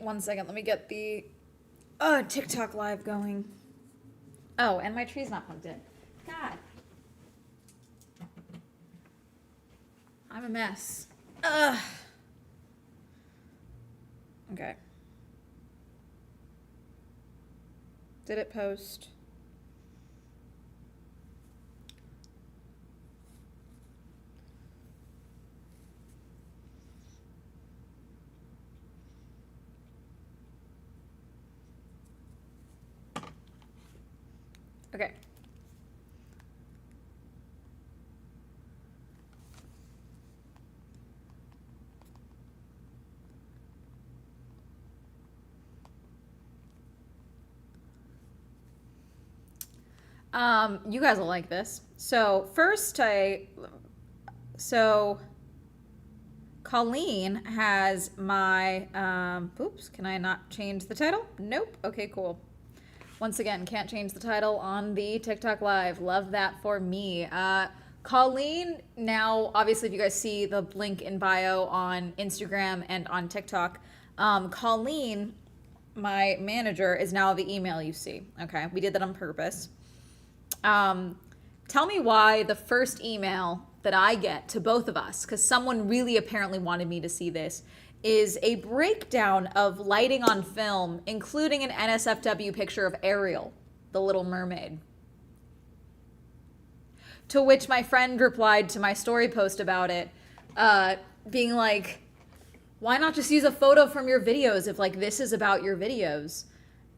1 second. Let me get the TikTok live going. Oh, and my tree's not plugged in. God. I'm a mess. Ugh. Okay. Did it post? Okay. You guys will like this. So Colleen has my, oops, can I not change the title? Nope. Okay, cool. Once again, can't change the title on the TikTok live. Love that for me. Colleen, now, obviously, if you guys see the link in bio on Instagram and on TikTok, Colleen, my manager, is now the email you see. Okay, we did that on purpose. Tell me why the first email that I get to both of us, because someone really apparently wanted me to see this, is a breakdown of lighting on film, including an NSFW picture of Ariel, the Little Mermaid. To which my friend replied to my story post about it, being like, why not just use a photo from your videos if like this is about your videos?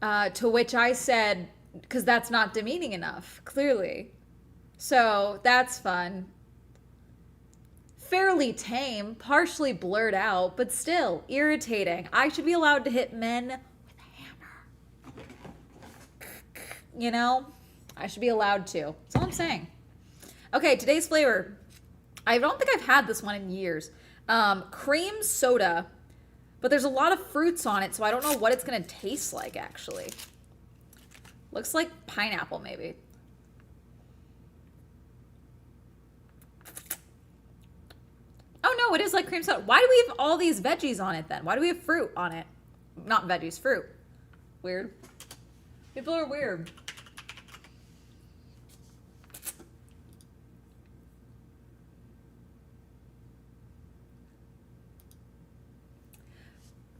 To which I said, because that's not demeaning enough, clearly. So that's fun. Fairly tame, partially blurred out, but still irritating. I should be allowed to hit men with a hammer. You know? I should be allowed to. That's all I'm saying. Okay, today's flavor. I don't think I've had this one in years. Cream soda, but there's a lot of fruits on it, so I don't know what it's gonna taste like, actually. Looks like pineapple, maybe. Oh no, it is like cream soda. Why do we have all these veggies on it then? Why do we have fruit on it? Not veggies, fruit. Weird. People are weird.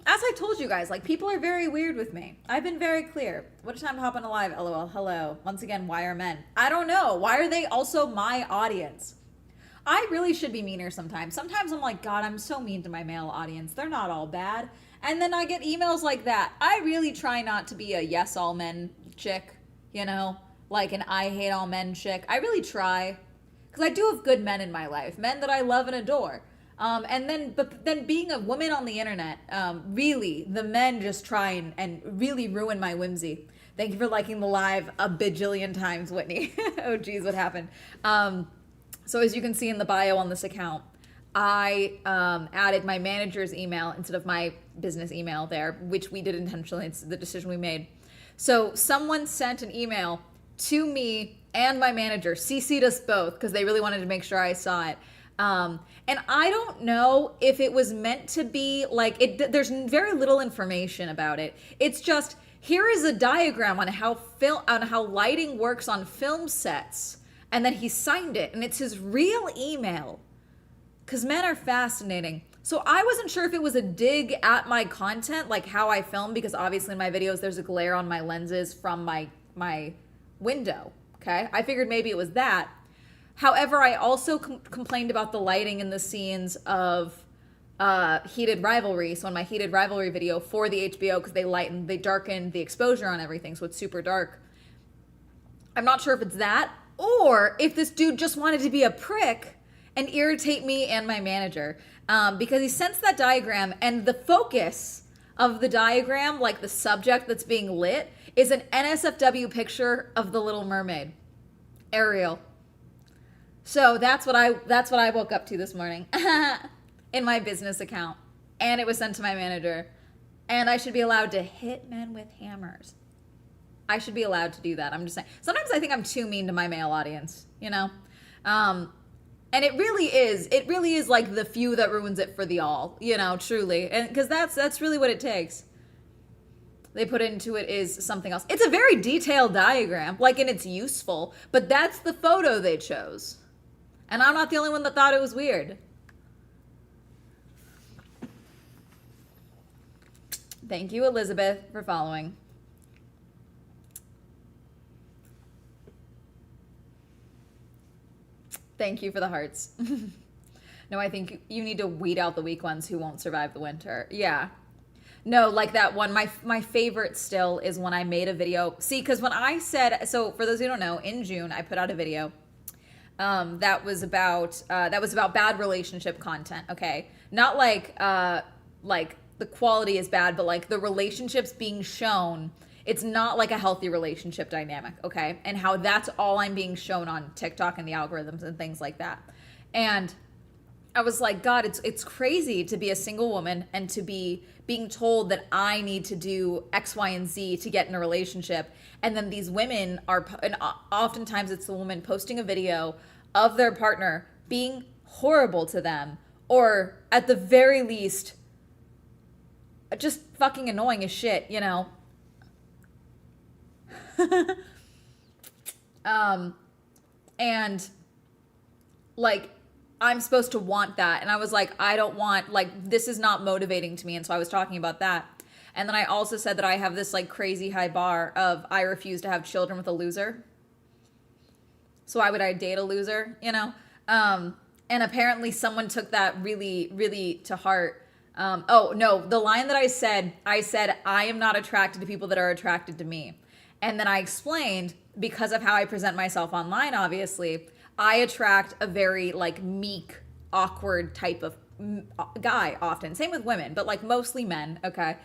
As I told you guys, like, people are very weird with me. I've been very clear. What a time to hop on a live, LOL, hello. Once again, why are men? I don't know. Why are they also my audience? I really should be meaner sometimes. Sometimes I'm like, God, I'm so mean to my male audience. They're not all bad. And then I get emails like that. I really try not to be a yes all men chick, you know? Like an I hate all men chick. I really try. Because I do have good men in my life. Men that I love and adore. But then being a woman on the internet, really, the men just try and really ruin my whimsy. Thank you for liking the live a bajillion times, Whitney. Oh, geez, what happened? So as you can see in the bio on this account, I added my manager's email instead of my business email there, which we did intentionally. It's the decision we made. So someone sent an email to me and my manager, CC'd us both, because they really wanted to make sure I saw it. And I don't know if it was meant to be like it. There's very little information about it. It's just, here is a diagram on how lighting works on film sets, and then he signed it, and it's his real email. Because men are fascinating. So I wasn't sure if it was a dig at my content, like how I film, because obviously in my videos there's a glare on my lenses from my window. Okay, I figured maybe it was that. However, I also complained about the lighting in the scenes of Heated Rivalry. So in my Heated Rivalry video for the HBO, because they darkened the exposure on everything, so it's super dark. I'm not sure if it's that, or if this dude just wanted to be a prick and irritate me and my manager. Because he sends that diagram, and the focus of the diagram, like the subject that's being lit, is an NSFW picture of the Little Mermaid, Ariel. So that's what I woke up to this morning in my business account, and it was sent to my manager. And I should be allowed to hit men with hammers. I should be allowed to do that. I'm just saying. Sometimes I think I'm too mean to my male audience, you know? And it really is like the few that ruins it for the all, you know, truly. And because that's really what it takes. they put into it is something else. It's a very detailed diagram, like, and it's useful, but that's the photo they chose. And I'm not the only one that thought it was weird. Thank you, Elizabeth, for following. Thank you for the hearts. No, I think you need to weed out the weak ones who won't survive the winter. Yeah. No, like that one. My favorite still is when I made a video. See, because when I said, so for those who don't know, in June I put out a video that was about bad relationship content. Okay, not like the quality is bad, but like the relationships being shown. It's not like a healthy relationship dynamic. Okay, and how that's all I'm being shown on TikTok and the algorithms and things like that. And I was like, God, it's crazy to be a single woman and to be being told that I need to do X, Y, and Z to get in a relationship. And then these women are, and oftentimes it's the woman posting a video of their partner being horrible to them, or at the very least, just fucking annoying as shit, you know? And like, I'm supposed to want that. And I was like, I don't want, like, this is not motivating to me. And so I was talking about that. And then I also said that I have this like crazy high bar of I refuse to have children with a loser. So why would I date a loser, you know? And apparently someone took that really, really to heart. Oh, no, the line that I said, I am not attracted to people that are attracted to me. And then I explained, because of how I present myself online, obviously, I attract a very like meek, awkward type of guy often. Same with women, but like mostly men, okay?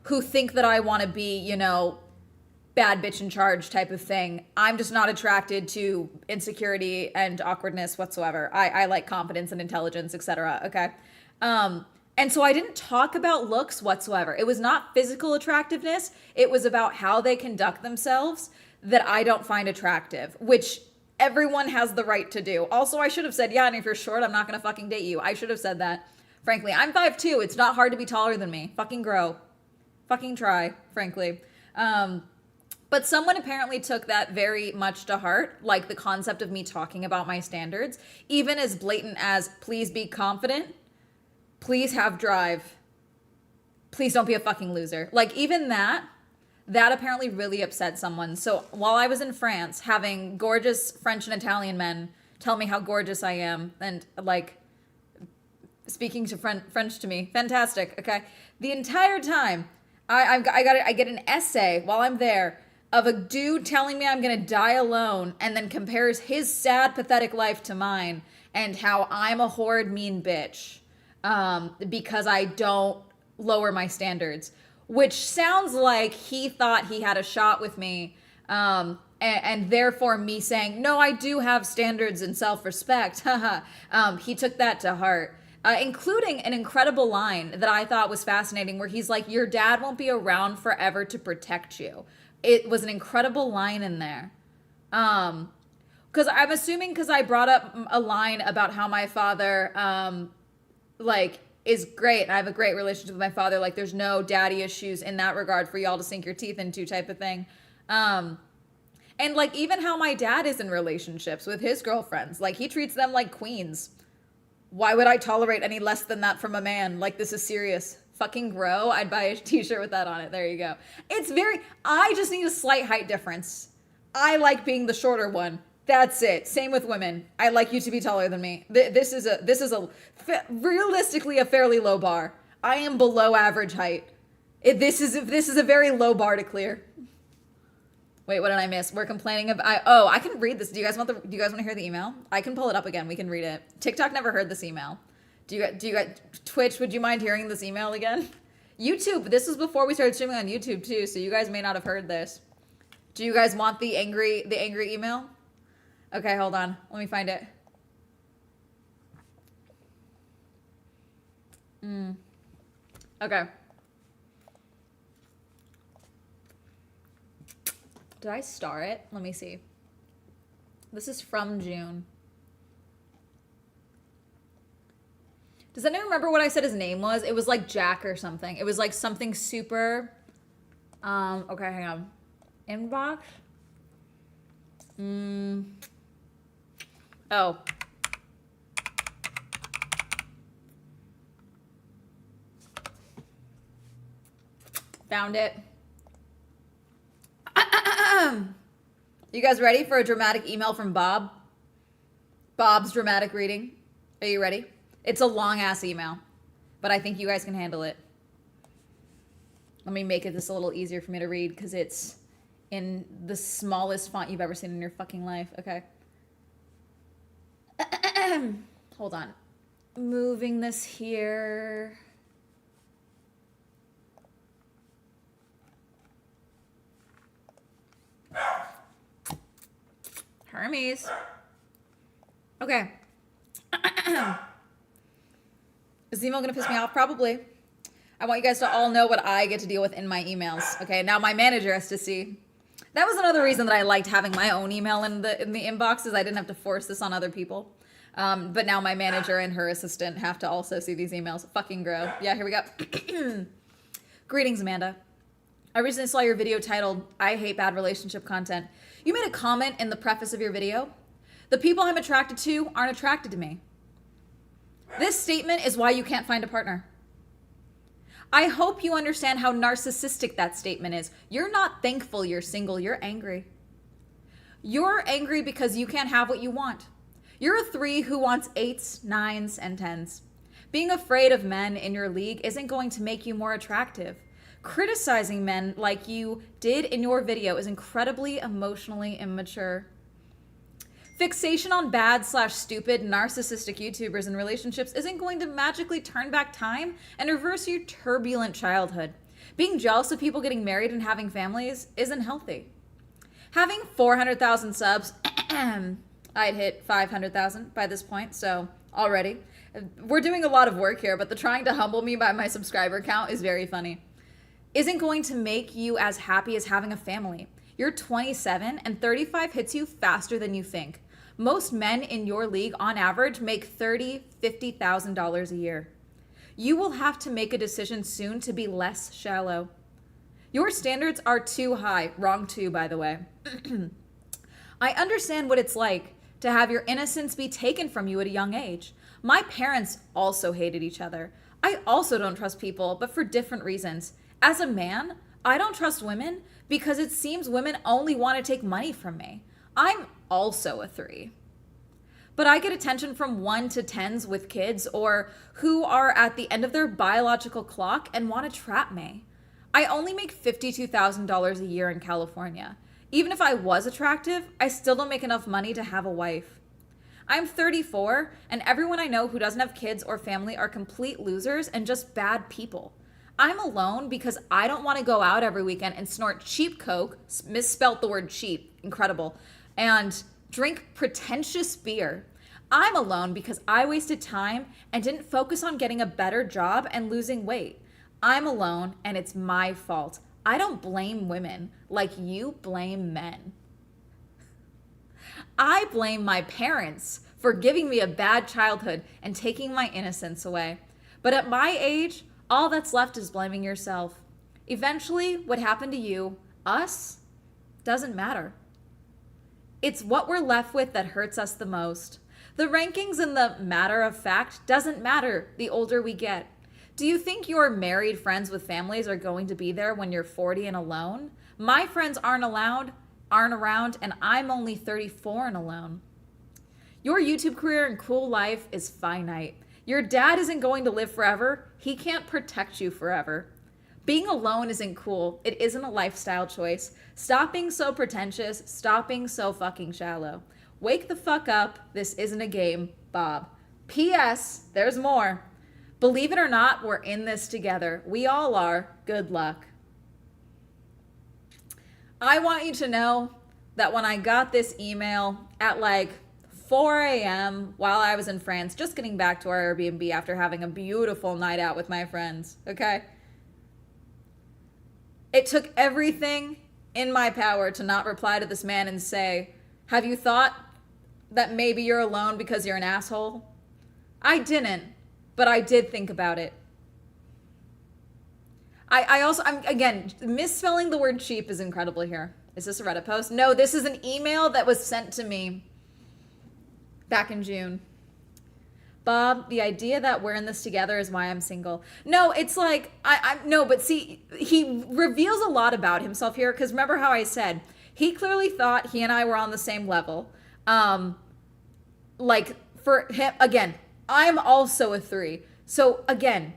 Who think that I want to be, you know, bad bitch in charge type of thing. I'm just not attracted to insecurity and awkwardness whatsoever. I like confidence and intelligence, etc. Okay? And so I didn't talk about looks whatsoever. It was not physical attractiveness. It was about how they conduct themselves that I don't find attractive, which everyone has the right to do. Also, I should have said, yeah, and if you're short, I'm not going to fucking date you. I should have said that. Frankly, I'm 5'2". It's not hard to be taller than me. Fucking grow. Fucking try, frankly. But someone apparently took that very much to heart, like the concept of me talking about my standards, even as blatant as please be confident, please have drive, please don't be a fucking loser. Like even that apparently really upset someone. So while I was in France, having gorgeous French and Italian men tell me how gorgeous I am and like speaking to French to me, fantastic. Okay, the entire time I get an essay while I'm there of a dude telling me I'm gonna die alone, and then compares his sad, pathetic life to mine, and how I'm a horrid, mean bitch because I don't lower my standards. Which sounds like he thought he had a shot with me, and therefore me saying, no, I do have standards and self-respect. He took that to heart, including an incredible line that I thought was fascinating where he's like, your dad won't be around forever to protect you. It was an incredible line in there. Because I'm assuming because I brought up a line about how my father, is great. I have a great relationship with my father. Like there's no daddy issues in that regard for y'all to sink your teeth into type of thing. And like even how my dad is in relationships with his girlfriends, like he treats them like queens. Why would I tolerate any less than that from a man? Like this is serious. Fucking grow. I'd buy a t-shirt with that on it. There you go. I just need a slight height difference. I like being the shorter one. That's it. Same with women. I like you to be taller than me. This is realistically a fairly low bar. I am below average height. This is a very low bar to clear. Wait, what did I miss? We're complaining of I can read this. Do you guys want to hear the email? I can pull it up again. We can read it. TikTok never heard this email. Do you guys Twitch, would you mind hearing this email again? YouTube, this was before we started streaming on YouTube too, so you guys may not have heard this. Do you guys want the angry email? Okay, hold on. Let me find it. Okay. Did I star it? Let me see. This is from June. Does anyone remember what I said his name was? It was like Jack or something. It was like something super Okay, hang on. Inbox. Oh. Found it. You guys ready for a dramatic email from Bob? Bob's dramatic reading. Are you ready? It's a long ass email, but I think you guys can handle it. Let me make it this a little easier for me to read because it's in the smallest font you've ever seen in your fucking life. Okay. Hold on. Moving this here. Hermes. Okay. Is the email gonna piss me off? Probably. I want you guys to all know what I get to deal with in my emails. Okay, now my manager has to see. That was another reason that I liked having my own email in the inbox, is I didn't have to force this on other people. But now my manager and her assistant have to also see these emails. Fucking grow. Yeah, here we go. Greetings, Amanda. I recently saw your video titled, I hate bad relationship content. You made a comment in the preface of your video. The people I'm attracted to aren't attracted to me. This statement is why you can't find a partner. I hope you understand how narcissistic that statement is. You're not thankful you're single, you're angry. You're angry because you can't have what you want. You're a 3 who wants 8s, 9s, and 10s. Being afraid of men in your league isn't going to make you more attractive. Criticizing men like you did in your video is incredibly emotionally immature. Fixation on bad/stupid narcissistic YouTubers and relationships isn't going to magically turn back time and reverse your turbulent childhood. Being jealous of people getting married and having families isn't healthy. Having 400,000 subs, I'd hit 500,000 by this point, so already. We're doing a lot of work here, but the trying to humble me by my subscriber count is very funny. Isn't going to make you as happy as having a family. You're 27 and 35 hits you faster than you think. Most men in your league on average make $30,000, $50,000 a year. You will have to make a decision soon to be less shallow. Your standards are too high. Wrong too, by the way. I understand what it's like to have your innocence be taken from you at a young age. My parents also hated each other. I also don't trust people, but for different reasons. As a man, I don't trust women because it seems women only want to take money from me. I'm also a 3. But I get attention from 1 to 10s with kids or who are at the end of their biological clock and want to trap me. I only make $52,000 a year in California. Even if I was attractive, I still don't make enough money to have a wife. I'm 34, and everyone I know who doesn't have kids or family are complete losers and just bad people. I'm alone because I don't want to go out every weekend and snort cheap coke, misspelt the word cheap, incredible, and drink pretentious beer. I'm alone because I wasted time and didn't focus on getting a better job and losing weight. I'm alone and it's my fault. I don't blame women like you blame men. I blame my parents for giving me a bad childhood and taking my innocence away. But at my age, all that's left is blaming yourself. Eventually, what happened to you, us, doesn't matter. It's what we're left with that hurts us the most. The rankings and the matter of fact doesn't matter the older we get. Do you think your married friends with families are going to be there when you're 40 and alone? My friends aren't around, and I'm only 34 and alone. Your YouTube career and cool life is finite. Your dad isn't going to live forever. He can't protect you forever. Being alone isn't cool. It isn't a lifestyle choice. Stop being so pretentious. Stop being so fucking shallow. Wake the fuck up. This isn't a game, Bob. P.S. There's more. Believe it or not, we're in this together. We all are. Good luck. I want you to know that when I got this email at like 4 a.m. while I was in France, just getting back to our Airbnb after having a beautiful night out with my friends, okay? It took everything in my power to not reply to this man and say, have you thought that maybe you're alone because you're an asshole? I didn't, but I did think about it. I'm again, misspelling the word cheap is incredible here. Is this a Reddit post? No, this is an email that was sent to me back in June. Bob, the idea that we're in this together is why I'm single. No, it's like, no, but see, he reveals a lot about himself here, because remember how I said, he clearly thought he and I were on the same level. Like, for him, again, I'm also a 3. So, again,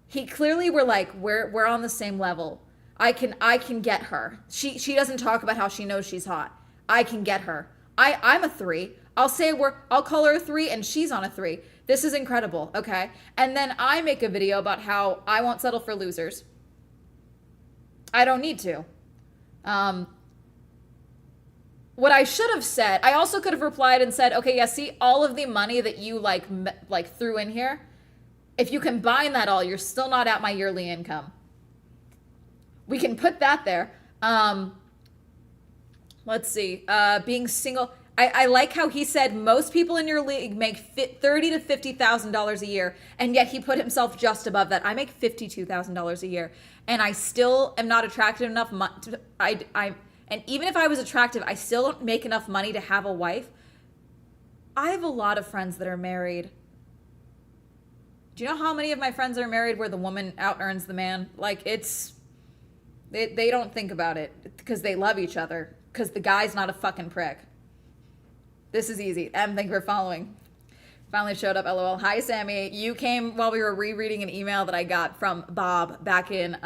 he clearly were like, we're on the same level. I can get her. She doesn't talk about how she knows she's hot. I can get her. I'm a 3. I'll call her a 3 and she's on a 3. This is incredible, okay? And then I make a video about how I won't settle for losers. I don't need to. What I should have said, I also could have replied and said, okay, yeah, see all of the money that you like threw in here? If you combine that all, you're still not at my yearly income. We can put that there. Let's see. Being single. I like how he said most people in your league make $30,000 to $50,000 a year, and yet he put himself just above that. I make $52,000 a year, and I still am not attractive enough. And even if I was attractive, I still don't make enough money to have a wife. I have a lot of friends that are married. Do you know how many of my friends are married where the woman out earns the man? Like, they don't think about it because they love each other, because the guy's not a fucking prick. This is easy. Thank you for following. Finally showed up, LOL. Hi, Sammy. You came while we were rereading an email that I got from Bob back in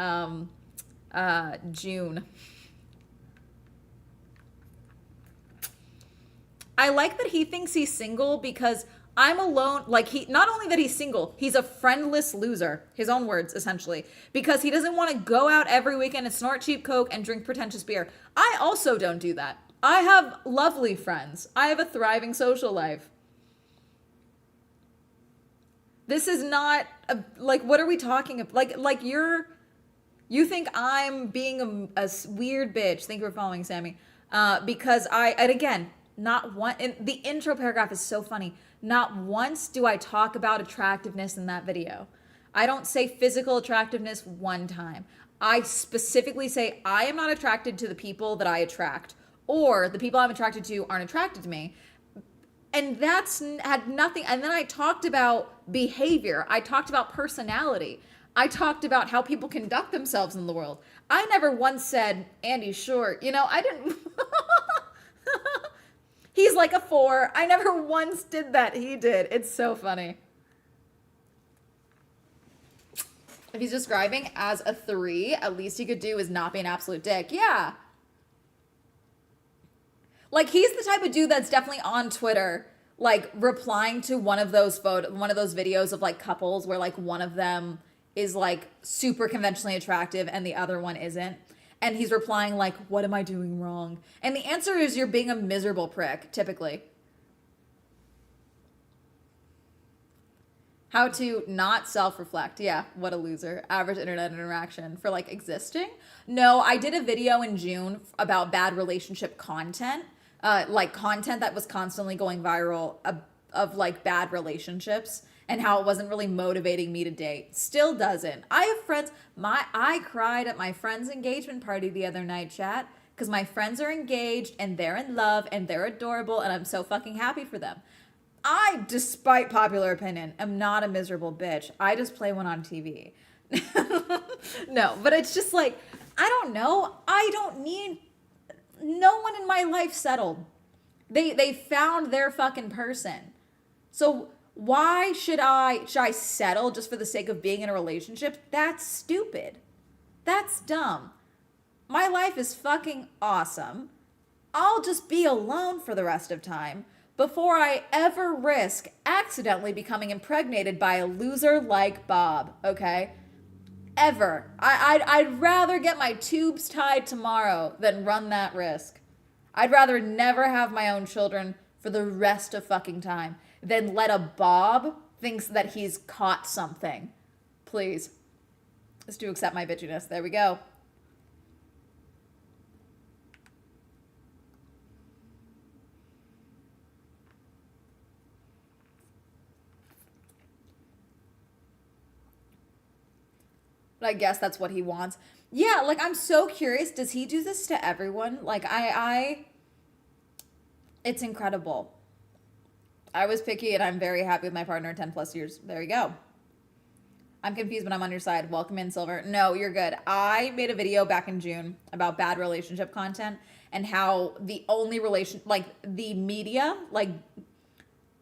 June. I like that he thinks he's single because I'm alone. Like, not only that he's single, he's a friendless loser. His own words, essentially. Because he doesn't want to go out every weekend and snort cheap coke and drink pretentious beer. I also don't do that. I have lovely friends. I have a thriving social life. This is not like, what are we talking about? Like you think I'm being a weird bitch. Thank you for following, Sammy. Because and again, not one, and the intro paragraph is so funny. Not once do I talk about attractiveness in that video. I don't say physical attractiveness one time. I specifically say I am not attracted to the people that I attract, or the people I'm attracted to aren't attracted to me. And that's had nothing. And then I talked about behavior. I talked about personality. I talked about how people conduct themselves in the world. I never once said, Andy's short. You know, I didn't. He's like a 4. I never once did that. He did. It's so funny. If he's describing as a 3, at least he could do is not be an absolute dick. Yeah. Like, he's the type of dude that's definitely on Twitter, like, replying to one of those videos of, like, couples where, like, one of them is, like, super conventionally attractive and the other one isn't. And he's replying, like, what am I doing wrong? And the answer is you're being a miserable prick, typically. How to not self-reflect. Yeah, what a loser. Average internet interaction for, like, existing. No, I did a video in June about bad relationship content. Like, content that was constantly going viral of like, bad relationships and how it wasn't really motivating me to date. Still doesn't. I have friends. I cried at my friend's engagement party the other night, chat, because my friends are engaged and they're in love and they're adorable and I'm so fucking happy for them. I, despite popular opinion, am not a miserable bitch. I just play one on TV. No, but it's just like, I don't know. I don't need... No one in my life settled. They found their fucking person. So why should I settle just for the sake of being in a relationship? That's stupid. That's dumb. My life is fucking awesome. I'll just be alone for the rest of time before I ever risk accidentally becoming impregnated by a loser like Bob, okay? Ever. I'd rather get my tubes tied tomorrow than run that risk. I'd rather never have my own children for the rest of fucking time than let a Bob thinks that he's caught something. Please. Just to accept my bitchiness. There we go. But I guess that's what he wants. Yeah, like I'm so curious. Does he do this to everyone? Like it's incredible. I was picky and I'm very happy with my partner 10 plus years. There you go. I'm confused, but I'm on your side. Welcome in, Silver. No, you're good. I made a video back in June about bad relationship content and how the only like the media, like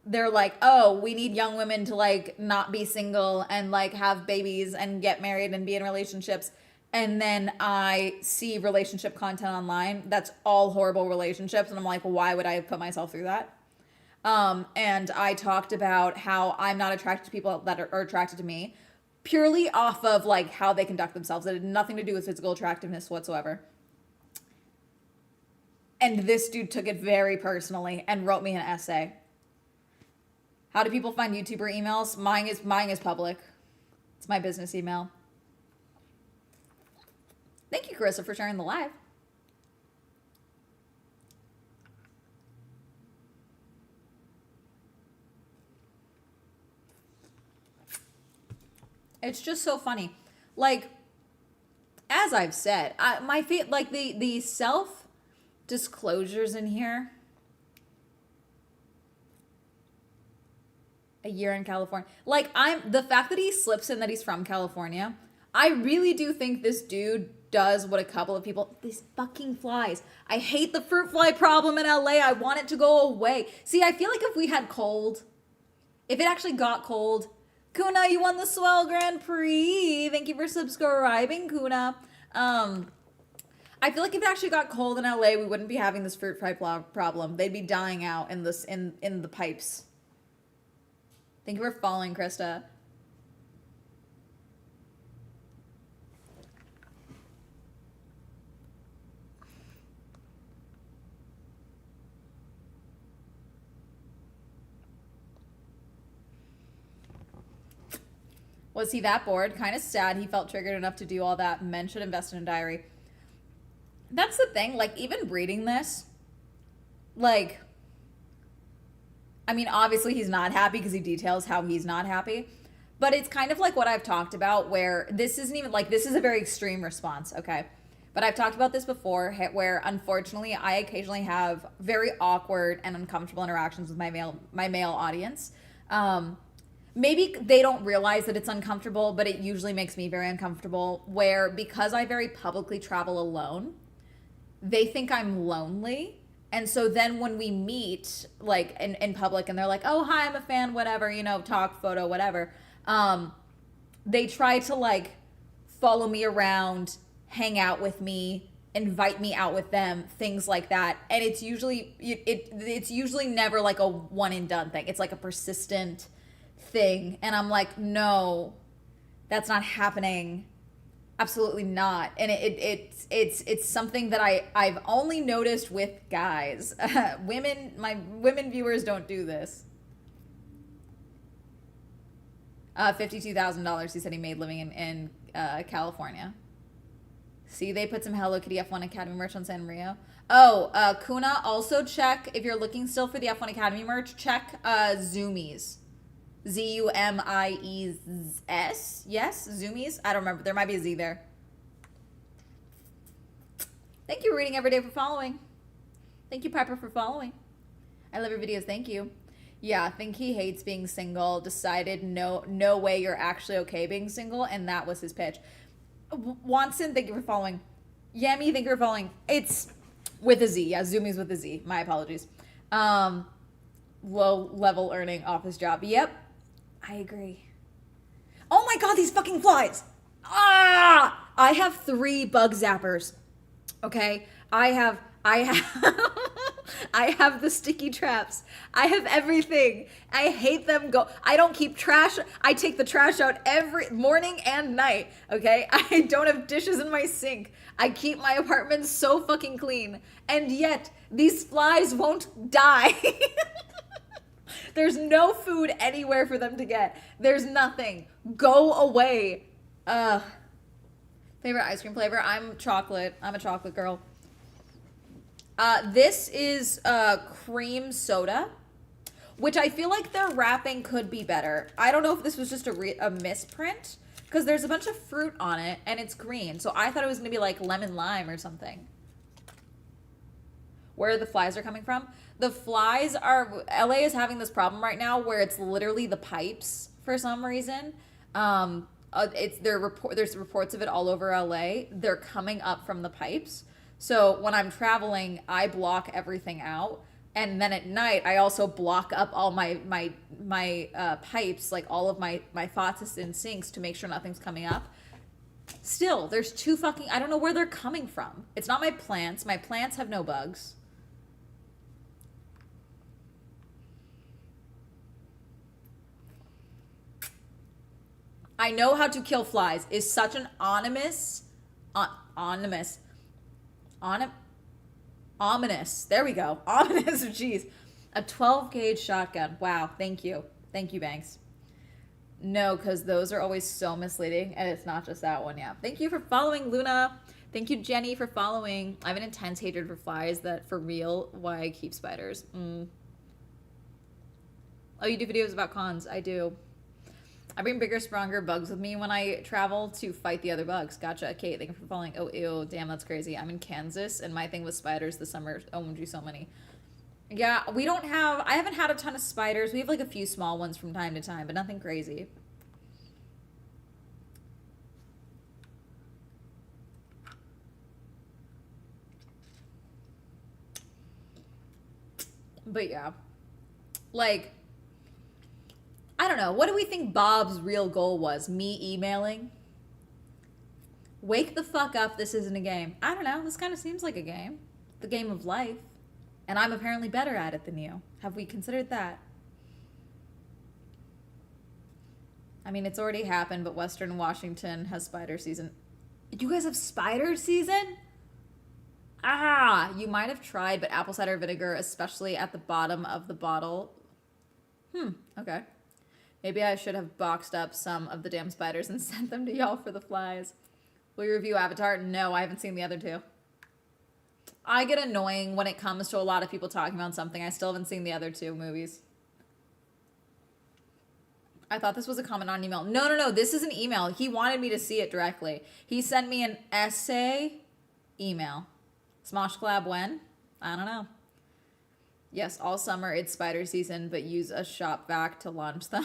they're like, oh, we need young women to like not be single and like have babies and get married and be in relationships. And then I see relationship content online that's all horrible relationships. And I'm like, why would I put myself through that? And I talked about how I'm not attracted to people that are attracted to me purely off of like how they conduct themselves. It had nothing to do with physical attractiveness whatsoever. And this dude took it very personally and wrote me an essay. How do people find YouTuber emails? Mine is public. It's my business email. Thank you, Carissa, for sharing the live. It's just so funny. Like, as I've said, like the self disclosures in here. A year in California. Like, the fact that he slips in that he's from California, I really do think this dude does what a couple of people, these fucking flies. I hate the fruit fly problem in LA. I want it to go away. See, I feel like if we had cold, if it actually got cold, Kuna, you won the Swell Grand Prix. Thank you for subscribing, Kuna. I feel like if it actually got cold in LA, we wouldn't be having this fruit fly problem. They'd be dying out in this in the pipes. Thank you for following, Krista. Was he that bored? Kind of sad he felt triggered enough to do all that. Men should invest in a diary. That's the thing. Like, even reading this, like, I mean, obviously he's not happy because he details how he's not happy. But it's kind of like what I've talked about where this isn't even like, this is a very extreme response, okay? But I've talked about this before where unfortunately I occasionally have very awkward and uncomfortable interactions with my male audience. Maybe they don't realize that it's uncomfortable, but it usually makes me very uncomfortable where because I very publicly travel alone, they think I'm lonely. And so then when we meet, like, in public, and they're like, oh, hi, I'm a fan, whatever, you know, talk, photo, whatever, they try to, like, follow me around, hang out with me, invite me out with them, things like that. And it's usually, it's usually never, like, a one-and-done thing. It's, like, a persistent thing. And I'm like, no, that's not happening. Absolutely not. And it's something that I've only noticed with guys. My women viewers don't do this. $52,000 he said he made living in California. See, they put some Hello Kitty F1 Academy merch on San Rio. Oh, Kuna, also check, if you're looking still for the F1 Academy merch, check Zoomies. Zumies. Yes, Zoomies. I don't remember. There might be a Z there. Thank you, Reading Every Day, for following. Thank you, Piper, for following. I love your videos. Thank you. Yeah, I think he hates being single. Decided no way you're actually okay being single, and that was his pitch. Watson, thank you for following. Yemi, thank you for following. It's with a Z. Yeah, Zoomies with a Z. My apologies. Low level earning office job. Yep. I agree. Oh my god, these fucking flies! Ah! I have 3 bug zappers. Okay? I have I have the sticky traps. I have everything. I hate them. I don't keep trash. I take the trash out every morning and night. Okay? I don't have dishes in my sink. I keep my apartment so fucking clean. And yet, these flies won't die. There's no food anywhere for them to get. There's nothing. Go away. Favorite ice cream flavor? I'm chocolate. I'm a chocolate girl. This is cream soda, which I feel like their wrapping could be better. I don't know if this was just a misprint, Because there's a bunch of fruit on it, and it's green. So I thought it was going to be like lemon lime or something. Where the flies are coming from? The flies are... LA is having this problem right now where it's literally the pipes for some reason. There's reports of it all over LA. They're coming up from the pipes. So when I'm traveling, I block everything out. And then at night, I also block up all my pipes, like all of my faucets and sinks to make sure nothing's coming up. Still, there's two fucking... I don't know where they're coming from. It's not my plants. My plants have no bugs. I know how to kill flies is such an ominous. There we go. Ominous. Jeez. A 12 gauge shotgun. Wow. Thank you. Thank you, Banks. No, because those are always so misleading, and it's not just that one. Yeah. Thank you for following, Luna. Thank you, Jenny, for following. I have an intense hatred for flies that, for real, why I keep spiders. Oh, you do videos about cons. I do. I bring bigger, stronger bugs with me when I travel to fight the other bugs. Gotcha. Kate, thank you for following. Oh, ew. Damn, that's crazy. I'm in Kansas, and my thing with spiders this summer. OMG, so many. Yeah, we don't have... I haven't had a ton of spiders. We have, like, a few small ones from time to time, but nothing crazy. But, yeah. Like... I don't know. What do we think Bob's real goal was? Me emailing? Wake the fuck up. This isn't a game. I don't know. This kind of seems like a game. The game of life. And I'm apparently better at it than you. Have we considered that? I mean, it's already happened, but Western Washington has spider season. You guys have spider season? Ah, you might have tried, but apple cider vinegar, especially at the bottom of the bottle. Okay. Maybe I should have boxed up some of the damn spiders and sent them to y'all for the flies. Will you review Avatar? No, I haven't seen the other two. I get annoying when it comes to a lot of people talking about something. I still haven't seen the other two movies. I thought this was a comment on email. No. This is an email. He wanted me to see it directly. He sent me an essay email. Smosh collab when? I don't know. Yes, all summer it's spider season, but use a shop vac to launch them.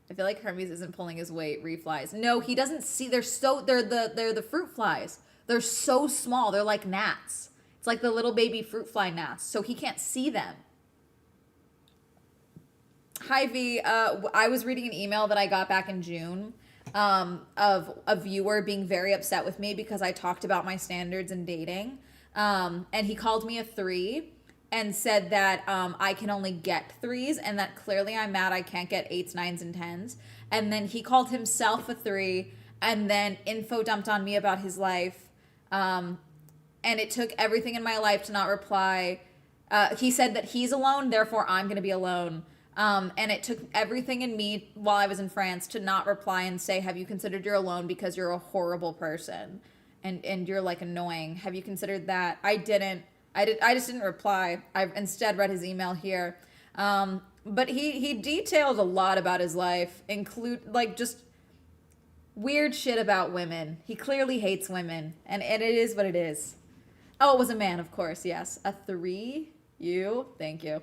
I feel like Hermes isn't pulling his weight. Reflies. No, he doesn't see. They're the fruit flies. They're so small. They're like gnats. It's like the little baby fruit fly gnats. So he can't see them. Hi V. I was reading an email that I got back in June of a viewer being very upset with me because I talked about my standards in dating. And he called me a 3. And said that I can only get 3s and that clearly I'm mad I can't get 8s, 9s, and 10s. And then he called himself a 3 and then info dumped on me about his life. And it took everything in my life to not reply. He said that he's alone, therefore I'm going to be alone. And it took everything in me while I was in France to not reply and say, have you considered you're alone because you're a horrible person and you're like annoying. Have you considered that? I didn't. I just didn't reply. I instead read his email here. But he detailed a lot about his life, like just weird shit about women. He clearly hates women, and it is what it is. Oh, it was a man, of course, yes. A 3? You? Thank you.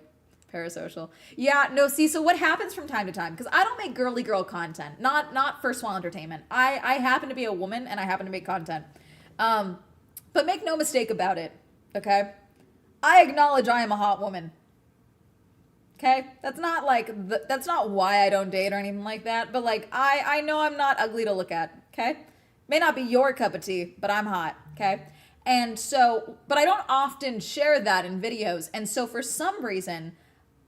Parasocial. Yeah, no, see, so what happens from time to time, because I don't make girly girl content, not First Wall Entertainment. I happen to be a woman, and I happen to make content. But make no mistake about it. Okay, I acknowledge I am a hot woman. Okay, that's not like that's not why I don't date or anything like that. But like I know I'm not ugly to look at. Okay, may not be your cup of tea, but I'm hot. Okay, and so but I don't often share that in videos. And so for some reason,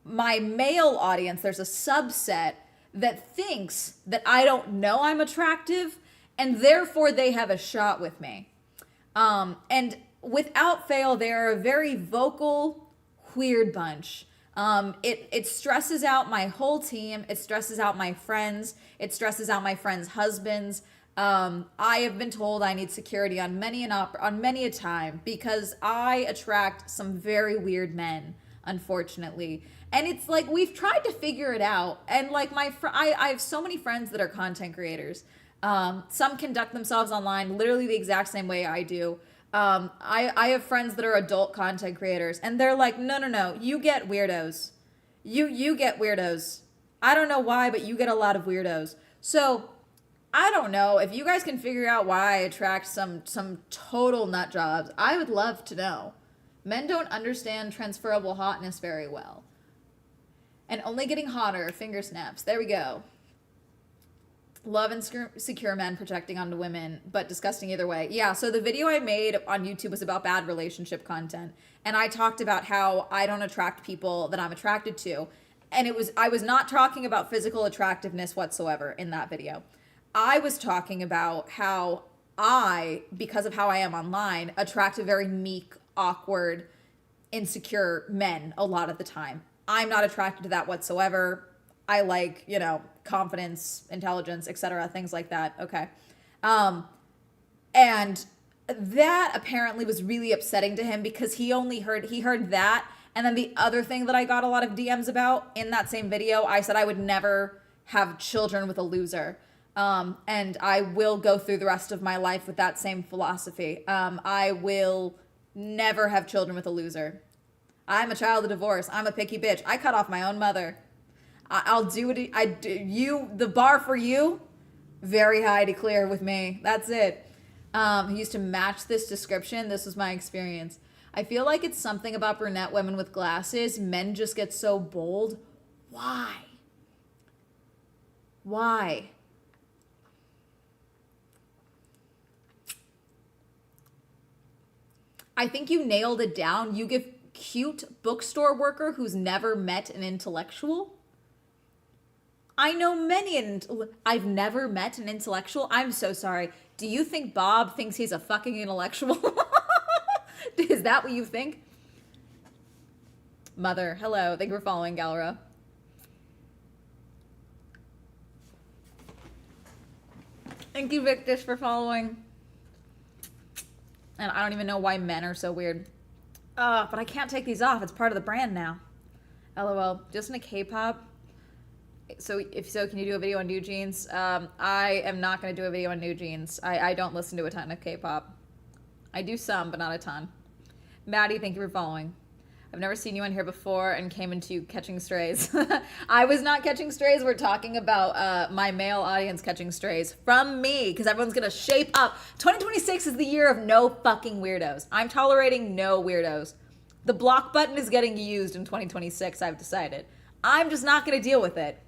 my male audience, there's a subset that thinks that I don't know I'm attractive, and therefore they have a shot with me. And without fail, they're a very vocal, weird bunch. It stresses out my whole team. It stresses out my friends. It stresses out my friends' husbands. I have been told I need security on many a time because I attract some very weird men, unfortunately. And it's like we've tried to figure it out. And like I have so many friends that are content creators. Some conduct themselves online literally the exact same way I do. I have friends that are adult content creators, and they're like, no, you get weirdos. You get weirdos. I don't know why, but you get a lot of weirdos. So I don't know if you guys can figure out why I attract some total nut jobs. I would love to know. Men don't understand transferable hotness very well. And only getting hotter, finger snaps. There we go. Love and secure men projecting onto women, but disgusting either way. Yeah, so the video I made on YouTube was about bad relationship content. And I talked about how I don't attract people that I'm attracted to. And I was not talking about physical attractiveness whatsoever in that video. I was talking about how I, because of how I am online, attract a very meek, awkward, insecure men a lot of the time. I'm not attracted to that whatsoever. I like, confidence, intelligence, etc., things like that. Okay. And that apparently was really upsetting to him because he heard that. And then the other thing that I got a lot of DMs about in that same video, I said I would never have children with a loser. And I will go through the rest of my life with that same philosophy. I will never have children with a loser. I'm a child of divorce. I'm a picky bitch. I cut off my own mother. I'll do what I do. The bar for you, very high to clear with me. That's it. He used to match this description. This was my experience. I feel like it's something about brunette women with glasses. Men just get so bold. Why? Why? I think you nailed it down. You give cute bookstore worker who's never met an intellectual. I know many, I've never met an intellectual. I'm so sorry. Do you think Bob thinks he's a fucking intellectual? Is that what you think? Mother, hello. Thank you for following, Galera. Thank you, Victus, for following. And I don't even know why men are so weird. But I can't take these off. It's part of the brand now. LOL. Just into K-pop. So if so, can you do a video on New Jeans? I am not going to do a video on New Jeans. I don't listen to a ton of K-pop. I do some, but not a ton. Maddie, thank you for following. I've never seen you on here before and came into catching strays. I was not catching strays. We're talking about my male audience catching strays from me because everyone's going to shape up. 2026 is the year of no fucking weirdos. I'm tolerating no weirdos. The block button is getting used in 2026, I've decided. I'm just not going to deal with it.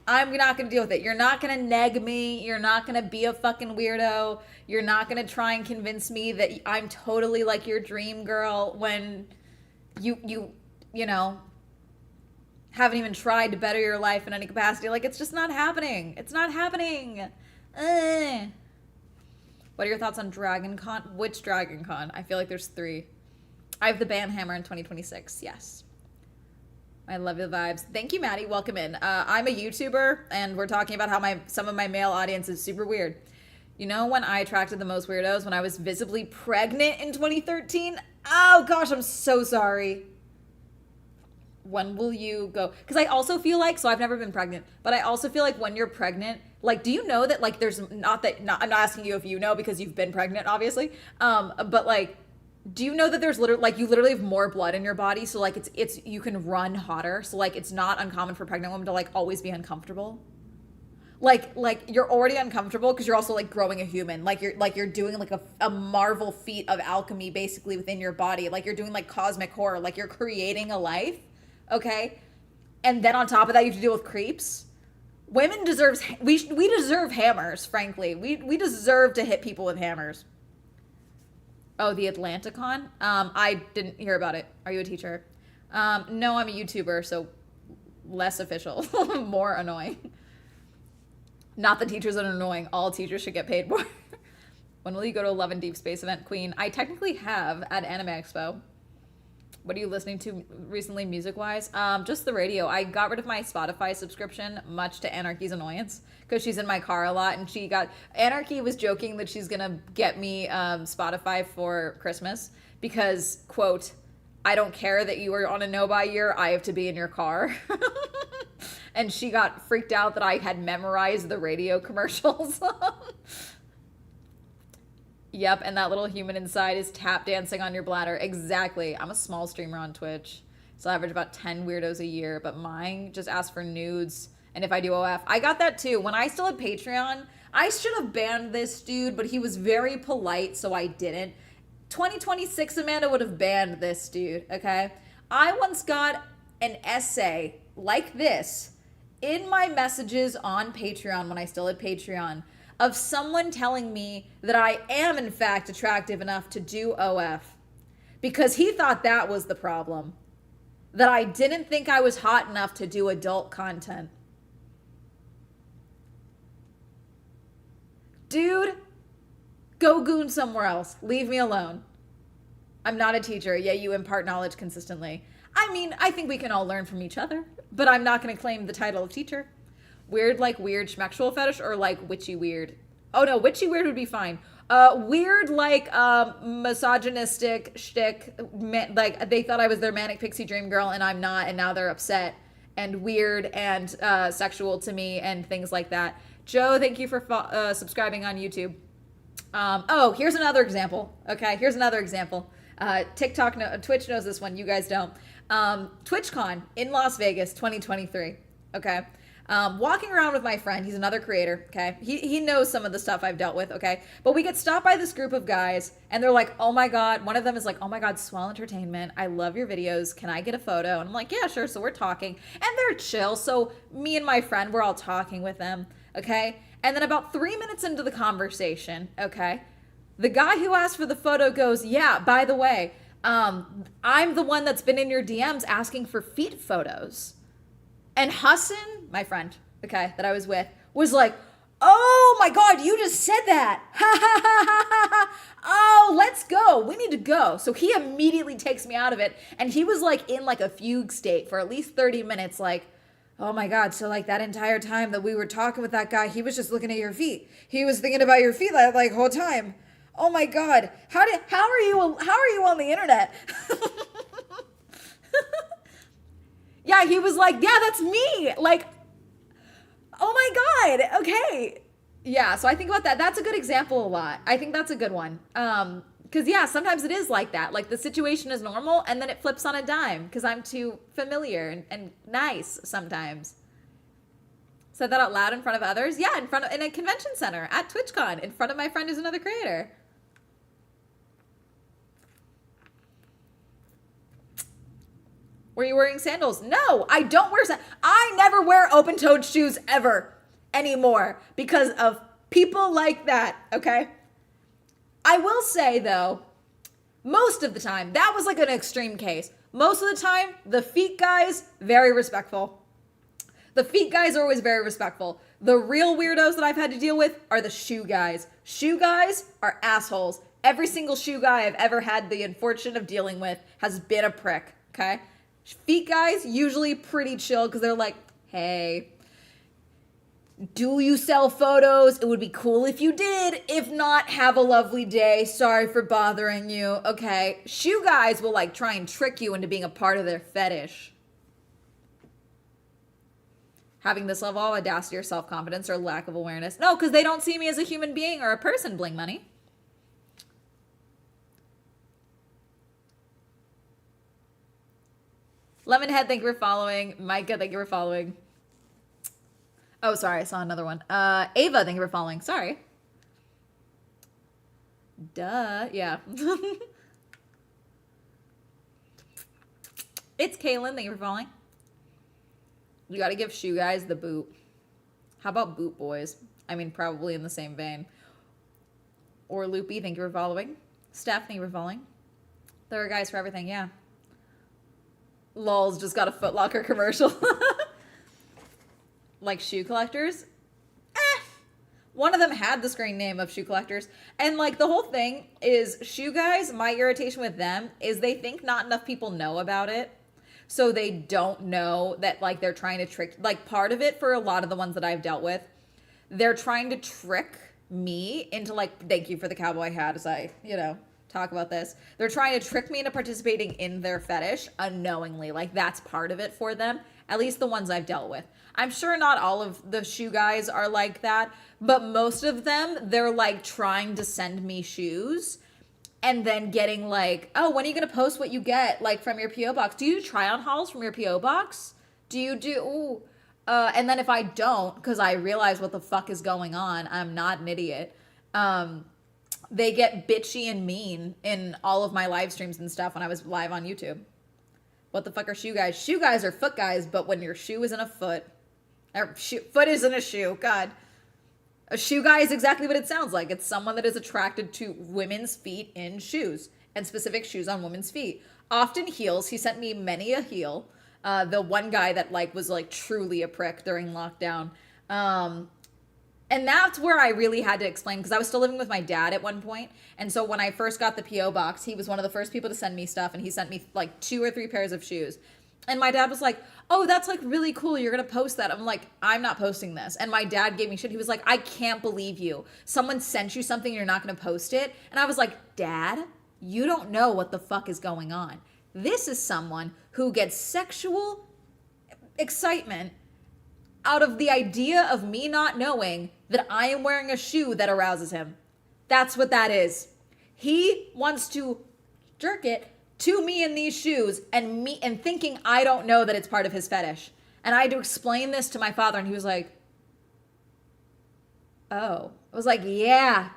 I'm not going to deal with it. You're not going to neg me. You're not going to be a fucking weirdo. You're not going to try and convince me that I'm totally like your dream girl when you know, haven't even tried to better your life in any capacity. Like, it's just not happening. It's not happening. What are your thoughts on Dragon Con? Which Dragon Con? I feel like there's 3. I have the Banhammer in 2026. Yes. I love the vibes. Thank you, Maddie. Welcome in. I'm a YouTuber, and we're talking about how some of my male audience is super weird. You know when I attracted the most weirdos? When I was visibly pregnant in 2013? Oh, gosh, I'm so sorry. When will you go? Because I also feel like, so I've never been pregnant, but I also feel like when you're pregnant, like, do you know that, like, there's I'm not asking you if you know because you've been pregnant, obviously. But, like, do you know that there's literally, like, you literally have more blood in your body, so, like, it's you can run hotter, so, like, it's not uncommon for pregnant women to, like, always be uncomfortable. Like you're already uncomfortable because you're also, like, growing a human. Like, you're doing, like, a marvel feat of alchemy, basically, within your body. Like, you're doing, like, cosmic horror. Like, you're creating a life, okay? And then on top of that, you have to deal with creeps. Women we deserve hammers, frankly. We deserve to hit people with hammers. Oh, the Atlanticon? I didn't hear about it. Are you a teacher? No, I'm a YouTuber, so less official. More annoying. Not that teachers are annoying. All teachers should get paid more. When will you go to a Love and Deep Space event, Queen? I technically have at Anime Expo. What are you listening to recently, music-wise? Just the radio. I got rid of my Spotify subscription, much to Anarchy's annoyance, because she's in my car a lot, and Anarchy was joking that she's gonna get me Spotify for Christmas, because, quote, I don't care that you are on a no-buy year, I have to be in your car. And she got freaked out that I had memorized the radio commercials. Yep, and that little human inside is tap dancing on your bladder. Exactly. I'm a small streamer on Twitch, so I average about 10 weirdos a year, but mine just ask for nudes. And if I do OF, I got that too. When I still had Patreon, I should have banned this dude, but he was very polite, so I didn't. 2026 Amanda would have banned this dude, okay? I once got an essay like this in my messages on Patreon when I still had Patreon of someone telling me that I am in fact attractive enough to do OF because he thought that was the problem, that I didn't think I was hot enough to do adult content. Dude, go goon somewhere else. Leave me alone. I'm not a teacher, yet you impart knowledge consistently. I mean, I think we can all learn from each other, but I'm not going to claim the title of teacher. Weird, like weird schmexual fetish, or like witchy weird? Oh no, witchy weird would be fine. Weird, like misogynistic shtick, like they thought I was their manic pixie dream girl and I'm not, and now they're upset. And weird and sexual to me and things like that. Joe, thank you for subscribing on YouTube. Oh, here's another example. Okay, here's another example. Twitch knows this one. You guys don't. TwitchCon in Las Vegas, 2023. Okay. Walking around with my friend, he's another creator, okay? He knows some of the stuff I've dealt with, okay? But we get stopped by this group of guys, and they're like, oh my God, one of them is like, oh my God, Swell Entertainment, I love your videos, can I get a photo? And I'm like, yeah, sure, so we're talking, and they're chill, so me and my friend, we're all talking with them, okay? And then about 3 minutes into the conversation, okay, the guy who asked for the photo goes, yeah, by the way, I'm the one that's been in your DMs asking for feet photos. And Hassan, my friend, okay, that I was with, was like, oh my God, you just said that. Ha ha ha ha ha. Oh, let's go. We need to go. So he immediately takes me out of it. And he was like in like a fugue state for at least 30 minutes. Like, oh my God. So like that entire time that we were talking with that guy, he was just looking at your feet. He was thinking about your feet like whole time. Oh my God. How are you on the internet? Yeah, he was like, yeah, that's me. Like, oh my God. Okay. Yeah, so I think about that. That's a good example a lot. I think that's a good one. Because, yeah, sometimes it is like that. Like, the situation is normal, and then it flips on a dime because I'm too familiar and nice sometimes. Said that out loud in front of others? Yeah, in a convention center at TwitchCon, in front of my friend who's another creator. Were you wearing sandals? No, I don't wear sandals. I never wear open-toed shoes ever anymore because of people like that, okay? I will say, though, most of the time, that was like an extreme case. Most of the time, the feet guys, very respectful. The feet guys are always very respectful. The real weirdos that I've had to deal with are the shoe guys. Shoe guys are assholes. Every single shoe guy I've ever had the unfortune of dealing with has been a prick, okay? Feet guys, usually pretty chill because they're like, hey, do you sell photos? It would be cool if you did. If not, have a lovely day. Sorry for bothering you. Okay. Shoe guys will like try and trick you into being a part of their fetish. Having this level of audacity or self-confidence or lack of awareness. No, because they don't see me as a human being or a person, Bling Money. Lemonhead, thank you for following. Micah, thank you for following. Oh, sorry, I saw another one. Ava, thank you for following. Sorry. Duh, yeah. It's Kaylin, thank you for following. You gotta give shoe guys the boot. How about boot boys? I mean, probably in the same vein. Or Loopy, thank you for following. Steph, thank you for following. There are guys for everything, yeah. Lol's just got a Foot Locker commercial. Like shoe collectors? One of them had the screen name of shoe collectors. And like the whole thing is shoe guys, my irritation with them is they think not enough people know about it. So they don't know that like they're trying to trick, like part of it for a lot of the ones that I've dealt with, they're trying to trick me into like, thank you for the cowboy hat as I, talk about this. They're trying to trick me into participating in their fetish unknowingly. Like that's part of it for them. At least the ones I've dealt with. I'm sure not all of the shoe guys are like that, but most of them, they're like trying to send me shoes and then getting like, oh, when are you going to post what you get like from your PO box? Do you try on hauls from your PO box? Do you do, ooh. And then if I don't, because I realize what the fuck is going on, I'm not an idiot. They get bitchy and mean in all of my live streams and stuff when I was live on YouTube. What the fuck are shoe guys? Shoe guys are foot guys, but when your shoe is in a foot, or foot is in a shoe, God. A shoe guy is exactly what it sounds like. It's someone that is attracted to women's feet in shoes, and specific shoes on women's feet. Often heels. He sent me many a heel. The one guy that like was like truly a prick during lockdown. And that's where I really had to explain, because I was still living with my dad at one point. And so when I first got the PO box, he was one of the first people to send me stuff, and he sent me like 2 or 3 pairs of shoes. And my dad was like, oh, that's like really cool. You're going to post that. I'm like, I'm not posting this. And my dad gave me shit. He was like, I can't believe you. Someone sent you something, you're not going to post it. And I was like, Dad, you don't know what the fuck is going on. This is someone who gets sexual excitement out of the idea of me not knowing that I am wearing a shoe that arouses him. That's what that is. He wants to jerk it to me in these shoes and thinking I don't know that it's part of his fetish. And I had to explain this to my father, and he was like, oh. I was like, yeah.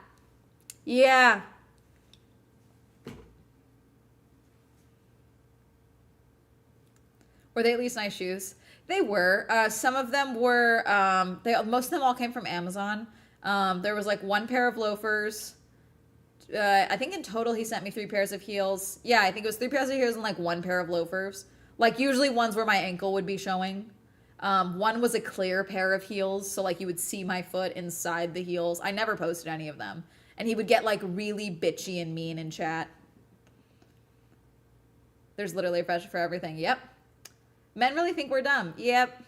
Were they at least nice shoes? They were. Some of them were, most of them all came from Amazon. There was like 1 pair of loafers. I think in total he sent me 3 pairs of heels. Yeah, I think it was 3 pairs of heels and like 1 pair of loafers. Like usually ones where my ankle would be showing. One was a clear pair of heels, so like you would see my foot inside the heels. I never posted any of them. And he would get like really bitchy and mean in chat. There's literally a fashion for everything. Yep. Men really think we're dumb. Yep.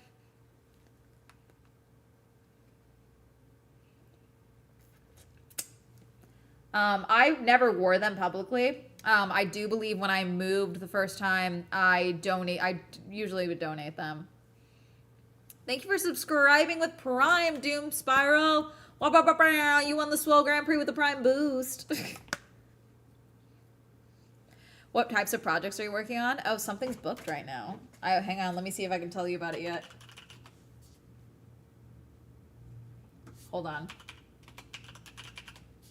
I never wore them publicly. I do believe when I moved the first time, I usually would donate them. Thank you for subscribing with Prime, Doom Spiral. You won the Swell Grand Prix with the Prime Boost. What types of projects are you working on? Oh, something's booked right now. Hang on, let me see if I can tell you about it yet. Hold on.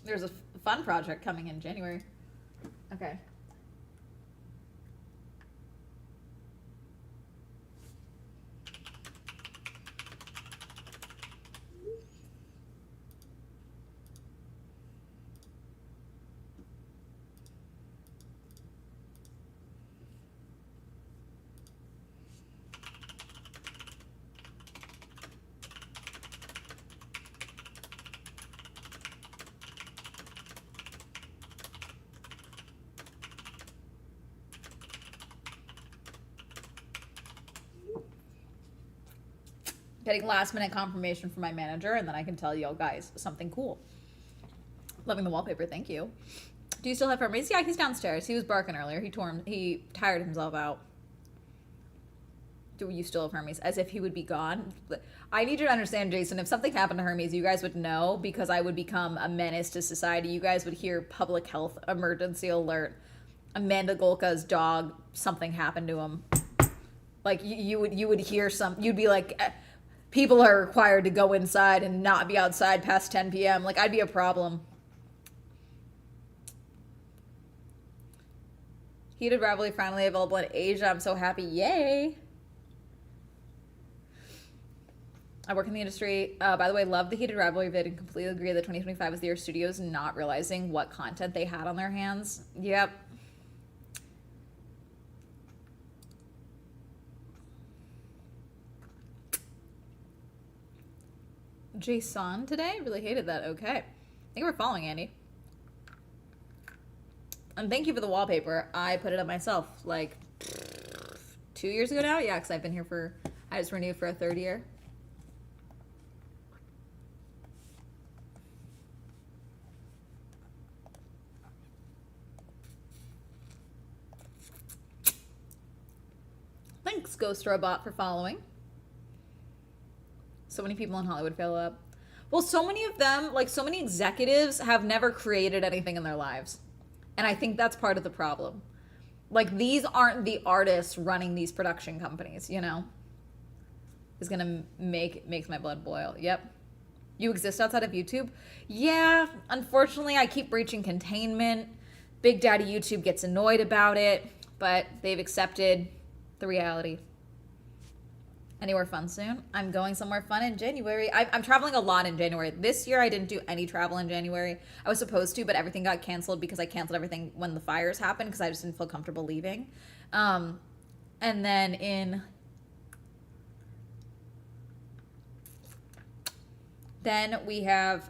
There's a fun project coming in January. Okay. Getting last minute confirmation from my manager, and then I can tell you, oh guys, something cool. Loving the wallpaper, thank you. Do you still have Hermes? Yeah, he's downstairs. He was barking earlier. He tired himself out. Do you still have Hermes? As if he would be gone. I need you to understand, Jason, if something happened to Hermes, you guys would know, because I would become a menace to society. You guys would hear public health emergency alert. Amanda Golka's dog, something happened to him. Like you would hear you'd be like, people are required to go inside and not be outside past 10 p.m. Like, I'd be a problem. Heated Ravelry finally available in Asia. I'm so happy. Yay. I work in the industry. By the way, love the Heated Ravelry vid and completely agree that 2025 was the year studios not realizing what content they had on their hands. Yep. Jason today? Really hated that. Okay. Thank you for following, Andy. And thank you for the wallpaper. I put it up myself like 2 years ago now. Yeah, because I've been here I just renewed for a 3rd year. Thanks, Ghost Robot, for following. So many people in Hollywood fail up. Well, so many of them, like so many executives, have never created anything in their lives. And I think that's part of the problem. Like, these aren't the artists running these production companies, you know? Is gonna makes my blood boil. Yep. You exist outside of YouTube? Yeah, unfortunately, I keep breaching containment. Big Daddy YouTube gets annoyed about it, but they've accepted the reality. Anywhere fun soon? I'm going somewhere fun in January. I'm traveling a lot in January. This year, I didn't do any travel in January. I was supposed to, but everything got canceled because I canceled everything when the fires happened because I just didn't feel comfortable leaving. And then then we have,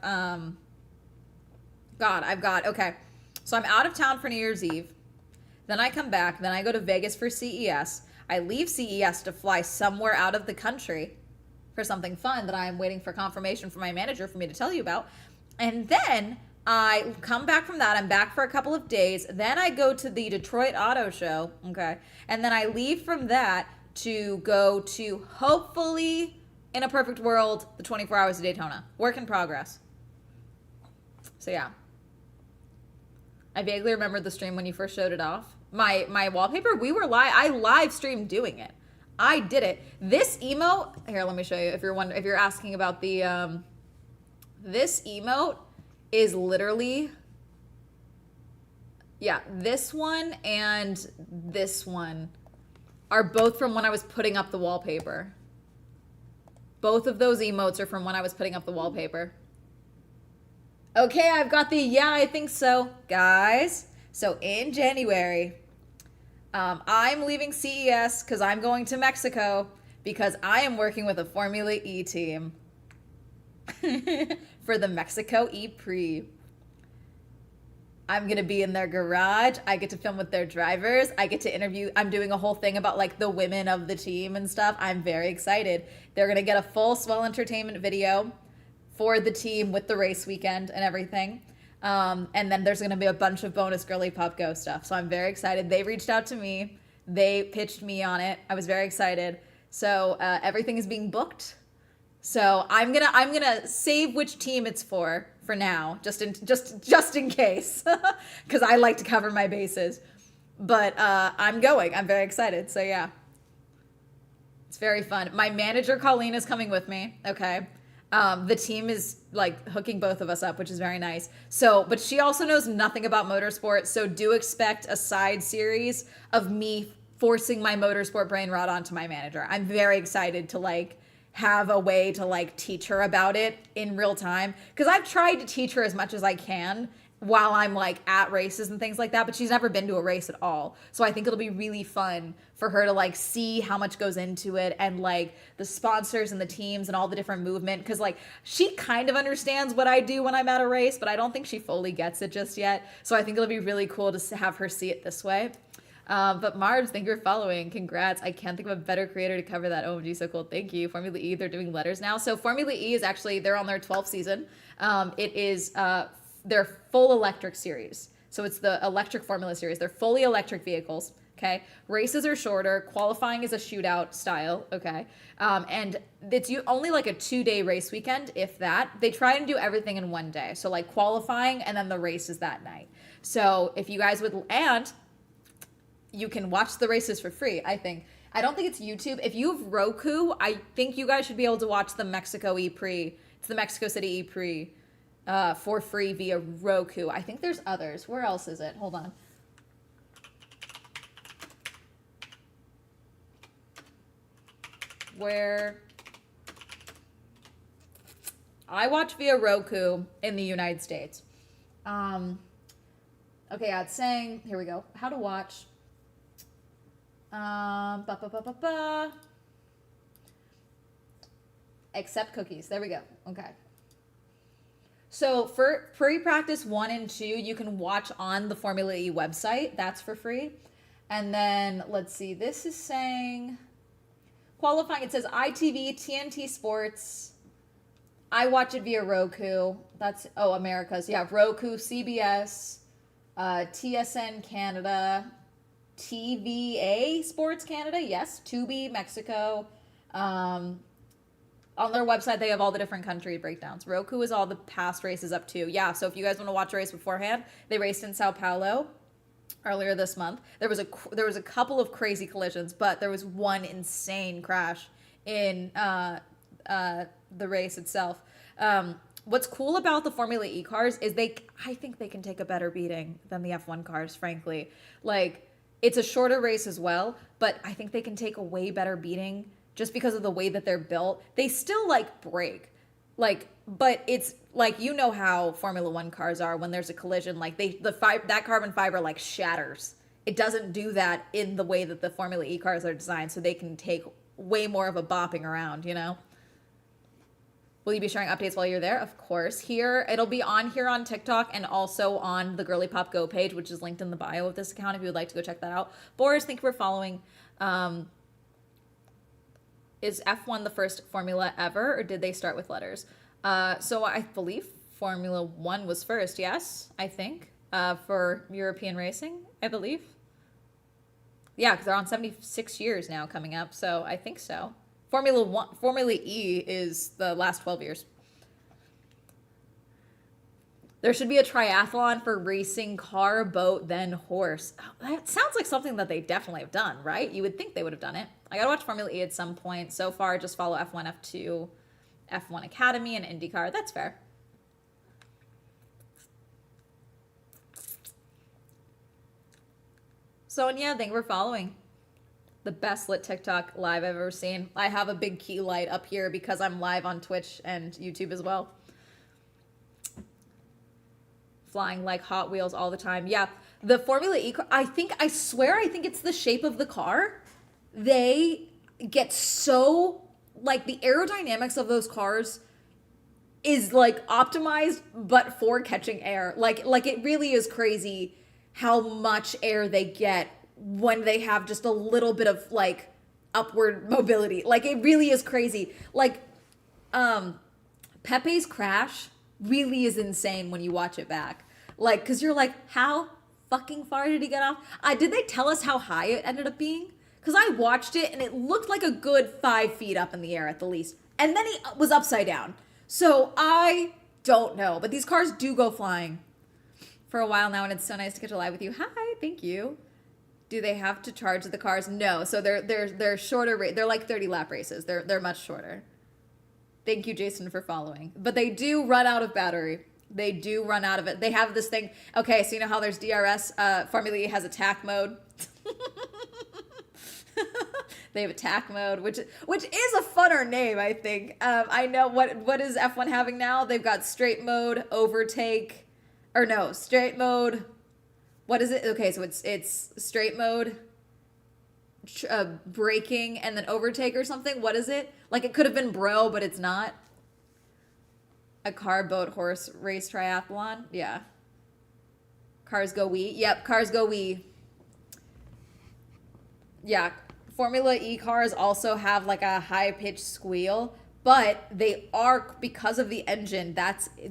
okay. So I'm out of town for New Year's Eve. Then I come back. Then I go to Vegas for CES. I leave CES to fly somewhere out of the country for something fun that I'm waiting for confirmation from my manager for me to tell you about. And then I come back from that. I'm back for a couple of days. Then I go to the Detroit Auto Show. Okay. And then I leave from that to go to, hopefully, in a perfect world, the 24 Hours of Daytona. Work in progress. So yeah. I vaguely remember the stream when you first showed it off. My wallpaper, I live streamed doing it. I did it. This emote, here, let me show you if you're asking about the this emote is literally, yeah, this one and this one are both from when I was putting up the wallpaper. Both of those emotes are from when I was putting up the wallpaper. Okay, I've got the yeah, I think so, guys. So in January, I'm leaving CES because I'm going to Mexico because I am working with a Formula E team for the Mexico E-Prix. I'm going to be in their garage. I get to film with their drivers. I get to interview. I'm doing a whole thing about like the women of the team and stuff. I'm very excited. They're going to get a full Swell Entertainment video for the team with the race weekend and everything. And then there's going to be a bunch of bonus Girly Pop Go stuff. So I'm very excited. They reached out to me. They pitched me on it. I was very excited. So everything is being booked. So I'm gonna save which team it's for now, just in case, because I like to cover my bases. But I'm going. I'm very excited. So yeah, it's very fun. My manager Colleen is coming with me. Okay. The team is like hooking both of us up, which is very nice. So, but she also knows nothing about motorsport. So do expect a side series of me forcing my motorsport brain rot onto my manager. I'm very excited to like have a way to like teach her about it in real time. Cause I've tried to teach her as much as I can while I'm like at races and things like that, but she's never been to a race at all. So I think it'll be really fun for her to like see how much goes into it and like the sponsors and the teams and all the different movement. Cause like she kind of understands what I do when I'm at a race, but I don't think she fully gets it just yet. So I think it'll be really cool to have her see it this way. But Marge, thank you for following. Congrats. I can't think of a better creator to cover that. OMG, so cool. Thank you. Formula E, they're doing letters now. So Formula E is actually, they're on their 12th season. It is their full electric series. So it's the electric Formula series. They're fully electric vehicles. Okay. Races are shorter. Qualifying is a shootout style. Okay. And it's only like a 2-day race weekend, if that. They try and do everything in one day. So like qualifying and then the race is that night. So if you guys would, and you can watch the races for free, I think. I don't think it's YouTube. If you have Roku, I think you guys should be able to watch the Mexico E-Prix. It's the Mexico City E-Prix for free via Roku. I think there's others. Where else is it? Hold on. Where I watch via Roku in the United States. Okay, yeah, it's saying, here we go. How to watch. Accept cookies. There we go. Okay. So for pre-practice 1 and 2, you can watch on the Formula E website. That's for free. And then let's see. This is saying qualifying. It says ITV, TNT Sports. I watch it via Roku. That's America's. Yeah, Roku, CBS, TSN Canada, TVA Sports Canada, yes, Tubi Mexico, On their website, they have all the different country breakdowns. Roku is all the past races up to. Yeah, so if you guys want to watch a race beforehand, they raced in Sao Paulo earlier this month. There was a couple of crazy collisions, but there was one insane crash in the race itself. What's cool about the Formula E cars is I think they can take a better beating than the F1 cars, frankly. Like, it's a shorter race as well, but I think they can take a way better beating just because of the way that they're built. They still like break. Like, but it's like, you know how Formula One cars are when there's a collision, like that carbon fiber like shatters. It doesn't do that in the way that the Formula E cars are designed, so they can take way more of a bopping around, you know? Will you be sharing updates while you're there? Of course. Here, it'll be on here on TikTok and also on the Girly Pop Go page, which is linked in the bio of this account if you would like to go check that out. Boris, thank you for following. Is F1 the first formula ever, or did they start with letters? So I believe Formula One was first, yes, I think, for European racing, I believe. Yeah, because they're on 76 years now coming up, so I think so. Formula E is the last 12 years. There should be a triathlon for racing car, boat, then horse. Oh, that sounds like something that they definitely have done, right? You would think they would have done it. I gotta watch Formula E at some point. So far, just follow F1, F2, F1 Academy, and IndyCar. That's fair. Sonia, thank you for following. The best lit TikTok live I've ever seen. I have a big key light up here because I'm live on Twitch and YouTube as well. Flying like Hot Wheels all the time. Yeah, the Formula E car, I think it's the shape of the car. They get so, like, the aerodynamics of those cars is like optimized but for catching air. Like it really is crazy how much air they get when they have just a little bit of like upward mobility. Like, it really is crazy. Like, Pepe's crash really is insane when you watch it back. Like, because you're like, how fucking far did he get off? Did they tell us how high it ended up being? Because I watched it and it looked like a good 5 feet up in the air at the least. And then he was upside down. So I don't know. But these cars do go flying for a while now, and it's so nice to get to live with you. Hi, thank you. Do they have to charge the cars? No. So they're shorter. They're like 30 lap races. They're much shorter. Thank you, Jason, for following. But they do run out of battery. They do run out of it. They have this thing. Okay, so you know how there's DRS? Formula E has attack mode. They have attack mode, which is a funner name, I think. I know what is F1 having now? They've got straight mode, overtake, or no, straight mode. What is it? Okay, so it's straight mode, braking, and then overtake or something. What is it? Like, it could have been bro, but it's not. A car, boat, horse race triathlon. Yeah. Cars go wee. Yep, cars go wee. Yeah. Formula E cars also have like a high-pitched squeal, but they are, because of the engine,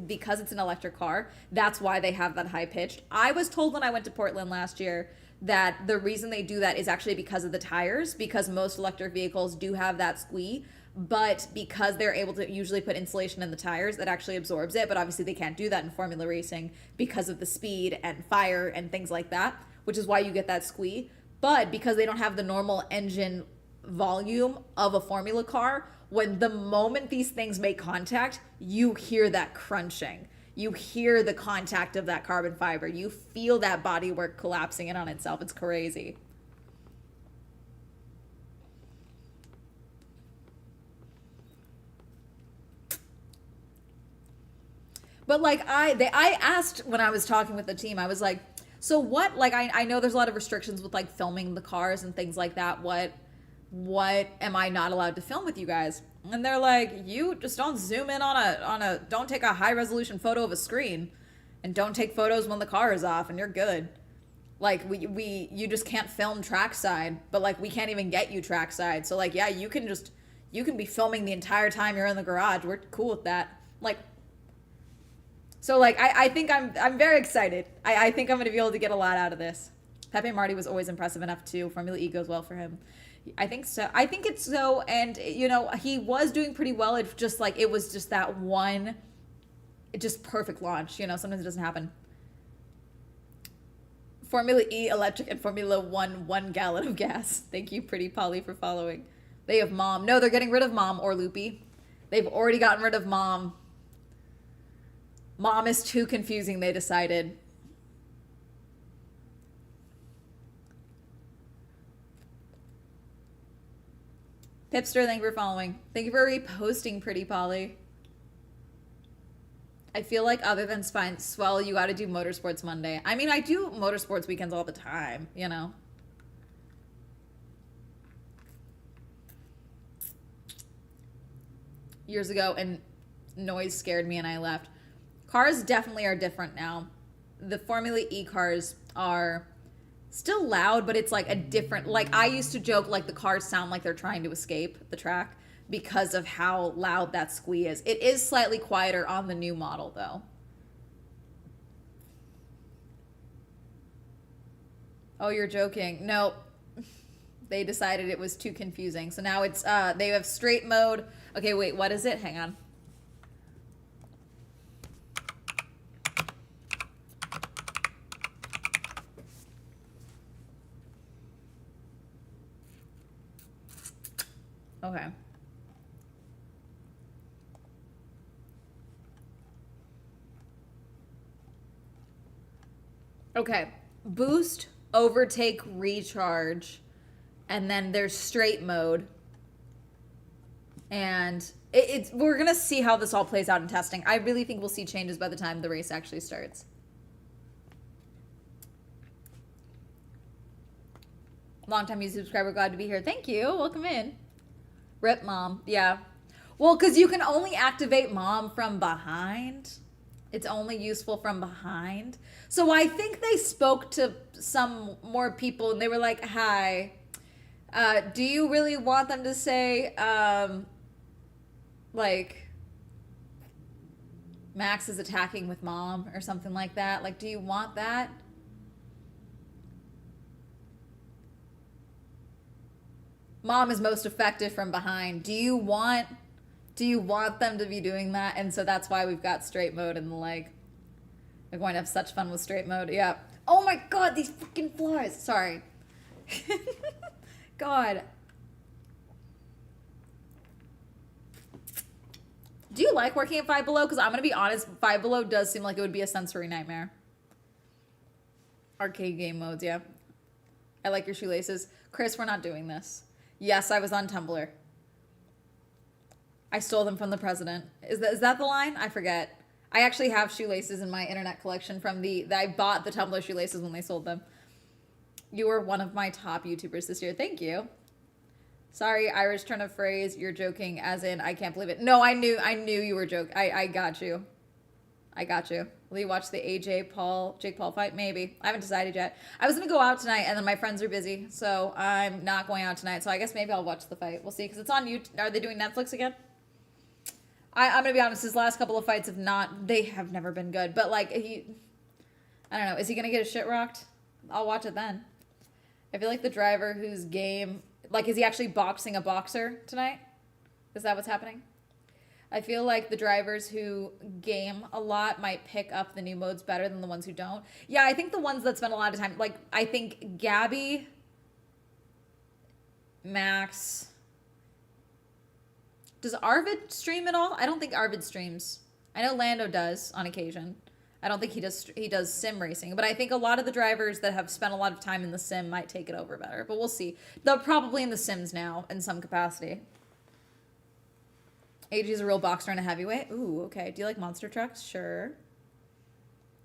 because it's an electric car, that's why they have that high-pitched. I was told when I went to Portland last year that the reason they do that is actually because of the tires, because most electric vehicles do have that squeal, but because they're able to usually put insulation in the tires, that actually absorbs it. But obviously they can't do that in Formula racing because of the speed and fire and things like that, which is why you get that squeal. But because they don't have the normal engine volume of a Formula car, when the moment these things make contact, you hear that crunching. You hear the contact of that carbon fiber. You feel that bodywork collapsing in on itself. It's crazy. But like I asked when I was talking with the team, I was like, so what, like, I know there's a lot of restrictions with like filming the cars and things like that. What am I not allowed to film with you guys? And they're like, you just don't zoom in don't take a high resolution photo of a screen, and don't take photos when the car is off, and you're good. Like, you just can't film trackside, but like we can't even get you trackside. So like, yeah, you can be filming the entire time you're in the garage. We're cool with that. Like, so like, I think I'm very excited. I think I'm going to be able to get a lot out of this. Pepe Marty was always impressive enough too. Formula E goes well for him. I think so. I think it's so. And, you know, he was doing pretty well. It's just like, it was just that one, just perfect launch. You know, sometimes it doesn't happen. Formula E electric and Formula One 1 gallon of gas. Thank you, Pretty Polly, for following. They have Mom. No, they're getting rid of Mom or Loopy. They've already gotten rid of Mom. Mom is too confusing, they decided. Pipster, thank you for following. Thank you for reposting, Pretty Polly. I feel like other than Spine Swell, you got to do Motorsports Monday. I mean, I do Motorsports weekends all the time, you know. Years ago, and noise scared me and I left. Cars definitely are different now. The Formula E cars are still loud, but it's like a different, like I used to joke like the cars sound like they're trying to escape the track because of how loud that squee is. It is slightly quieter on the new model though. Oh, you're joking. No, they decided it was too confusing. So now it's, they have straight mode. Okay, wait, what is it? Hang on. Okay. Okay. Boost, overtake, recharge, and then there's straight mode. And it's we're gonna see how this all plays out in testing. I really think we'll see changes by the time the race actually starts. Long-time YouTube subscriber, glad to be here. Thank you. Welcome in. Rip Mom. Yeah. Well, because you can only activate Mom from behind. It's only useful from behind. So I think they spoke to some more people and they were like, hi, do you really want them to say, like, Max is attacking with Mom or something like that? Like, do you want that? Mom is most effective from behind. Do you want them to be doing that? And so that's why we've got straight mode and the like. We're going to have such fun with straight mode. Yeah. Oh my god, these fucking flies. Sorry. God. Do you like working at Five Below? Because I'm going to be honest, Five Below does seem like it would be a sensory nightmare. Arcade game modes, yeah. I like your shoelaces. Chris, we're not doing this. Yes, I was on Tumblr. I stole them from the president. Is that the line? I forget. I actually have shoelaces in my internet collection from I bought the Tumblr shoelaces when they sold them. You were one of my top YouTubers this year. Thank you. Sorry, Irish turn of phrase. You're joking as in I can't believe it. No, I knew you were joking. I got you. I got you. Will you watch the Jake Paul fight? Maybe. I haven't decided yet. I was going to go out tonight, and then my friends are busy, so I'm not going out tonight. So I guess maybe I'll watch the fight. We'll see, because it's on YouTube. Are they doing Netflix again? I'm going to be honest, his last couple of fights they have never been good. But, like, I don't know. Is he going to get his shit rocked? I'll watch it then. I feel like the driver whose game, like, is he actually boxing a boxer tonight? Is that what's happening? I feel like the drivers who game a lot might pick up the new modes better than the ones who don't. Yeah, I think the ones that spend a lot of time, like, I think Gabby, Max. Does Arvid stream at all? I don't think Arvid streams. I know Lando does on occasion. I don't think he does sim racing, but I think a lot of the drivers that have spent a lot of time in the sim might take it over better, but we'll see. They're probably in the sims now in some capacity. AG is a real boxer and a heavyweight. Ooh, okay. Do you like monster trucks? Sure.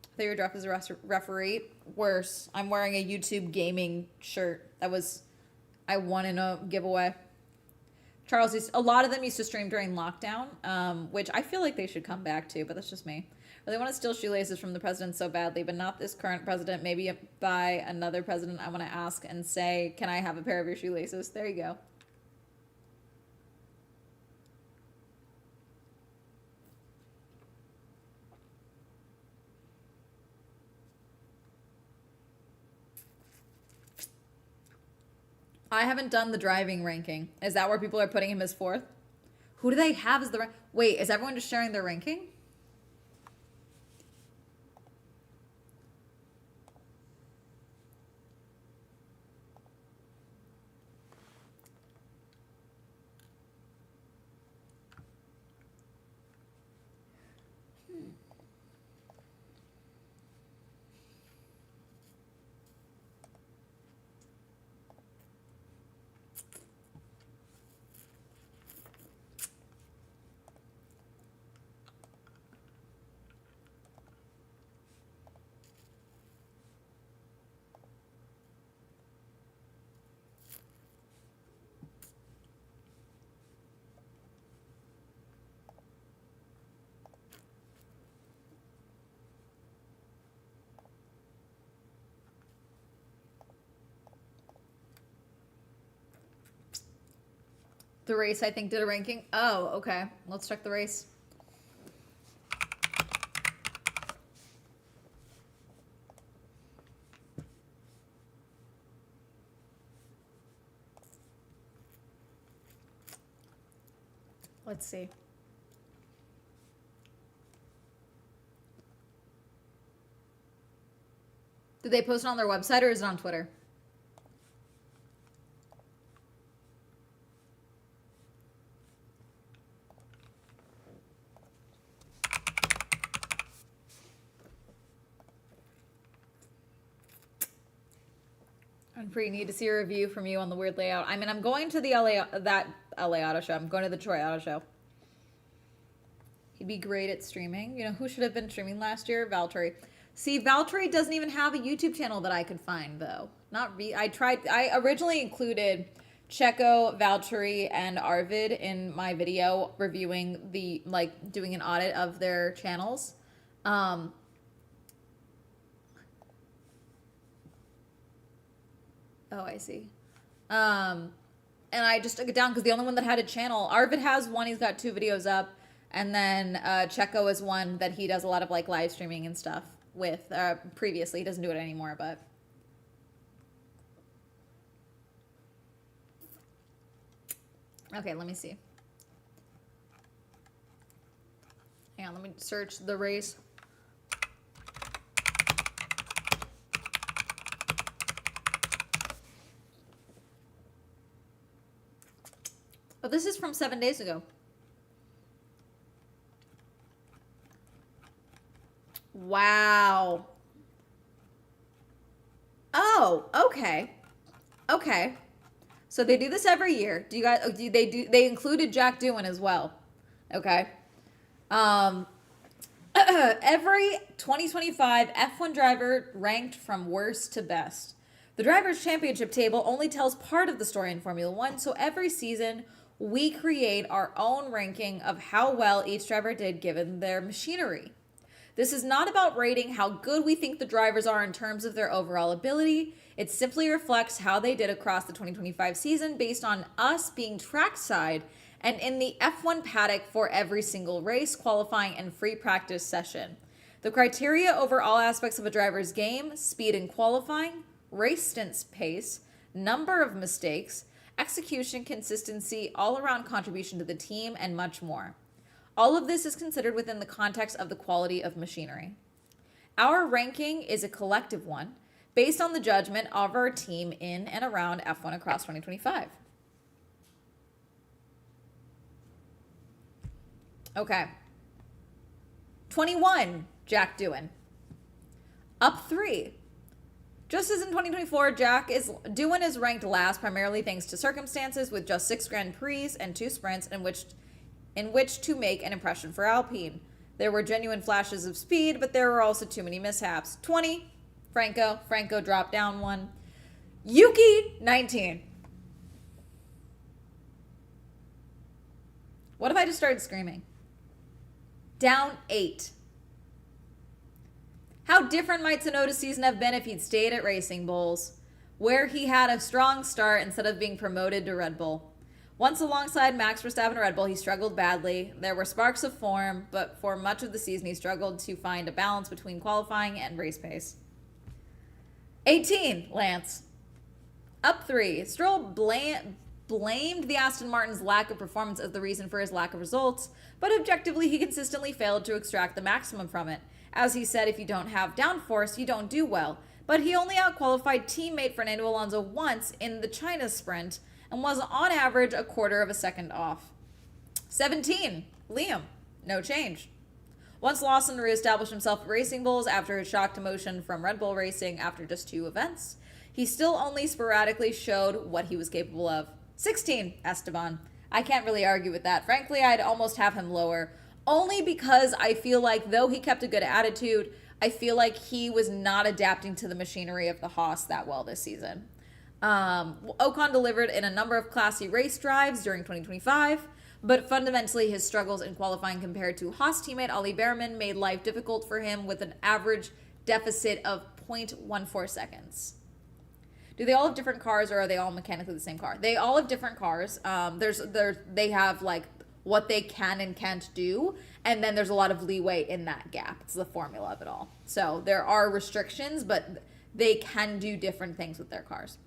I thought you were dressed as a referee. Worse. I'm wearing a YouTube gaming shirt. I won in a giveaway. Charles, a lot of them used to stream during lockdown, which I feel like they should come back to, but that's just me. Really want to steal shoelaces from the president so badly, but not this current president. Maybe by another president, I want to ask and say, can I have a pair of your shoelaces? There you go. I haven't done the driving ranking. Is that where people are putting him as fourth? Who do they have as the rank? Wait, is everyone just sharing their ranking? The race, I think, did a ranking. Oh, okay. Let's check the race. Let's see. Did they post it on their website or is it on Twitter? I'm pretty need to see a review from you on the weird layout. I mean, I'm going to the LA Auto Show. I'm going to the Detroit Auto Show. He'd be great at streaming. You know, who should have been streaming last year? Valtteri. See, Valtteri doesn't even have a YouTube channel that I could find, though. I originally included Checo, Valtteri, and Arvid in my video reviewing doing an audit of their channels. Oh, I see. And I just took it down because the only one that had a channel, Arvid has one, he's got 2 videos up. And then Checo is one that he does a lot of like live streaming and stuff with previously. He doesn't do it anymore, but. Okay, let me see. Hang on, let me search the race. Oh, this is from 7 days ago. Wow. Oh, okay. Okay. So they do this every year. Do you guys they included Jack Doohan as well. Okay. Every 2025 F1 driver ranked from worst to best. The Drivers' Championship table only tells part of the story in Formula One, so every season we create our own ranking of how well each driver did given their machinery. This is not about rating how good we think the drivers are in terms of their overall ability. It simply reflects how they did across the 2025 season based on us being trackside and in the F1 paddock for every single race, qualifying, and free practice session. The criteria over all aspects of a driver's game, speed in qualifying, race stints pace, number of mistakes, execution consistency, all-around contribution to the team, and much more. All of this is considered within the context of the quality of machinery. Our ranking is a collective one based on the judgment of our team in and around F1 across 2025. Okay. 21, Jack Doohan. Up 3. Just as in 2024, Doohan is ranked last primarily thanks to circumstances with just 6 Grand Prix and 2 sprints in which to make an impression for Alpine. There were genuine flashes of speed, but there were also too many mishaps. 20, Franco dropped down 1. Yuki, 19. What if I just started screaming? Down 8. How different might Tsunoda's season have been if he'd stayed at Racing Bulls, where he had a strong start instead of being promoted to Red Bull. Once alongside Max Verstappen at Red Bull, he struggled badly. There were sparks of form, but for much of the season, he struggled to find a balance between qualifying and race pace. 18, Lance. Up 3. Stroll blamed the Aston Martin's lack of performance as the reason for his lack of results, but objectively he consistently failed to extract the maximum from it. As he said, if you don't have downforce, you don't do well. But he only outqualified teammate Fernando Alonso once in the China sprint and was on average a quarter of a second off. 17. Liam. No change. Once Lawson reestablished himself at Racing Bulls after his shock demotion from Red Bull Racing after just 2 events, he still only sporadically showed what he was capable of. 16. Esteban. I can't really argue with that. Frankly, I'd almost have him lower, only because I feel like though he kept a good attitude, I feel like he was not adapting to the machinery of the Haas that well this season. Ocon delivered in a number of classy race drives during 2025, but fundamentally his struggles in qualifying compared to Haas teammate Ollie Behrman made life difficult for him with an average deficit of 0.14 seconds. Do they all have different cars, or are they all mechanically the same car? They all have different cars. They have like what they can and can't do, and then there's a lot of leeway in that gap. It's the formula of it all. So there are restrictions, but they can do different things with their cars.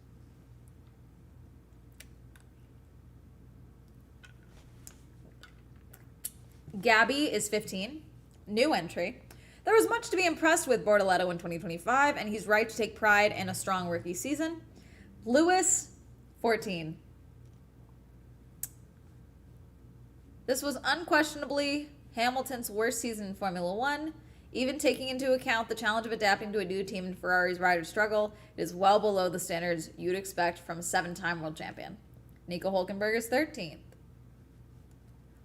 Gabby is 15. New entry. There was much to be impressed with Bortoletto in 2025, and he's right to take pride in a strong rookie season. Lewis, 14. This was unquestionably Hamilton's worst season in Formula One. Even taking into account the challenge of adapting to a new team and Ferrari's rider struggle, it is well below the standards you'd expect from a 7-time world champion. Nico Hülkenberg is 13th.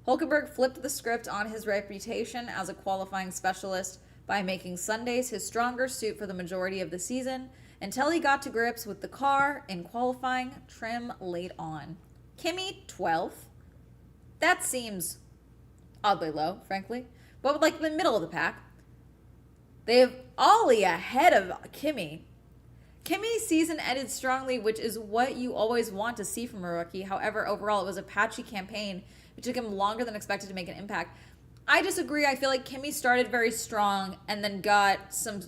Hülkenberg flipped the script on his reputation as a qualifying specialist by making Sundays his stronger suit for the majority of the season until he got to grips with the car in qualifying trim late on. Kimi, 12th. That seems oddly low, frankly, but like the middle of the pack. They have Ollie ahead of Kimi. Kimi's season ended strongly, which is what you always want to see from a rookie. However, overall, it was a patchy campaign. It took him longer than expected to make an impact. I disagree. I feel like Kimi started very strong and then got some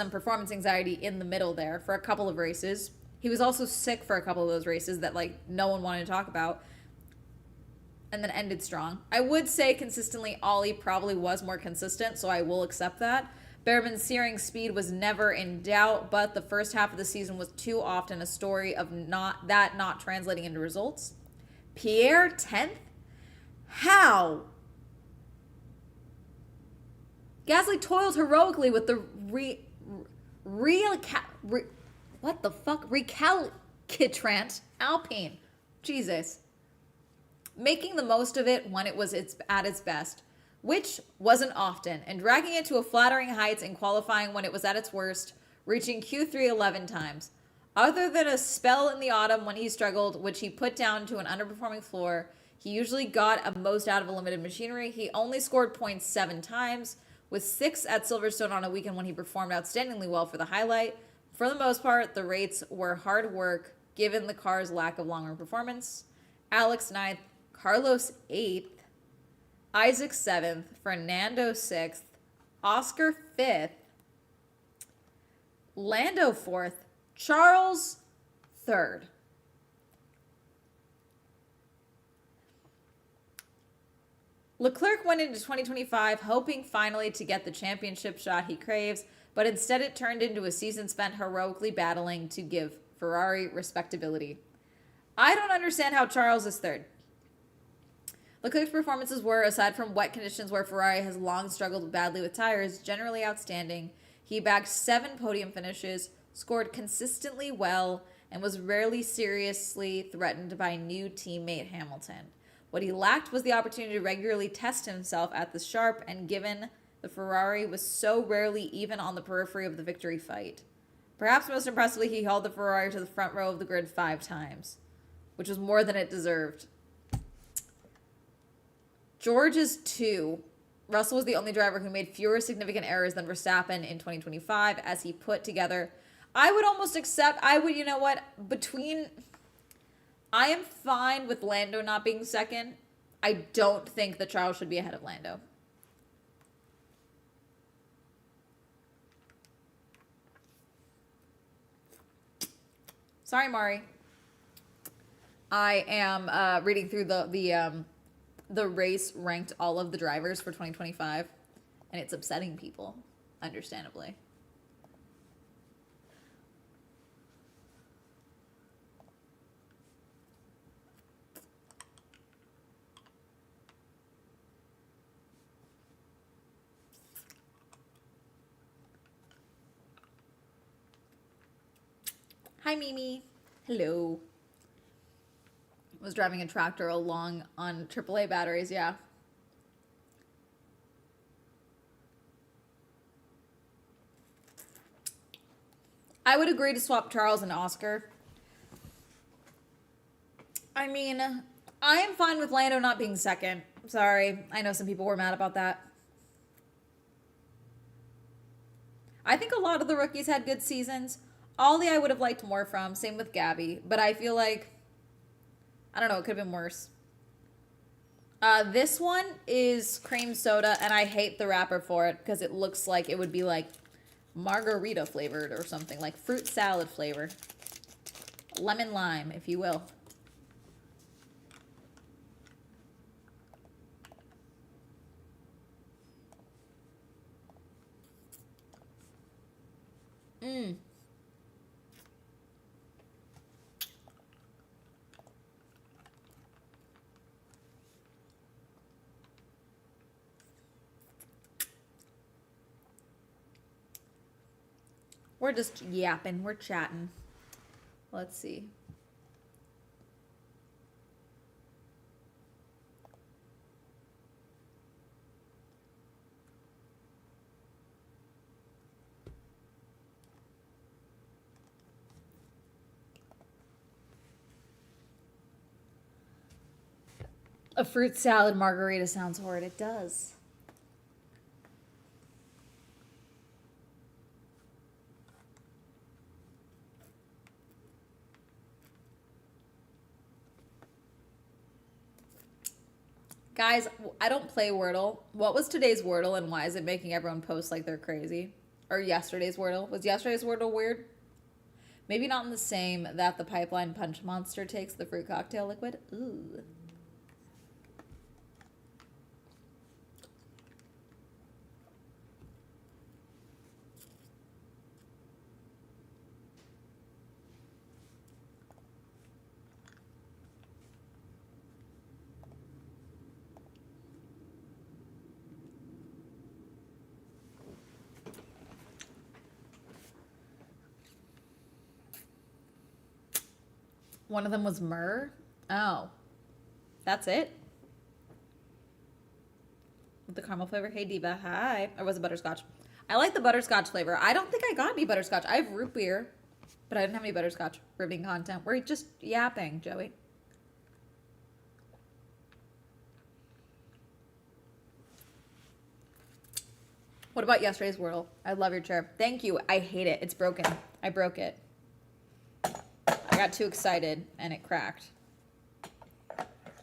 performance anxiety in the middle there for a couple of races. He was also sick for a couple of those races that like no one wanted to talk about, and then ended strong. I would say consistently Ollie probably was more consistent, so I will accept that. Behrman's searing speed was never in doubt, but the first half of the season was too often a story of not translating into results. Pierre, 10th? How? Gasly toiled heroically with the recalcitrant Alpine. Jesus. Making the most of it when it was at its best, which wasn't often, and dragging it to a flattering heights in qualifying when it was at its worst, reaching Q3 11 times. Other than a spell in the autumn when he struggled, which he put down to an underperforming floor, he usually got a most out of a limited machinery. He only scored points 7 times, with 6 at Silverstone on a weekend when he performed outstandingly well for the highlight. For the most part, the rates were hard work, given the car's lack of long-run performance. Alex 9th, Carlos 8th, Isaac 7th, Fernando 6th, Oscar 5th, Lando 4th, Charles 3rd. Leclerc went into 2025 hoping finally to get the championship shot he craves, but instead it turned into a season spent heroically battling to give Ferrari respectability. I don't understand how Charles is 3rd. Leclerc's performances were, aside from wet conditions where Ferrari has long struggled badly with tires, generally outstanding. He bagged 7 podium finishes, scored consistently well, and was rarely seriously threatened by new teammate Hamilton. What he lacked was the opportunity to regularly test himself at the sharp, and given the Ferrari was so rarely even on the periphery of the victory fight. Perhaps most impressively, he held the Ferrari to the front row of the grid 5 times, which was more than it deserved. George is 2. Russell was the only driver who made fewer significant errors than Verstappen in 2025 as he put together. I would almost accept, you know what, I am fine with Lando not being 2nd. I don't think that Charles should be ahead of Lando. Sorry, Mari. I am reading through the race ranked all of the drivers for 2025, and it's upsetting people, understandably. Hi, Mimi. Hello. Was driving a tractor along on AAA batteries, yeah. I would agree to swap Charles and Oscar. I mean, I am fine with Lando not being second. Sorry, I know some people were mad about that. I think a lot of the rookies had good seasons. Ollie I would have liked more from, same with Gabby, but I feel like, I don't know, it could have been worse. This one is cream soda, and I hate the wrapper for it because it looks like it would be like margarita flavored or something, like fruit salad flavor. Lemon lime, if you will. Mmm. We're just yapping. We're chatting. Let's see. A fruit salad margarita sounds horrid. It does. Guys, I don't play Wordle. What was today's Wordle and why is it making everyone post like they're crazy? Or yesterday's Wordle? Was yesterday's Wordle weird? Maybe not in the same that the pipeline punch monster takes the fruit cocktail liquid. Ooh. One of them was myrrh. Oh. That's it? With the caramel flavor. Hey, Diva. Hi. Or was it butterscotch? I like the butterscotch flavor. I don't think I got any butterscotch. I have root beer, but I didn't have any butterscotch. Riveting content. We're just yapping, Joey. What about yesterday's Wordle? I love your chair. Thank you. I hate it. It's broken. I broke it. I got too excited and it cracked.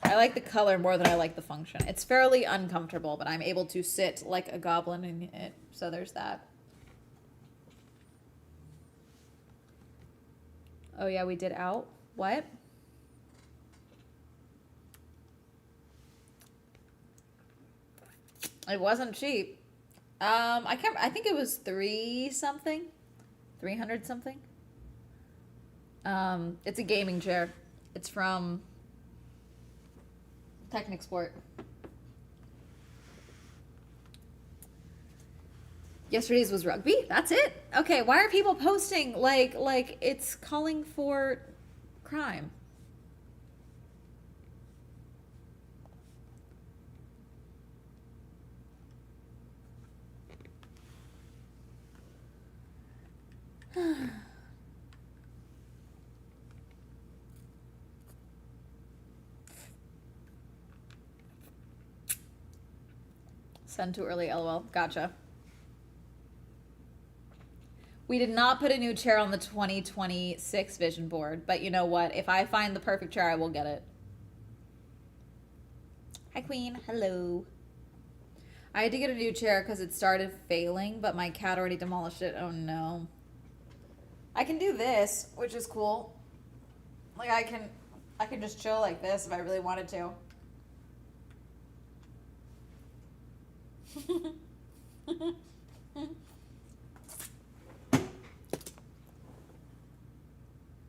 I like the color more than I like the function. It's fairly uncomfortable, but I'm able to sit like a goblin in it. So there's that. Oh yeah, we did out. What? It wasn't cheap. I think it was 300 something. It's a gaming chair. It's from Technic Sport. Yesterday's was rugby. That's it. Okay, why are people posting like it's calling for crime? Send too early, LOL. Gotcha. We did not put a new chair on the 2026 vision board, but you know what? If I find the perfect chair, I will get it. Hi, Queen. Hello. I had to get a new chair because it started failing, but my cat already demolished it. Oh, no. I can do this, which is cool. Like, I could just chill like this if I really wanted to.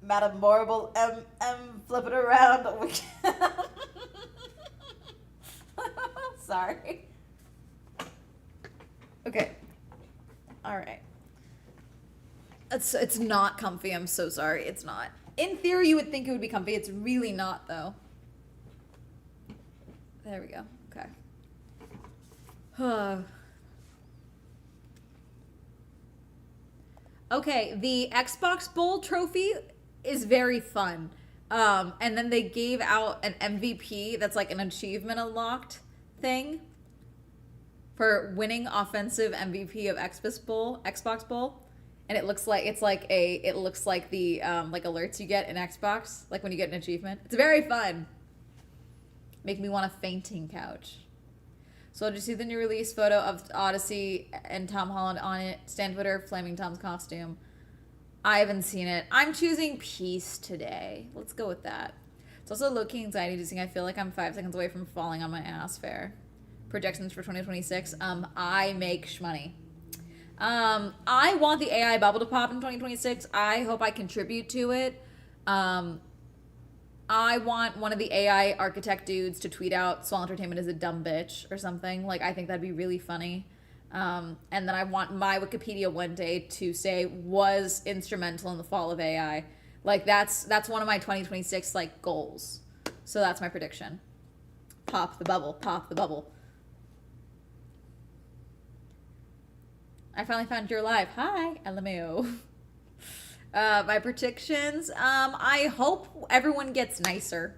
Madam Morrible, flip it around. Sorry. Okay. All right. It's not comfy. I'm so sorry. It's not. In theory, you would think it would be comfy. It's really not, though. There we go. Okay. Okay, the Xbox Bowl trophy is very fun. And then they gave out an MVP that's like an achievement unlocked thing for winning offensive MVP of Xbox Bowl. And it looks like it looks like the like alerts you get in Xbox, like when you get an achievement. It's very fun. Make me want a fainting couch. So did you see the new release photo of Odyssey and Tom Holland on it? Stan Twitter, Flaming Tom's costume. I haven't seen it. I'm choosing peace today. Let's go with that. It's also low-key anxiety inducing. I feel like I'm 5 seconds away from falling on my ass fair. Projections for 2026. I make shmoney. I want the AI bubble to pop in 2026. I hope I contribute to it. I want one of the AI architect dudes to tweet out Swell Entertainment is a dumb bitch or something. Like, I think that'd be really funny. And then I want my Wikipedia one day to say was instrumental in the fall of AI. Like, that's one of my 2026 like goals. So that's my prediction. Pop the bubble. Pop the bubble. I finally found you're alive. Hi, LMAO. My predictions. I hope everyone gets nicer.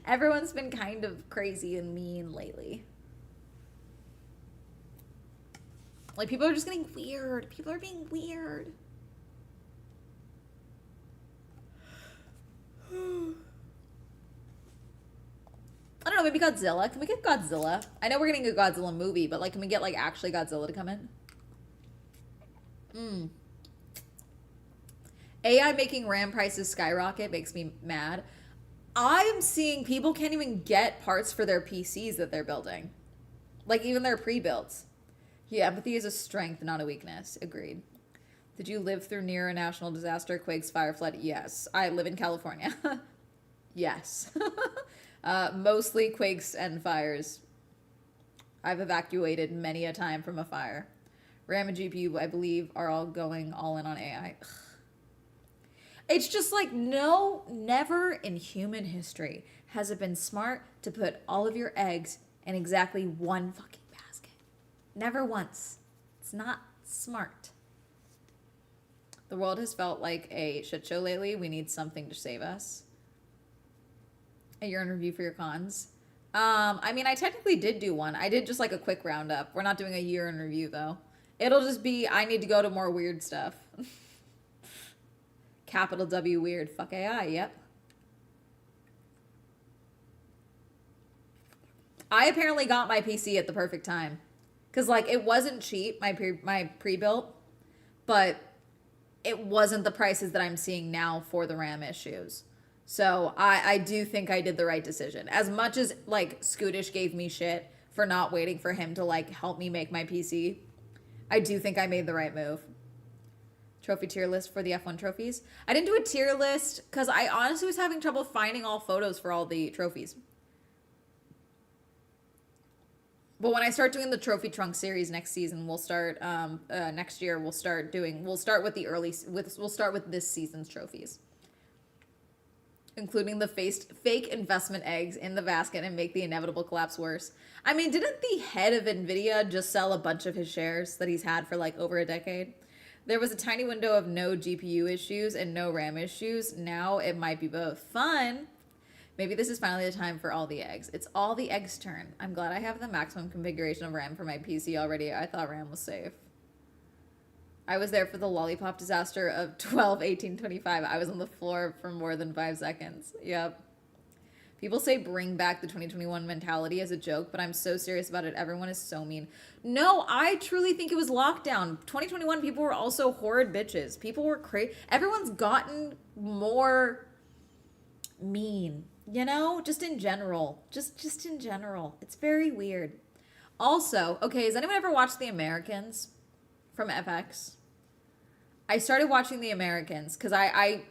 Everyone's been kind of crazy and mean lately. Like, people are just getting weird. People are being weird. I don't know, maybe Godzilla. Can we get Godzilla? I know we're getting a Godzilla movie, but, like, can we get, like, actually Godzilla to come in? AI making RAM prices skyrocket makes me mad. I'm seeing people can't even get parts for their PCs that they're building. Like, even their pre-builds. Yeah, empathy is a strength, not a weakness. Agreed. Did you live through near a national disaster, quakes, fire, flood? Yes. I live in California. Yes. Mostly quakes and fires. I've evacuated many a time from a fire. RAM and GPU, I believe, are all going all in on AI. Ugh. It's just like, no, never in human history has it been smart to put all of your eggs in exactly one fucking basket. Never once. It's not smart. The world has felt like a shit show lately. We need something to save us. A year in review for your cons. I mean, I technically did do one. I did just like a quick roundup. We're not doing a year in review though. It'll just be, I need to go to more weird stuff. Capital W weird. Fuck AI, yep. I apparently got my PC at the perfect time. Because, like, it wasn't cheap, my pre-built, but it wasn't the prices that I'm seeing now for the RAM issues. So I do think I did the right decision. As much as, like, Scootish gave me shit for not waiting for him to, like, help me make my PC, I do think I made the right move. Trophy tier list for the F1 trophies. I didn't do a tier list because I honestly was having trouble finding all photos for all the trophies. But when I start doing the trophy trunk series next season, we'll start next year. We'll start with this season's trophies, including the fake investment eggs in the basket and make the inevitable collapse worse. I mean, didn't the head of Nvidia just sell a bunch of his shares that he's had for like over a decade? There was a tiny window of no GPU issues and no RAM issues. Now it might be both. Fun. Maybe this is finally the time for all the eggs. It's all the eggs' turn. I'm glad I have the maximum configuration of RAM for my PC already. I thought RAM was safe. I was there for the lollipop disaster of 12/18/25. I was on the floor for more than 5 seconds. Yep. People say bring back the 2021 mentality as a joke, but I'm so serious about it. Everyone is so mean. No, I truly think it was lockdown. 2021, people were also horrid bitches. People were crazy. Everyone's gotten more mean, you know, just in general. Just in general. It's very weird. Also, okay, has anyone ever watched The Americans from FX? I started watching The Americans because I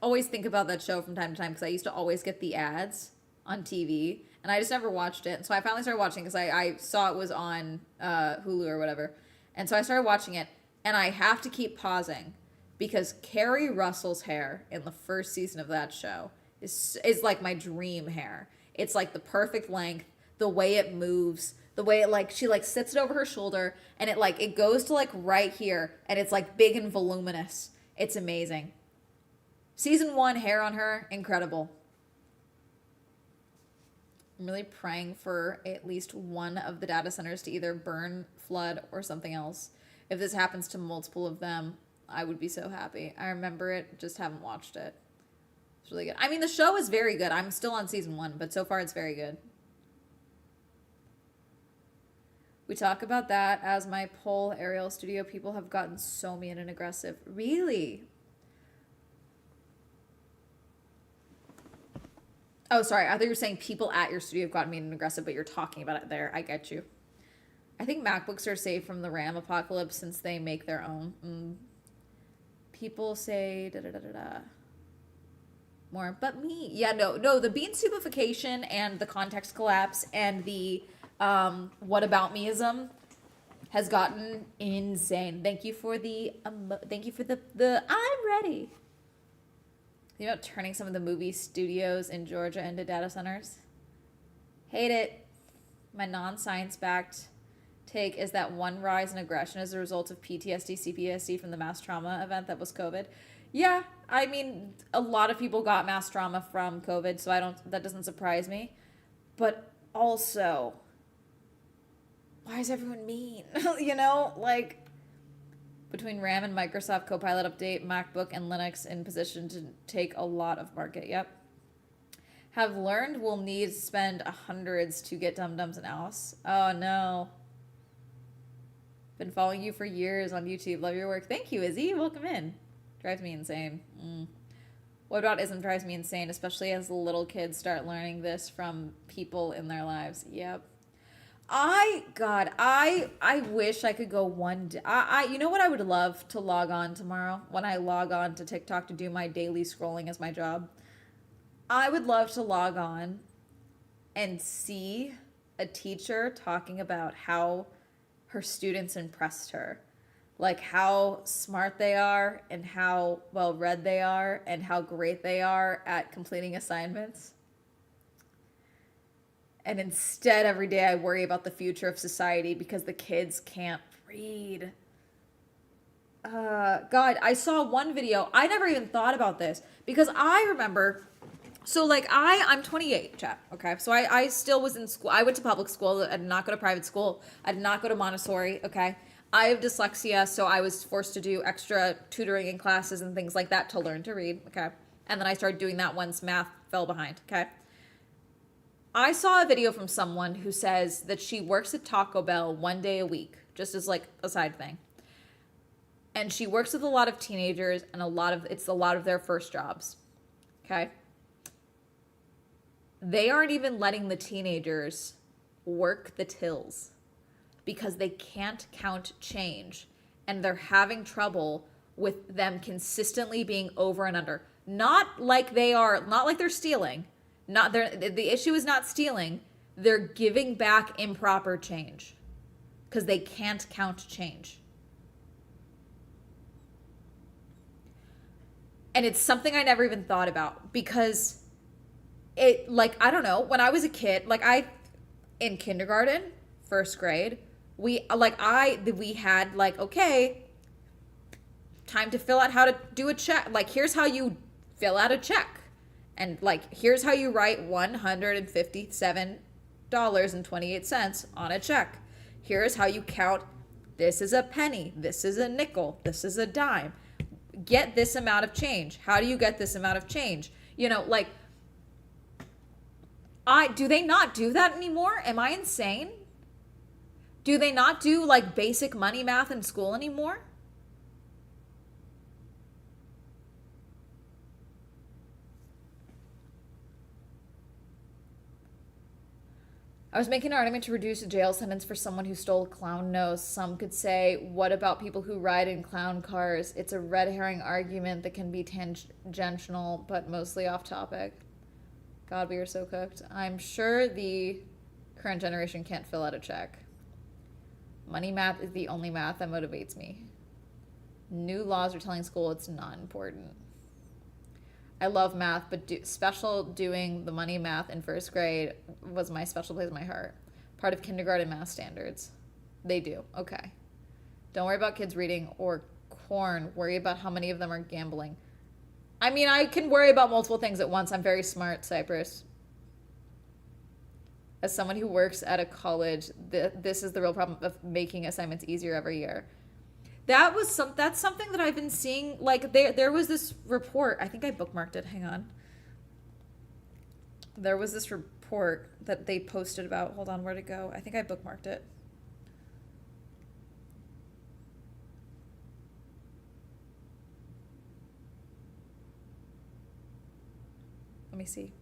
always think about that show from time to time because I used to always get the ads on TV and I just never watched it. And so I finally started watching because I saw it was on Hulu or whatever. And so I started watching it and I have to keep pausing because Carrie Russell's hair in the first season of that show is like my dream hair. It's like the perfect length, the way it moves, the way it like she like sits it over her shoulder and it goes to like right here and it's like big and voluminous. It's amazing. Season 1 hair on her, incredible. I'm really praying for at least one of the data centers to either burn, flood, or something else. If this happens to multiple of them, I would be so happy. I remember it, just haven't watched it. It's really good. I mean, the show is very good. I'm still on season 1, but so far it's very good. We talk about that as my poll aerial studio people have gotten so mean and aggressive. Really? Oh, sorry. I thought you were saying people at your studio have gotten mean and aggressive, but you're talking about it there. I get you. I think MacBooks are safe from the RAM apocalypse since they make their own. People say da-da-da-da-da. More, but me. Yeah, no, the bean soupification and the context collapse and the what about meism has gotten insane. Thank you for the I'm ready. You know, turning some of the movie studios in Georgia into data centers. Hate it. My non-science backed take is that one rise in aggression as a result of PTSD, CPSD from the mass trauma event that was COVID. Yeah, I mean, a lot of people got mass trauma from COVID, so that doesn't surprise me. But also, why is everyone mean? You know, like, between RAM and Microsoft Copilot update, MacBook and Linux in position to take a lot of market. Yep. Have learned we'll need to spend hundreds to get dum-dums and Alice. Oh, no. Been following you for years on YouTube. Love your work. Thank you, Izzy. Welcome in. Drives me insane. What about ism drives me insane, especially as the little kids start learning this from people in their lives. Yep. I wish I could go one day. You know what I would love to log on tomorrow when I log on to TikTok to do my daily scrolling as my job? I would love to log on and see a teacher talking about how her students impressed her. Like how smart they are and how well read they are and how great they are at completing assignments. And instead, every day I worry about the future of society because the kids can't read. God, I saw one video. I never even thought about this because I remember. So like I'm 28, chat. Okay. So I still was in school. I went to public school. I did not go to private school. I did not go to Montessori. Okay. I have dyslexia. So I was forced to do extra tutoring in classes and things like that to learn to read. Okay. And then I started doing that once math fell behind. Okay. I saw a video from someone who says that she works at Taco Bell one day a week, just as like a side thing. And she works with a lot of teenagers and it's a lot of their first jobs. Okay. They aren't even letting the teenagers work the tills because they can't count change and they're having trouble with them consistently being over and under. Not like they're stealing. The issue is not stealing. They're giving back improper change because they can't count change. And it's something I never even thought about because it, like, I don't know, when I was a kid, like in kindergarten, first grade, we had like, okay, time to fill out how to do a check. Like, here's how you fill out a check. And like, here's how you write $157.28 on a check. Here's how you count. This is a penny. This is a nickel. This is a dime. Get this amount of change. How do you get this amount of change? You know, like, do they not do that anymore? Am I insane? Do they not do like basic money math in school anymore? I was making an argument to reduce a jail sentence for someone who stole a clown nose. Some could say, what about people who ride in clown cars? It's a red herring argument that can be tangential, but mostly off topic. God, we are so cooked. I'm sure the current generation can't fill out a check. Money math is the only math that motivates me. New laws are telling school it's not important. I love math, but doing the money math in first grade was my special place in my heart. Part of kindergarten math standards. They do. Okay. Don't worry about kids reading or corn. Worry about how many of them are gambling. I mean, I can worry about multiple things at once. I'm very smart, Cypress. As someone who works at a college, this is the real problem of making assignments easier every year. That's something that I've been seeing. Like there was this report. I think I bookmarked it. Hang on. There was this report that they posted about. Hold on, where'd it go? I think I bookmarked it. Let me see.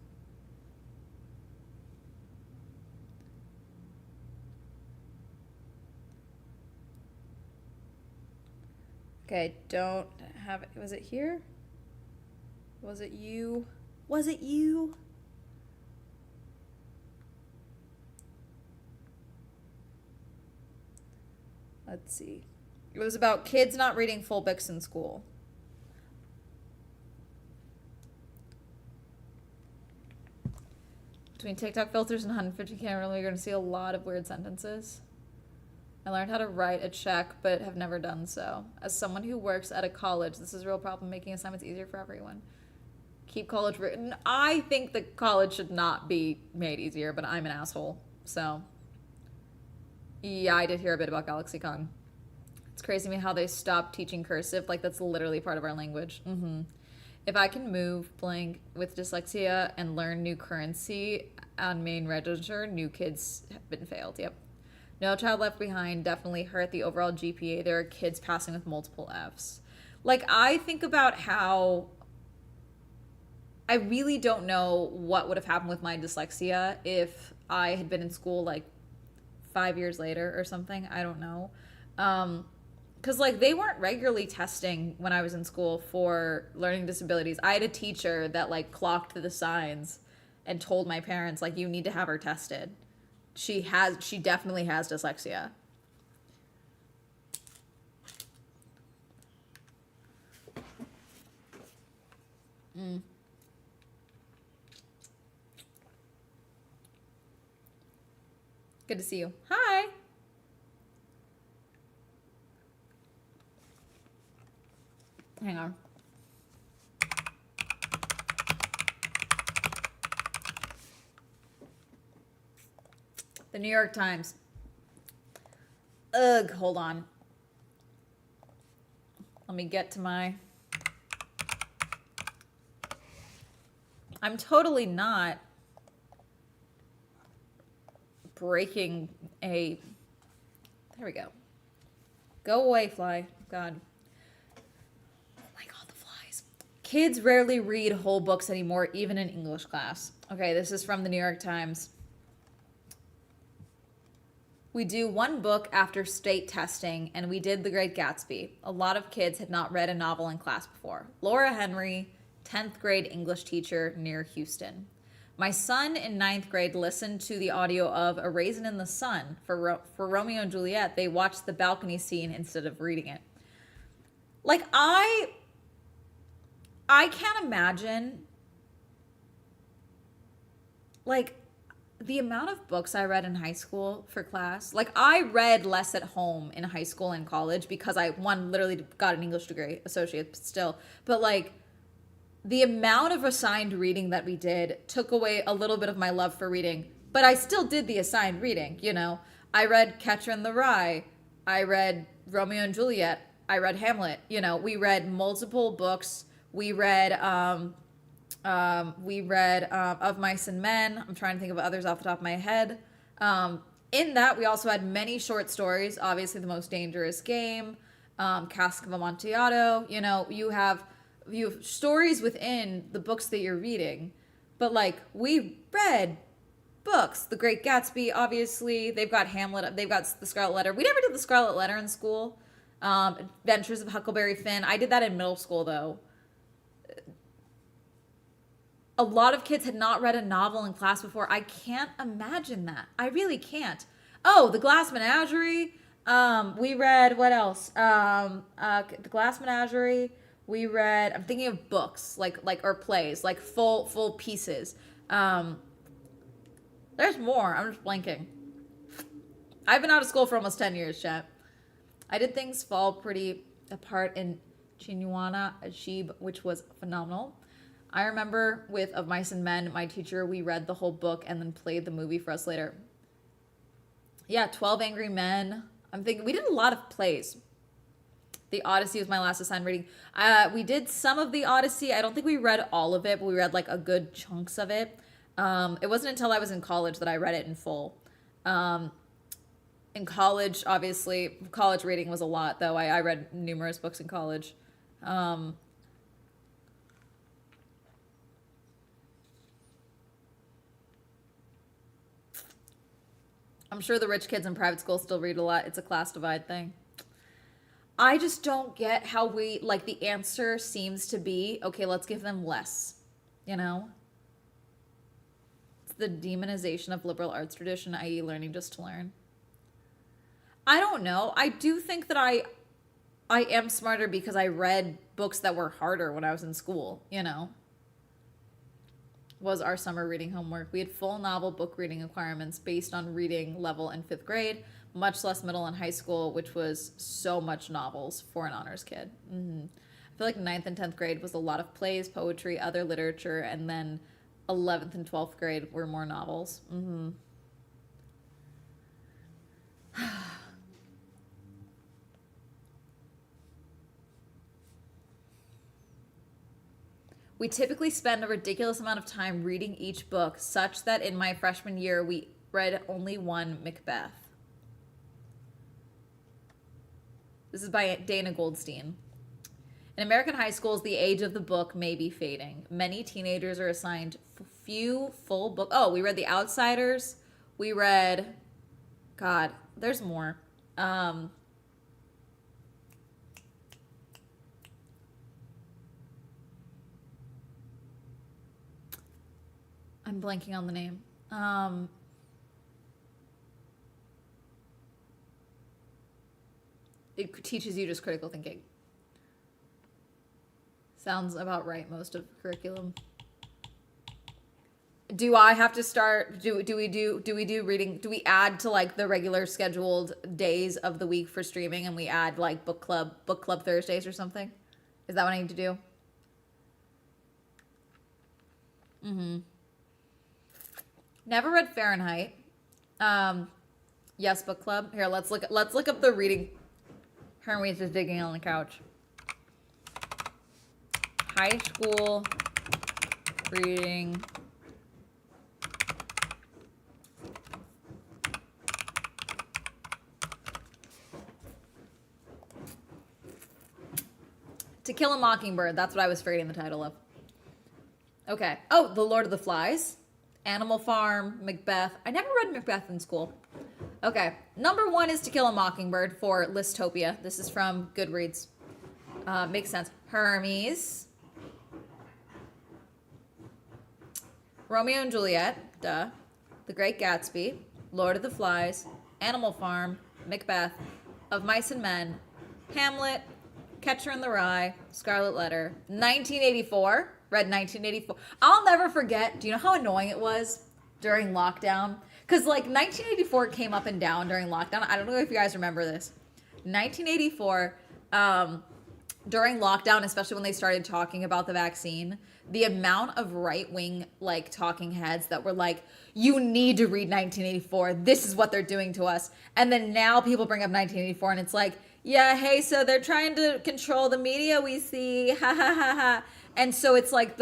Okay, don't have it. Was it here? Was it you? Was it you? Let's see. It was about kids not reading full books in school. Between TikTok filters and 150 camera, you're going to see a lot of weird sentences. I learned how to write a check, but have never done so. As someone who works at a college, this is a real problem, making assignments easier for everyone. Keep college written. I think the college should not be made easier, but I'm an asshole. So, yeah, I did hear a bit about GalaxyCon. It's crazy to me how they stopped teaching cursive. Like, that's literally part of our language. If I can move blank with dyslexia and learn new currency on main register, new kids have been failed. Yep. No Child Left Behind definitely hurt the overall GPA. There are kids passing with multiple Fs. Like, I think about how I really don't know what would have happened with my dyslexia if I had been in school like 5 years later or something. I don't know. Because, like, they weren't regularly testing when I was in school for learning disabilities. I had a teacher that, like, clocked the signs and told my parents, like, you need to have her tested. She definitely has dyslexia. Good to see you. Hi. Hang on. The New York Times. Ugh, hold on. Let me get to my... I'm totally not breaking a... There we go. Go away, fly. God. Oh my God, the flies. Kids rarely read whole books anymore, even in English class. Okay, this is from the New York Times. We do one book after state testing, and we did The Great Gatsby. A lot of kids had not read a novel in class before. Laura Henry, 10th grade English teacher near Houston. My son in 9th grade listened to the audio of A Raisin in the Sun. For Romeo and Juliet, they watched the balcony scene instead of reading it. Like, I can't imagine, like, the amount of books I read in high school for class. Like, I read less at home in high school and college because I, one, literally got an English degree, associate, but still. But, like, the amount of assigned reading that we did took away a little bit of my love for reading. But I still did the assigned reading, you know. I read Catcher in the Rye. I read Romeo and Juliet. I read Hamlet. You know, we read multiple books. We read Of Mice and Men. I'm trying to think of others off the top of my head. In that, we also had many short stories. Obviously, The Most Dangerous Game, Cask of Amontillado. You know, you have stories within the books that you're reading. But, like, we read books. The Great Gatsby, obviously. They've got Hamlet. They've got The Scarlet Letter. We never did The Scarlet Letter in school. Adventures of Huckleberry Finn. I did that in middle school, though. A lot of kids had not read a novel in class before. I can't imagine that. I really can't. Oh, The Glass Menagerie. We read, what else? The Glass Menagerie. We read, I'm thinking of books, or plays, like full pieces. There's more. I'm just blanking. I've been out of school for almost 10 years, chat. I did Things Fall Pretty Apart in Chinuana Ajib, which was phenomenal. I remember with Of Mice and Men, my teacher, we read the whole book and then played the movie for us later. Yeah, 12 Angry Men. I'm thinking, we did a lot of plays. The Odyssey was my last assigned reading. We did some of the Odyssey. I don't think we read all of it, but we read like a good chunks of it. It wasn't until I was in college that I read it in full. In college, obviously, college reading was a lot, though. I read numerous books in college. I'm sure the rich kids in private school still read a lot. It's a class divide thing. I just don't get how the answer seems to be, okay, let's give them less, you know? It's the demonization of liberal arts tradition, i.e. learning just to learn. I don't know. I do think that I am smarter because I read books that were harder when I was in school, you know? Was our summer reading homework. We had full novel book reading requirements based on reading level in 5th grade, much less middle and high school, which was so much novels for an honors kid. I feel like 9th and 10th grade was a lot of plays, poetry, other literature, and then 11th and 12th grade were more novels. We typically spend a ridiculous amount of time reading each book, such that in my freshman year, we read only one Macbeth. This is by Dana Goldstein. In American high schools, the age of the book may be fading. Many teenagers are assigned few full book. Oh, we read The Outsiders. We read, God, there's more. I'm blanking on the name. It teaches you just critical thinking. Sounds about right, most of curriculum. Do I have to start, do we do reading, do we add to like the regular scheduled days of the week for streaming and we add like book club Thursdays or something? Is that what I need to do? Never read Fahrenheit. Yes, book club. Here, let's look up the reading. Hermes is digging on the couch. High school reading. To Kill a Mockingbird. That's what I was forgetting the title of. Okay. Oh, The Lord of the Flies. Animal Farm, Macbeth. I never read Macbeth in school. Okay. Number 1 is To Kill a Mockingbird for Listopia. This is from Goodreads. Makes sense. Hermes. Romeo and Juliet. Duh. The Great Gatsby. Lord of the Flies. Animal Farm. Macbeth. Of Mice and Men. Hamlet. Catcher in the Rye. Scarlet Letter. 1984. Read 1984. I'll never forget. Do you know how annoying it was during lockdown? Because like 1984 came up and down during lockdown. I don't know if you guys remember this. 1984, during lockdown, especially when they started talking about the vaccine, the amount of right-wing like talking heads that were like, you need to read 1984. This is what they're doing to us. And then now people bring up 1984 and it's like, yeah, hey, so they're trying to control the media we see. Ha ha ha ha. And so it's like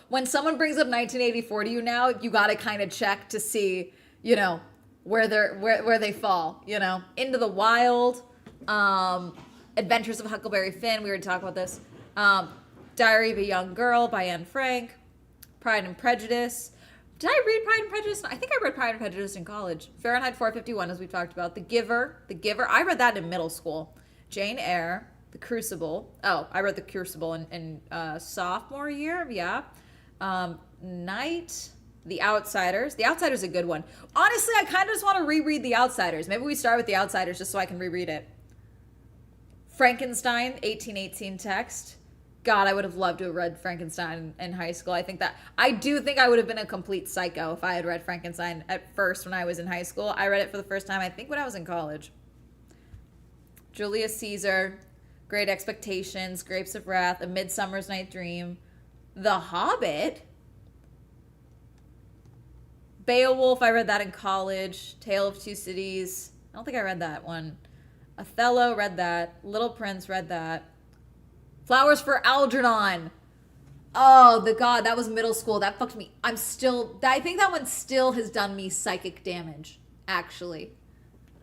when someone brings up 1984 to you now, you got to kind of check to see, you know, where they fall, you know. Into the Wild, Adventures of Huckleberry Finn, we already talked about this. Diary of a Young Girl by Anne Frank, Pride and Prejudice, Did I read Pride and Prejudice? I think I read Pride and Prejudice in college. Fahrenheit 451, as we've talked about. The Giver. The Giver. I read that in middle school. Jane Eyre. The Crucible. Oh, I read The Crucible in sophomore year. Yeah. Night. The Outsiders. The Outsiders is a good one. Honestly, I kind of just want to reread The Outsiders. Maybe we start with The Outsiders just so I can reread it. Frankenstein, 1818 text. God, I would have loved to have read Frankenstein in high school. I do think I would have been a complete psycho if I had read Frankenstein at first when I was in high school. I read it for the first time, I think, when I was in college. Julius Caesar, Great Expectations, Grapes of Wrath, A Midsummer's Night Dream, The Hobbit, Beowulf, I read that in college. Tale of Two Cities, I don't think I read that one. Othello, read that. Little Prince, read that. Flowers for Algernon. Oh, that was middle school. That fucked me. I think that one still has done me psychic damage, actually.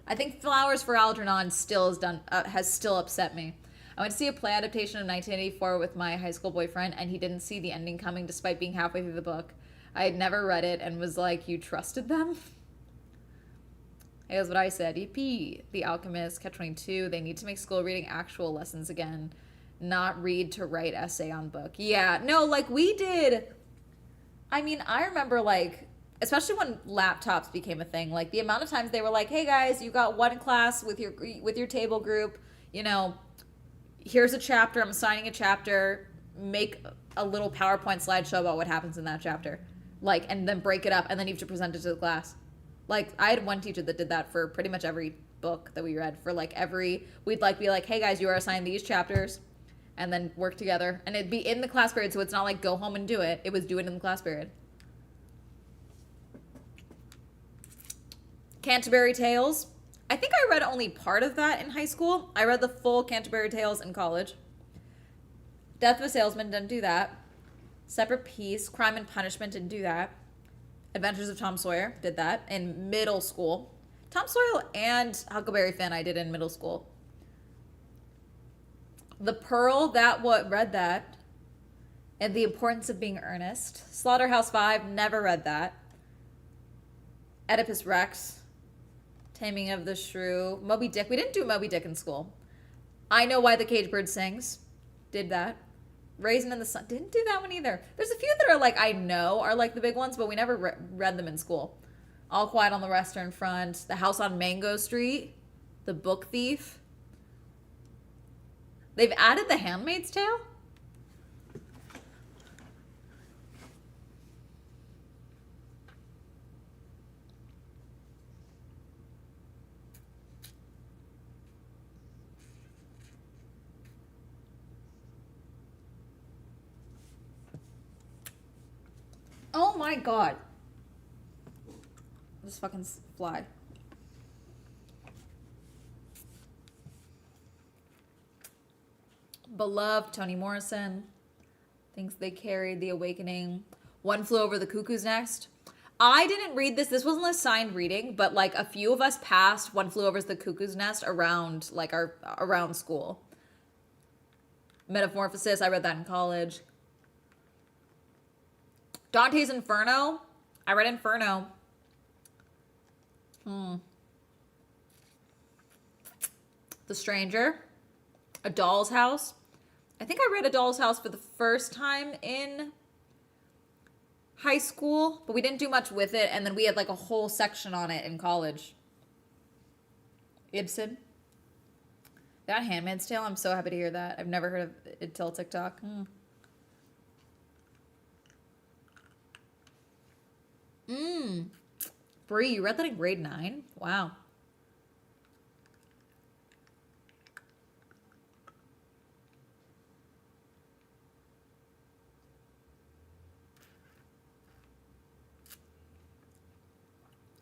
I think Flowers for Algernon has still upset me. I went to see a play adaptation of 1984 with my high school boyfriend, and he didn't see the ending coming despite being halfway through the book. I had never read it and was like, you trusted them? Here's what I said. EP, The Alchemist, Catch-22. They need to make school reading actual lessons again. Not read to write essay on book. Yeah, no, like we did. I mean, I remember like, especially when laptops became a thing, like the amount of times they were like, hey guys, you got one class with your table group, you know, here's a chapter, I'm assigning a chapter, make a little PowerPoint slideshow about what happens in that chapter. Like, and then break it up, and then you have to present it to the class. Like, I had one teacher that did that for pretty much every book that we read. For like we'd like be like, hey guys, you are assigned these chapters. And then work together. And it'd be in the class period, so it's not like go home and do it. It was do it in the class period. Canterbury Tales. I think I read only part of that in high school. I read the full Canterbury Tales in college. Death of a Salesman, didn't do that. Separate Peace, Crime and Punishment, didn't do that. Adventures of Tom Sawyer, did that in middle school. Tom Sawyer and Huckleberry Finn I did in middle school. The Pearl, read that. And The Importance of Being Earnest. Slaughterhouse-Five, never read that. Oedipus Rex. Taming of the Shrew. Moby Dick. We didn't do Moby Dick in school. I Know Why the Caged Bird Sings. Did that. Raisin in the Sun. Didn't do that one either. There's a few that are like I know are like the big ones, but we never read them in school. All Quiet on the Western Front. The House on Mango Street. The Book Thief. They've added The Handmaid's Tale? Oh my god. Just fucking fly. Beloved, Toni Morrison. Things They Carried, The Awakening. One Flew Over the Cuckoo's Nest. I didn't read this. This wasn't a assigned reading, but like a few of us passed One Flew Over the Cuckoo's Nest around around school. Metamorphosis, I read that in college. Dante's Inferno. I read Inferno. The Stranger. A Doll's House. I think I read A Doll's House for the first time in high school, but we didn't do much with it, and then we had like a whole section on it in college. Ibsen. That Handmaid's Tale, I'm so happy to hear that. I've never heard of it till TikTok. Brie, you read that in grade 9? Wow.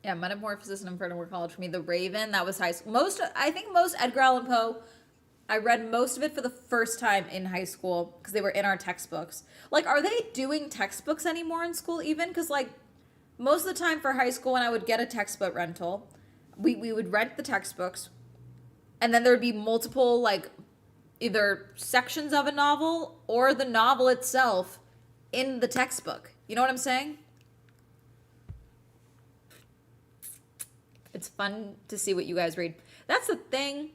Yeah, Metamorphosis and Inferno were college for me. The Raven, that was high school. I think most Edgar Allan Poe, I read most of it for the first time in high school because they were in our textbooks. Like, are they doing textbooks anymore in school even? Because, like, most of the time for high school when I would get a textbook rental, we would rent the textbooks, and then there would be multiple, like, either sections of a novel or the novel itself in the textbook. You know what I'm saying? It's fun to see what you guys read. That's the thing,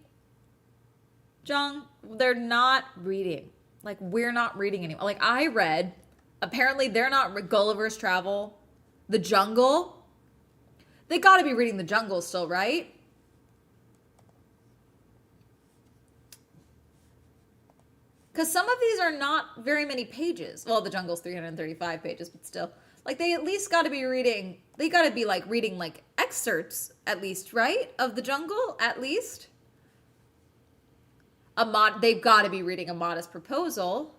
Jung. They're not reading. Like, we're not reading anymore. Like, I read, apparently they're not, Gulliver's Travel, The Jungle. They gotta be reading The Jungle still, right? Because some of these are not very many pages. Well, The Jungle's 335 pages, but still. Like, they at least gotta be reading, they gotta be, like, reading, like, excerpts, at least, right? Of The Jungle, at least. They've gotta be reading A Modest Proposal.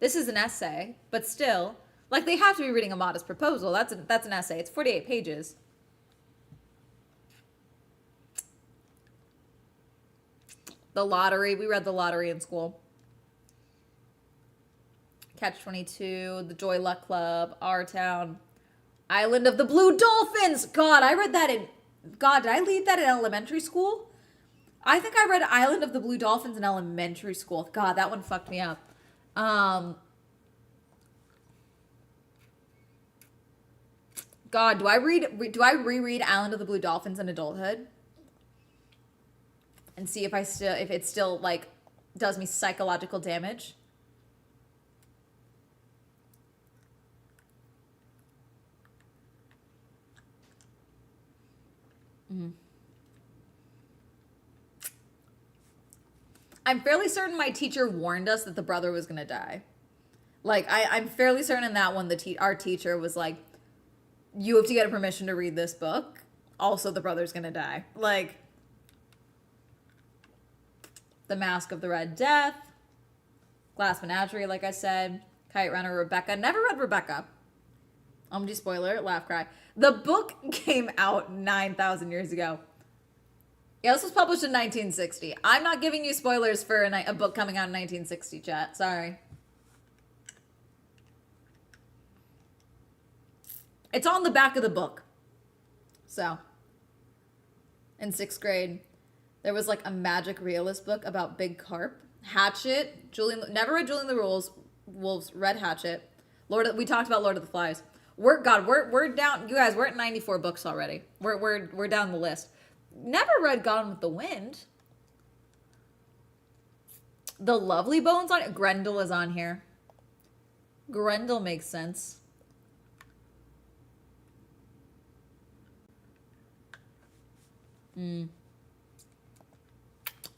This is an essay, but still. Like, they have to be reading A Modest Proposal. That's an essay. It's 48 pages. The Lottery. We read The Lottery in school. Catch-22, The Joy Luck Club, Our Town, Island of the Blue Dolphins. God, I read that in... God, did I read that in elementary school? I think I read Island of the Blue Dolphins in elementary school. God, that one fucked me up. God, do I reread Island of the Blue Dolphins in adulthood? And see if it still, like, does me psychological damage? I'm fairly certain my teacher warned us that the brother was going to die. Like, I'm fairly certain that one, our teacher was like, you have to get a permission to read this book. Also, the brother's going to die. Like, The Mask of the Red Death, Glass Menagerie, like I said, Kite Runner, Rebecca. Never read Rebecca. OMG spoiler, laugh, cry. The book came out 9,000 years ago. Yeah, this was published in 1960. I'm not giving you spoilers for a book coming out in 1960, chat. Sorry. It's on the back of the book. So, in 6th grade, there was like a magic realist book about big carp. Hatchet. Never read Julian the Wolves. Read Hatchet. We talked about Lord of the Flies. We're down. You guys, we're at 94 books already. We're down the list. Never read Gone with the Wind. The Lovely Bones on it. Grendel is on here. Grendel makes sense. I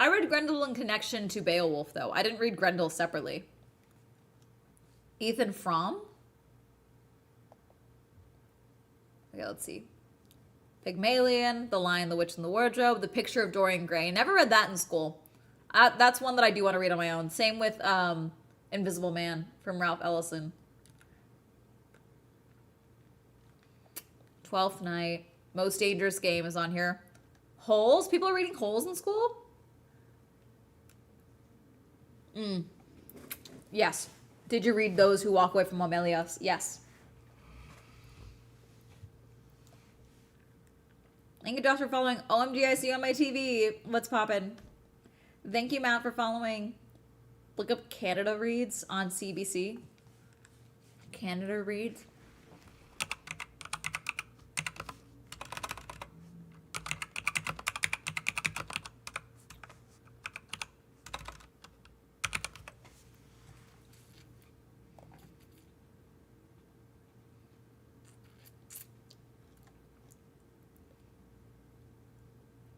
read Grendel in connection to Beowulf, though. I didn't read Grendel separately. Ethan Frome? Okay, let's see. Pygmalion, The Lion, the Witch, and the Wardrobe, The Picture of Dorian Gray. Never read that in school. That's one that I do want to read on my own. Same with Invisible Man from Ralph Ellison. Twelfth Night. Most Dangerous Game is on here. Holes? People are reading Holes in school? Yes. Did you read Those Who Walk Away from Mamelios? Yes. Thank you, Josh, for following. OMG, I see you on my TV. What's poppin'? Thank you, Matt, for following. Look up Canada Reads on CBC. Canada Reads.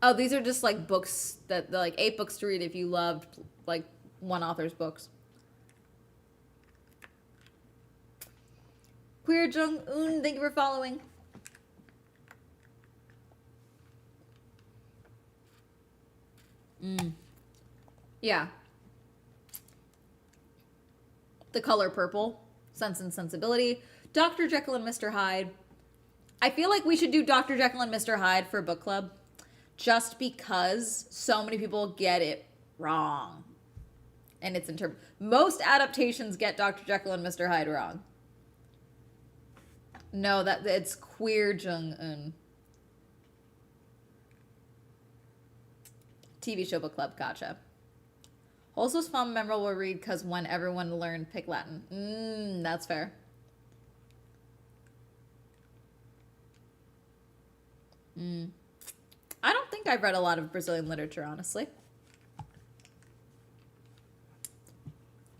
Oh, these are just like books that like 8 books to read if you loved like one author's books. Queer Jung Un, thank you for following. Yeah. The Color Purple, Sense and Sensibility, Dr. Jekyll and Mr. Hyde. I feel like we should do Dr. Jekyll and Mr. Hyde for book club. Just because so many people get it wrong. And it's most adaptations get Dr. Jekyll and Mr. Hyde wrong. No, it's Queer Jung-un. TV show book club, gotcha. Also fun, memorable read because when everyone learned Pick Latin. That's fair. think I've read a lot of Brazilian literature, honestly.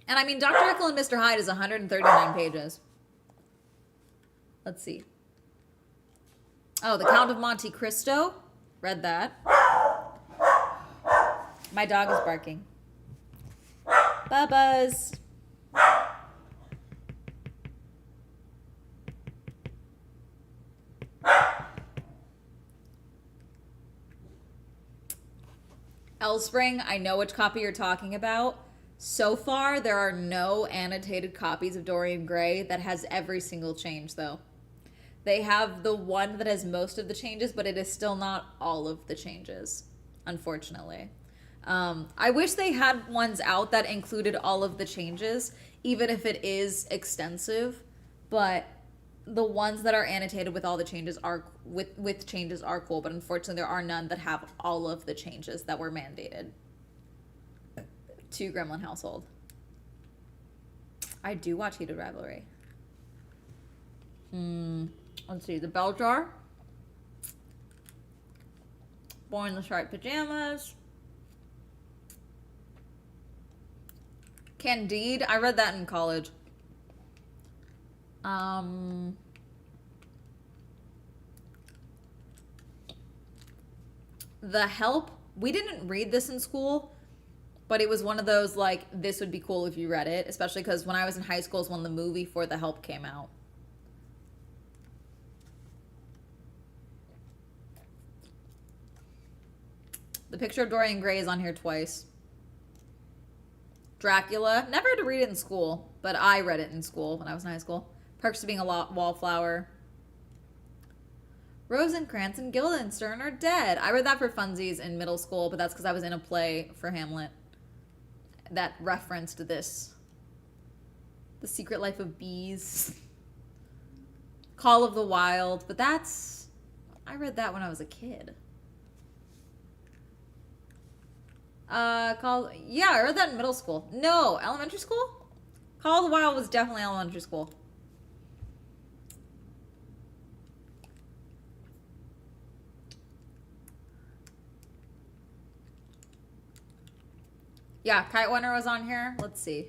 And I mean, Dr. Jekyll and Mr. Hyde is 139 pages. Let's see. Oh, The Count of Monte Cristo. Read that. My dog is barking. Bubba's. Elspring, I know which copy you're talking about. So far, there are no annotated copies of Dorian Gray that has every single change, though. They have the one that has most of the changes, but it is still not all of the changes, unfortunately. I wish they had ones out that included all of the changes, even if it is extensive, but the ones that are annotated with all the changes are with changes are cool, but unfortunately there are none that have all of the changes that were mandated to Gremlin household. I do watch Heated Rivalry. Let's see, The Bell Jar, Boy in the Striped Pajamas, Candide. I read that in college. The Help. We didn't read this in school, but it was one of those, like, this would be cool if you read it, especially because when I was in high school is when the movie for The Help came out. The Picture of Dorian Gray is on here twice. Dracula. Never had to read it in school, but I read it in school when I was in high school. Perks of Being a Wallflower. Rosencrantz and Guildenstern Are Dead. I read that for funsies in middle school, but that's because I was in a play for Hamlet that referenced this. The Secret Life of Bees. Call of the Wild. But that's... I read that when I was a kid. Yeah, I read that in middle school. No, elementary school? Call of the Wild was definitely elementary school. Yeah, Kite Runner was on here. Let's see.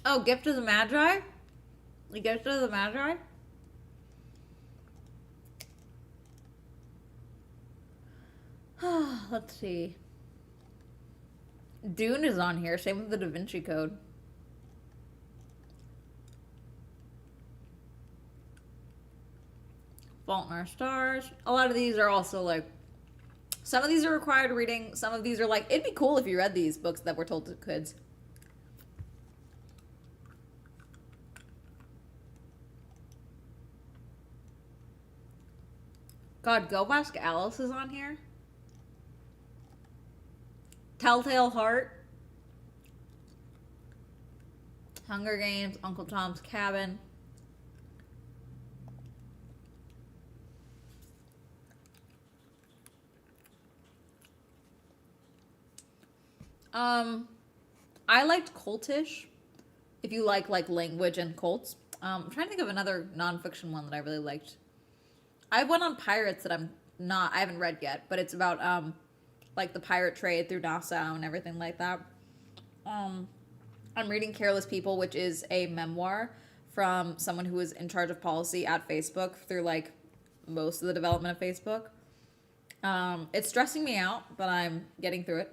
Oh, Gift of the Magi? The Gift of the Magi? Let's see. Dune is on here. Same with the Da Vinci Code. Fault in Our Stars. A lot of these are also like... Some of these are required reading. Some of these are like... It'd be cool if you read these books that were told to kids. God, Go Ask Alice is on here. Telltale Heart. Hunger Games. Uncle Tom's Cabin. I liked Cultish. If you like language and cults. I'm trying to think of another nonfiction one that I really liked. I have one on pirates that I haven't read yet, but it's about like the pirate trade through Nassau and everything like that. I'm reading Careless People, which is a memoir from someone who was in charge of policy at Facebook through like most of the development of Facebook. It's stressing me out, but I'm getting through it.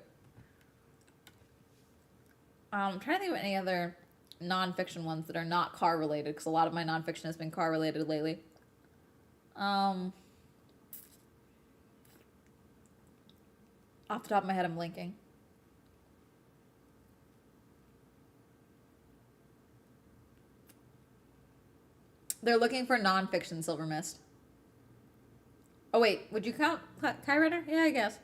I'm trying to think of any other nonfiction ones that are not car related, because a lot of my nonfiction has been car related lately. Off the top of my head, I'm blinking. They're looking for nonfiction Silver Mist. Oh wait, would you count Kai Rider? Yeah, I guess.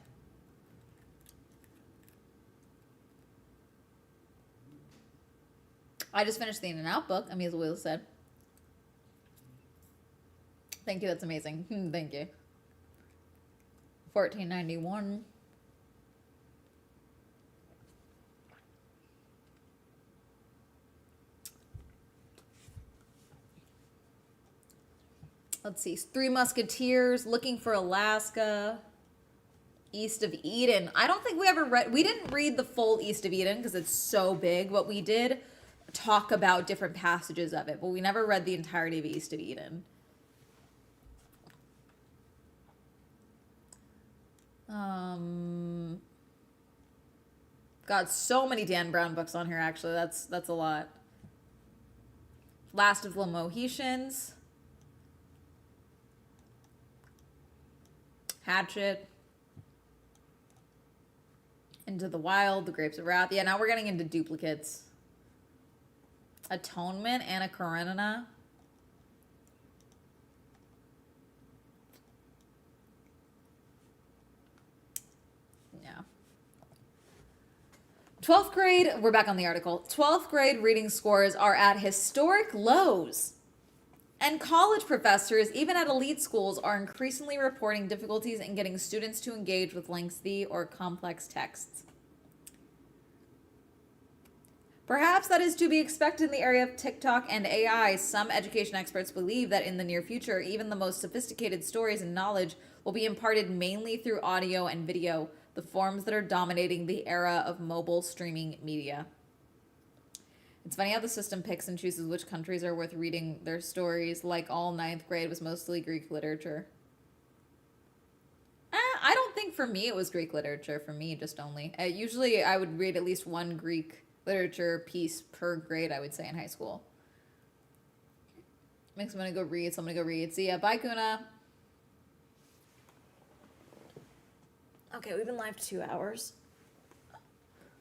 I just finished the In-N-Out book, Amia's Will said. Thank you, that's amazing. Thank you. 1491. Let's see. Three Musketeers, Looking for Alaska, East of Eden. I don't think we didn't read the full East of Eden because it's so big, but we did talk about different passages of it, but we never read the entirety of East of Eden. Got so many Dan Brown books on here, actually. That's a lot. Last of the Mohicans. Hatchet. Into the Wild, The Grapes of Wrath. Yeah, now we're getting into duplicates. Atonement, Anna Karenina. Yeah. 12th grade, we're back on the article. 12th grade reading scores are at historic lows. And college professors, even at elite schools, are increasingly reporting difficulties in getting students to engage with lengthy or complex texts. Perhaps that is to be expected in the area of TikTok and AI. Some education experts believe that in the near future, even the most sophisticated stories and knowledge will be imparted mainly through audio and video, the forms that are dominating the era of mobile streaming media. It's funny how the system picks and chooses which countries are worth reading their stories, like all ninth grade was mostly Greek literature. I don't think for me it was Greek literature, for me just only. Usually I would read at least one Greek literature piece per grade, I would say, in high school. Makes me want to go read, so I'm going to go read. See ya. Bye, Kuna. Okay, we've been live 2 hours.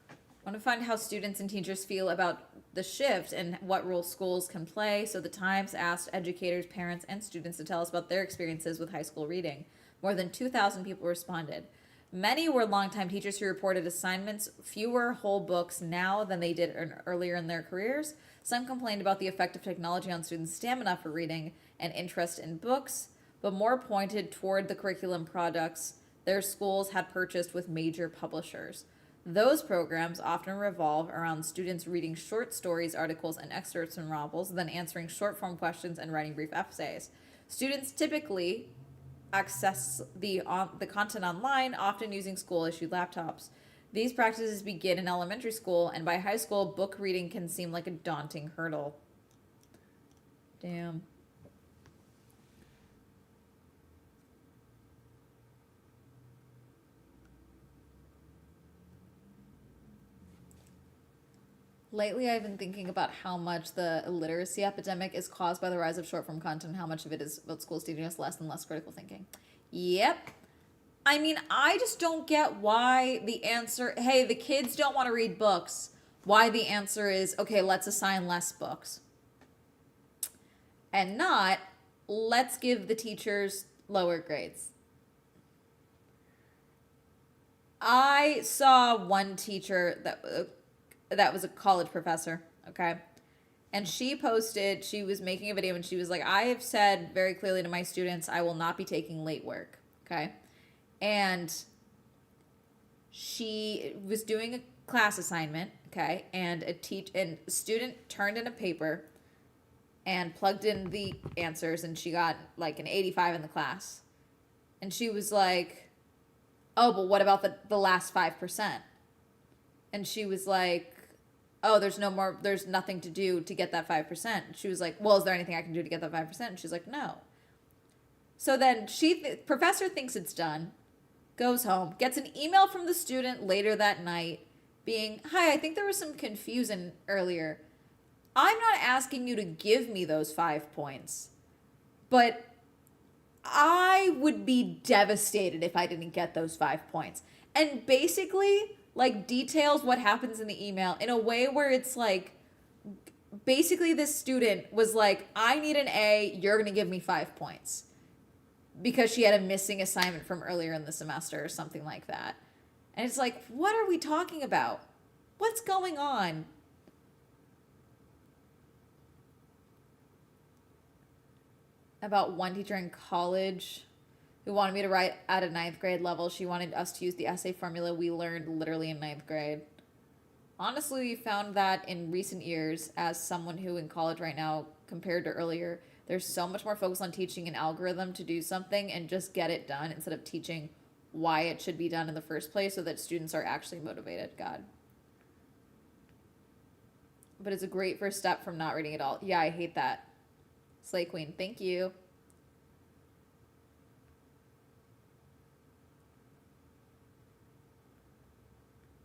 I want to find how students and teachers feel about the shift and what role schools can play. So the Times asked educators, parents, and students to tell us about their experiences with high school reading. More than 2,000 people responded. Many were longtime teachers who reported assignments fewer whole books now than they did earlier in their careers. Some complained about the effect of technology on students' stamina for reading and interest in books, but more pointed toward the curriculum products their schools had purchased with major publishers. Those programs often revolve around students reading short stories, articles, and excerpts from novels, then answering short-form questions and writing brief essays. Students typically access the content online, often using school-issued laptops. These practices begin in elementary school, and by high school, book reading can seem like a daunting hurdle. Damn. Lately, I've been thinking about how much the illiteracy epidemic is caused by the rise of short-form content, how much of it is about schools teaching us less and less critical thinking. Yep. I mean, I just don't get why the answer, hey, the kids don't want to read books, why the answer is, okay, let's assign less books. And not, let's give the teachers lower grades. I saw one teacher that was a college professor, okay? And she posted, she was making a video and she was like, I have said very clearly to my students, I will not be taking late work, okay? And she was doing a class assignment, okay? And a student turned in a paper and plugged in the answers and she got like an 85 in the class. And she was like, oh, but what about the last 5%? And she was like, oh, there's nothing to do to get that 5%. She was like, well, is there anything I can do to get that 5%? And she's like, no. So then professor thinks it's done, goes home, gets an email from the student later that night being, hi, I think there was some confusion earlier. I'm not asking you to give me those 5 points, but I would be devastated if I didn't get those 5 points. And basically, like, details what happens in the email in a way where it's like, basically this student was like, I need an A, you're going to give me 5 points. Because she had a missing assignment from earlier in the semester or something like that. And it's like, what are we talking about? What's going on? About one teacher in college who wanted me to write at a 9th grade level. She wanted us to use the essay formula we learned literally in 9th grade. Honestly, we found that in recent years, as someone who in college right now, compared to earlier, There's so much more focus on teaching an algorithm to do something and just get it done instead of teaching why it should be done in the first place so that students are actually motivated. God. But it's a great first step from not reading it all. Yeah, I hate that. Slay Queen, thank you.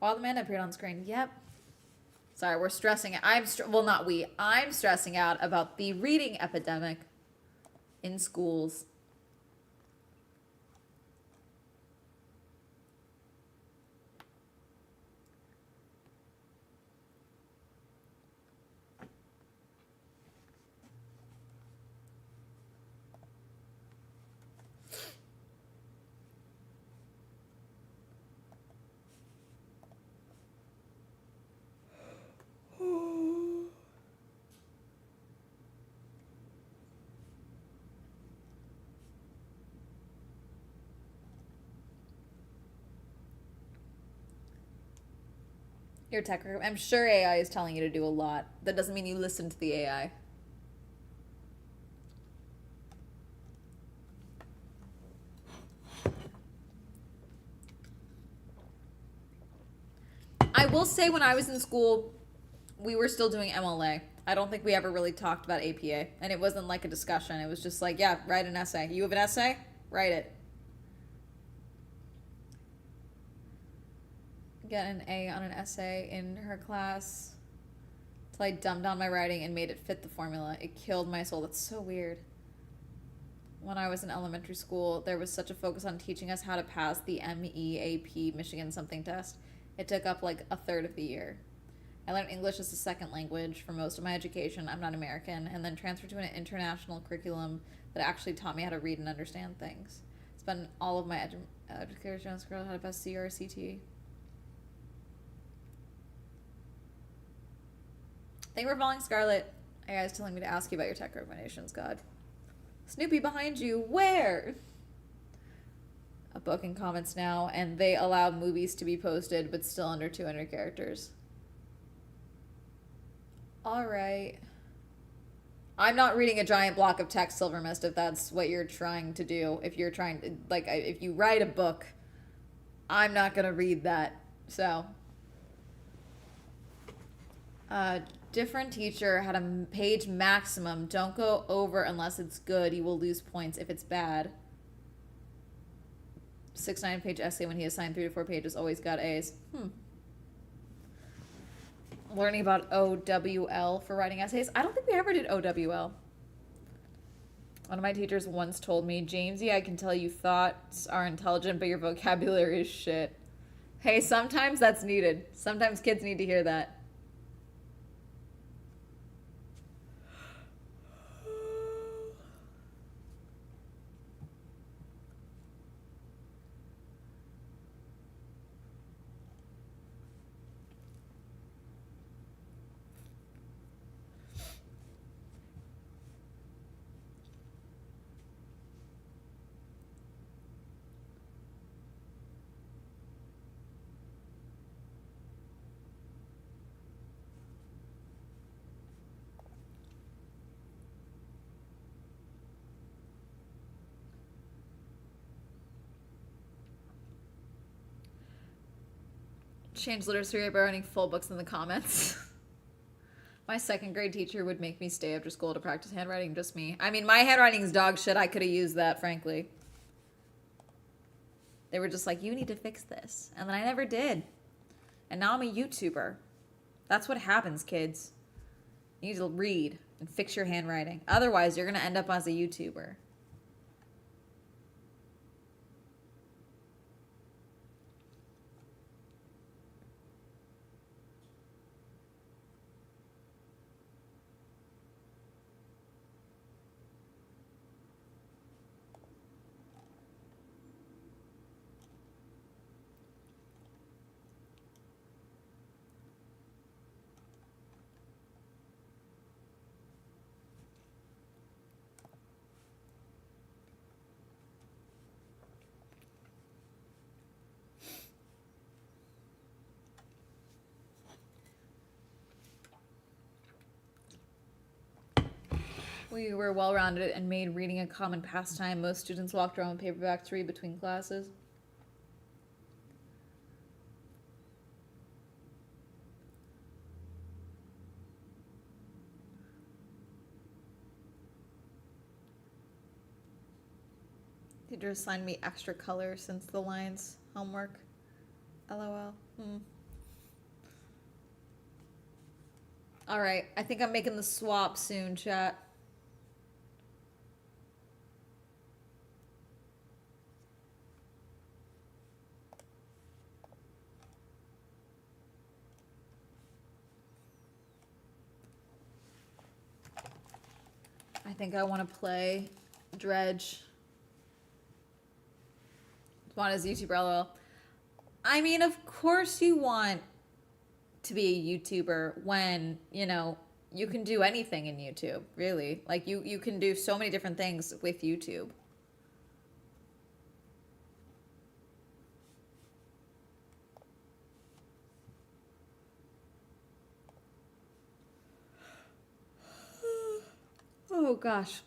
Wild Amanda appeared on screen. Yep. Sorry, we're stressing. Well, not we. I'm stressing out about the reading epidemic in schools. Your tech group. I'm sure AI is telling you to do a lot. That doesn't mean you listen to the AI. I will say when I was in school, we were still doing MLA. I don't think we ever really talked about APA. And it wasn't like a discussion. It was just like, yeah, write an essay. You have an essay? Write it. Get an A on an essay in her class till I dumbed down my writing and made it fit the formula. It killed my soul. That's so weird. When I was in elementary school, there was such a focus on teaching us how to pass the MEAP, Michigan something test. It took up like a third of the year. I learned English as a second language for most of my education. I'm not American. And then transferred to an international curriculum that actually taught me how to read and understand things. Spent all of my education on how to pass CRCT. Thank you for following, Scarlett. AI is telling me to ask you about your tech recommendations, God. Snoopy behind you, where? A book in comments now, and they allow movies to be posted, but still under 200 characters. All right. I'm not reading a giant block of text, Silver Mist, if that's what you're trying to do. If you're trying to, like, if you write a book, I'm not going to read that. So, different teacher had a page maximum. Don't go over unless it's good. You will lose points if it's bad. 6-9 page essay when he assigned 3 to 4 pages always got A's. Learning about OWL for writing essays. I don't think we ever did OWL. One of my teachers once told me, Jamesy, I can tell you thoughts are intelligent, but your vocabulary is shit. Hey, sometimes that's needed. Sometimes kids need to hear that. Change literacy by writing full books in the comments. My second grade teacher would make me stay after school to practice handwriting, just me. I mean, my handwriting's dog shit. I could have used that, frankly. They were just like, you need to fix this. And then I never did. And now I'm a YouTuber. That's what happens, kids. You need to read and fix your handwriting. Otherwise, you're going to end up as a YouTuber. We were well-rounded and made reading a common pastime. Most students walked around with paperbacks to read between classes. Teacher assigned me extra color since the lines homework. LOL. All right, I think I'm making the swap soon, chat. I think I want to play Dredge. Want as YouTuber, LOL. I mean, of course you want to be a YouTuber when, you know, you can do anything in YouTube, really. Like, you can do so many different things with YouTube. Oh, gosh.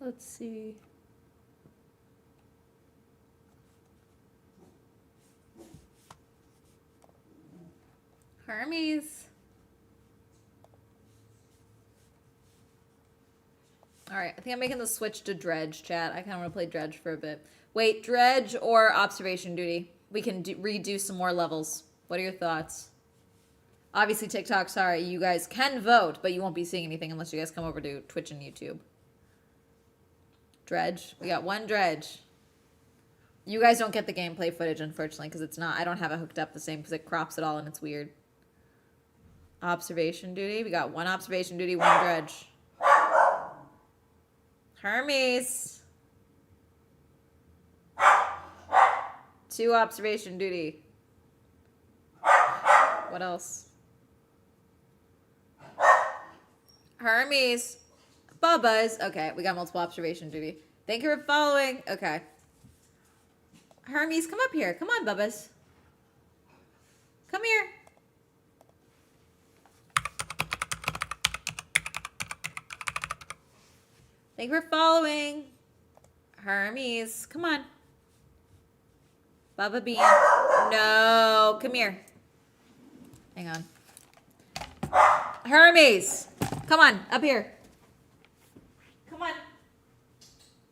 Let's see. Hermes. All right, I think I'm making the switch to Dredge, chat. I kind of want to play Dredge for a bit. Wait, Dredge or Observation Duty? We can redo some more levels. What are your thoughts? Obviously, TikTok, sorry, you guys can vote, but you won't be seeing anything unless you guys come over to Twitch and YouTube. Dredge. We got one Dredge. You guys don't get the gameplay footage, unfortunately, because it's not. I don't have it hooked up the same because it crops it all and it's weird. Observation Duty. We got one Observation Duty, one Dredge. Hermes. 2 Observation Duty. What else? Hermes. Bubba's. Okay, we got multiple Observation Duty. Thank you for following. Okay. Hermes, come up here. Come on, Bubba's. Come here. Thank you for following. Hermes, come on. Bubba Bean. No, come here. Hang on. Hermes, come on, up here. Come on.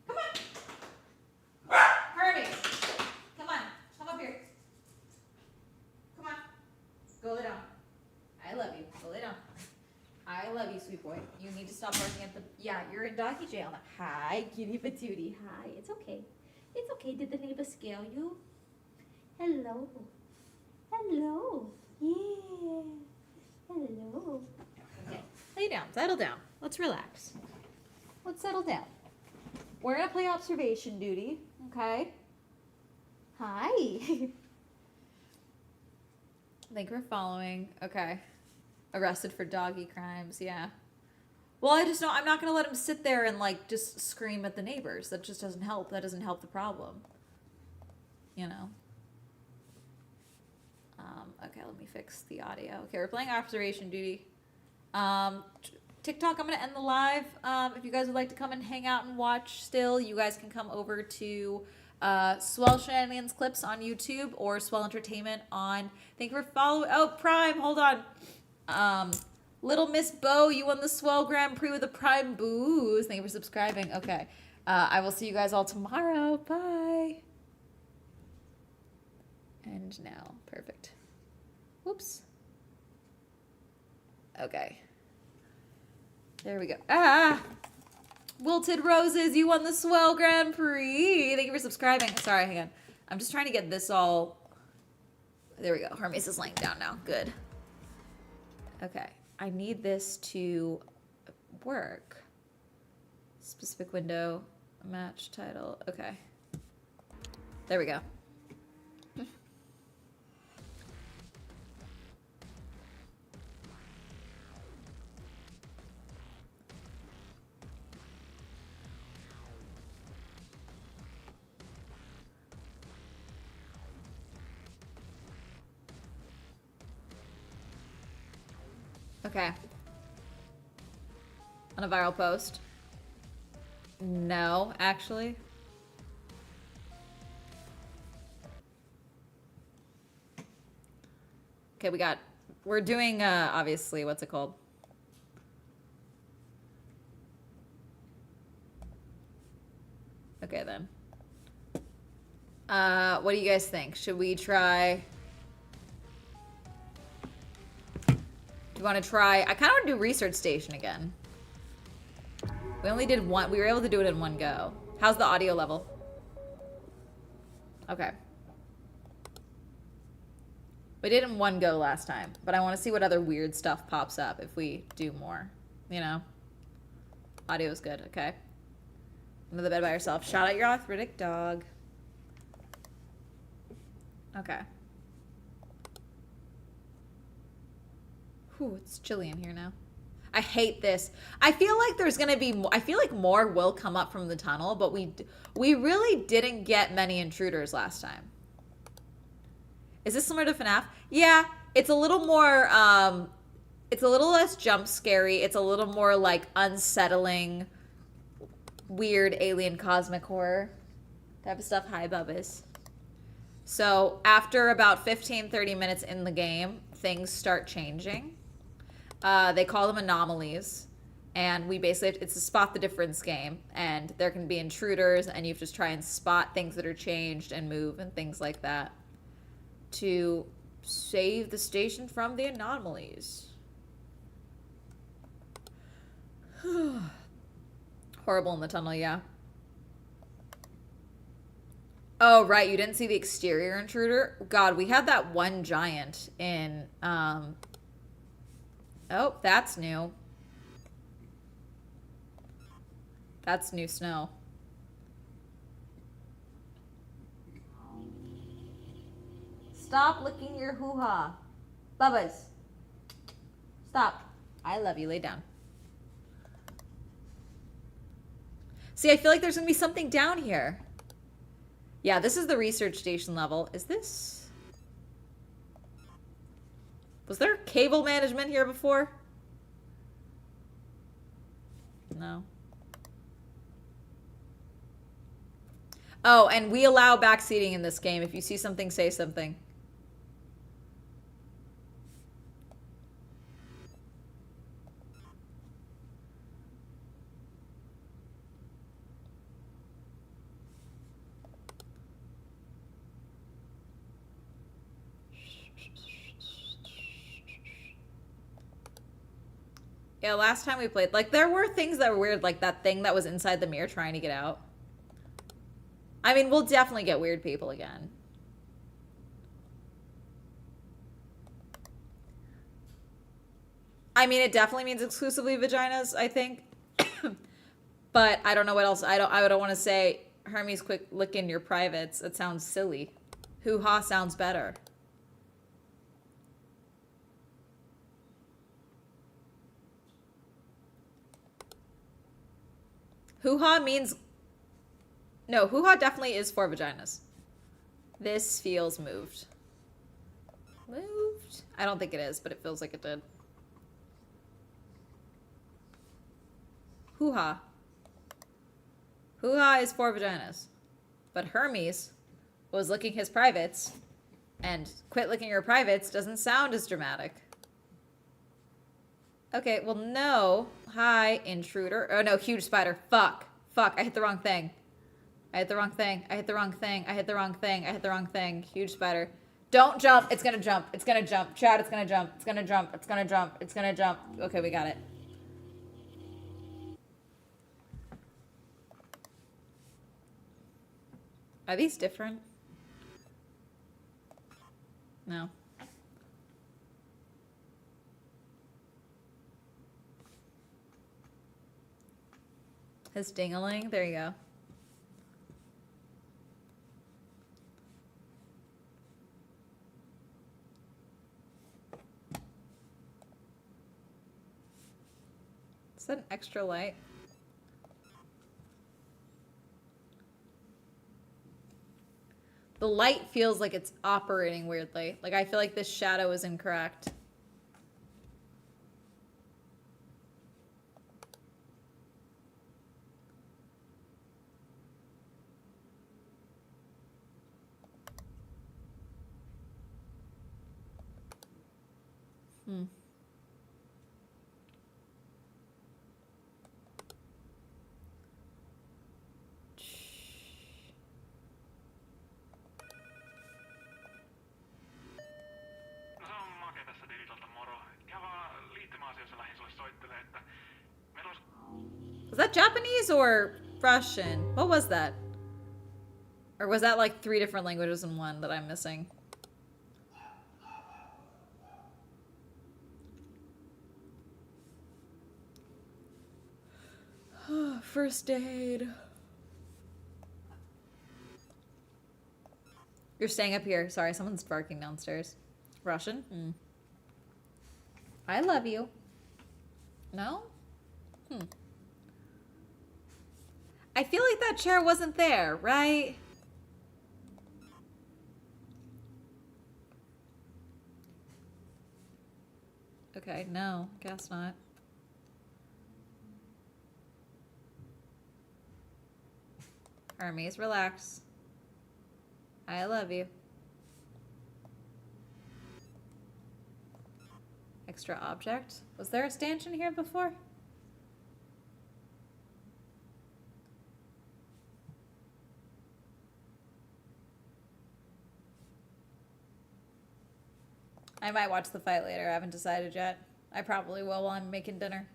Come on. Hermes, come on. Come up here. Come on. Go lay down. I love you. Go lay down. I love you, sweet boy. You need to stop barking at the... Yeah, you're in doggy jail now. Hi, kitty patootie. Hi, it's okay. It's okay. Did the neighbor scare you? Hello. Hello. Yeah. Hello. Okay, lay down. Settle down. Let's relax. Let's settle down. We're going to play Observation Duty, okay? Hi. Thank you for following. Okay. Arrested for doggy crimes, yeah. Well, I just know I'm not going to let him sit there and, like, just scream at the neighbors. That just doesn't help. That doesn't help the problem. You know? Okay, let me fix the audio. Okay, we're playing Observation Duty. TikTok, I'm going to end the live. If you guys would like to come and hang out and watch still, you guys can come over to Swell Shenanigans Clips on YouTube or Swell Entertainment on... Thank you for following... Oh, Prime, hold on. Little Miss Bo, you won the Swell Grand Prix with a Prime booze. Thank you for subscribing. Okay. I will see you guys all tomorrow. Bye. And now. Perfect. Whoops. Okay. There we go. Ah! Wilted Roses, you won the Swell Grand Prix. Thank you for subscribing. Sorry, hang on. I'm just trying to get this all... There we go. Hermes is laying down now. Good. Okay. I need this to work. Specific window, match title. Okay. There we go. Okay. On a viral post. No, actually. Okay, we're doing, obviously, what's it called? Okay, then. What do you guys think? Should we try... Do you want to try... I kind of want to do Research Station again. We only did one... We were able to do it in one go. How's the audio level? Okay. We did it in one go last time, but I want to see what other weird stuff pops up if we do more. You know? Audio's good, okay. Under the bed by yourself. Shout out your arthritic dog. Okay. Whew, it's chilly in here now. I hate this. I feel like there's gonna be more, I feel like more will come up from the tunnel, but we really didn't get many intruders last time. Is this similar to FNAF? Yeah, it's a little more, it's a little less jump scary. It's a little more like unsettling, weird alien cosmic horror type of stuff. Hi, Bubbas. So after about 15-30 minutes in the game, things start changing. They call them anomalies, and we basically, it's a spot the difference game, and there can be intruders, and you have to try and spot things that are changed and move and things like that to save the station from the anomalies. Horrible in the tunnel, yeah. Oh, right, you didn't see the exterior intruder? God, we had that one giant in, oh, that's new. That's new snow. Stop licking your hoo-ha. Bubbas. Stop. I love you. Lay down. See, I feel like there's going to be something down here. Yeah, this is the research station level. Is this... Was there cable management here before? No. Oh, and we allow backseating in this game. If you see something, say something. Yeah, last time we played, like, there were things that were weird, like that thing that was inside the mirror trying to get out. I mean, we'll definitely get weird people again. I mean, it definitely means exclusively vaginas, I think. But I don't know what else. I don't want to say, Hermes, quick look in your privates. It sounds silly. Hoo-ha sounds better. Hoo-ha means... No, hoo-ha definitely is for vaginas. This feels moved. Moved? I don't think it is, but it feels like it did. Hoo-ha. Hoo-ha is for vaginas. But Hermes was licking his privates, and quit licking your privates doesn't sound as dramatic. Okay, well, no. Hi, intruder. Oh, no, huge spider. Fuck. Fuck, I hit the wrong thing. I hit the wrong thing. I hit the wrong thing. I hit the wrong thing. I hit the wrong thing. Huge spider. Don't jump. It's gonna jump. It's gonna jump. Chad, it's gonna jump. It's gonna jump. It's gonna jump. It's gonna jump. Okay, we got it. Are these different? No. His ding-a-ling. There you go. Is that an extra light? The light feels like it's operating weirdly. Like, I feel like this shadow is incorrect. No se on Make tässä Digitalta, moro. Ihan vaan liittymäasioissa lähin sulle soittelee, että meillä olisi... Was that Japanese or Russian? What was that? Or was that like 3 different languages in one that I'm missing? First aid. You're staying up here. Sorry, someone's barking downstairs. Russian? Mm. I love you. No? I feel like that chair wasn't there, right? Okay, no, guess not. Hermes, relax. I love you. Extra object? Was there a stanchion here before? I might watch the fight later. I haven't decided yet. I probably will while I'm making dinner.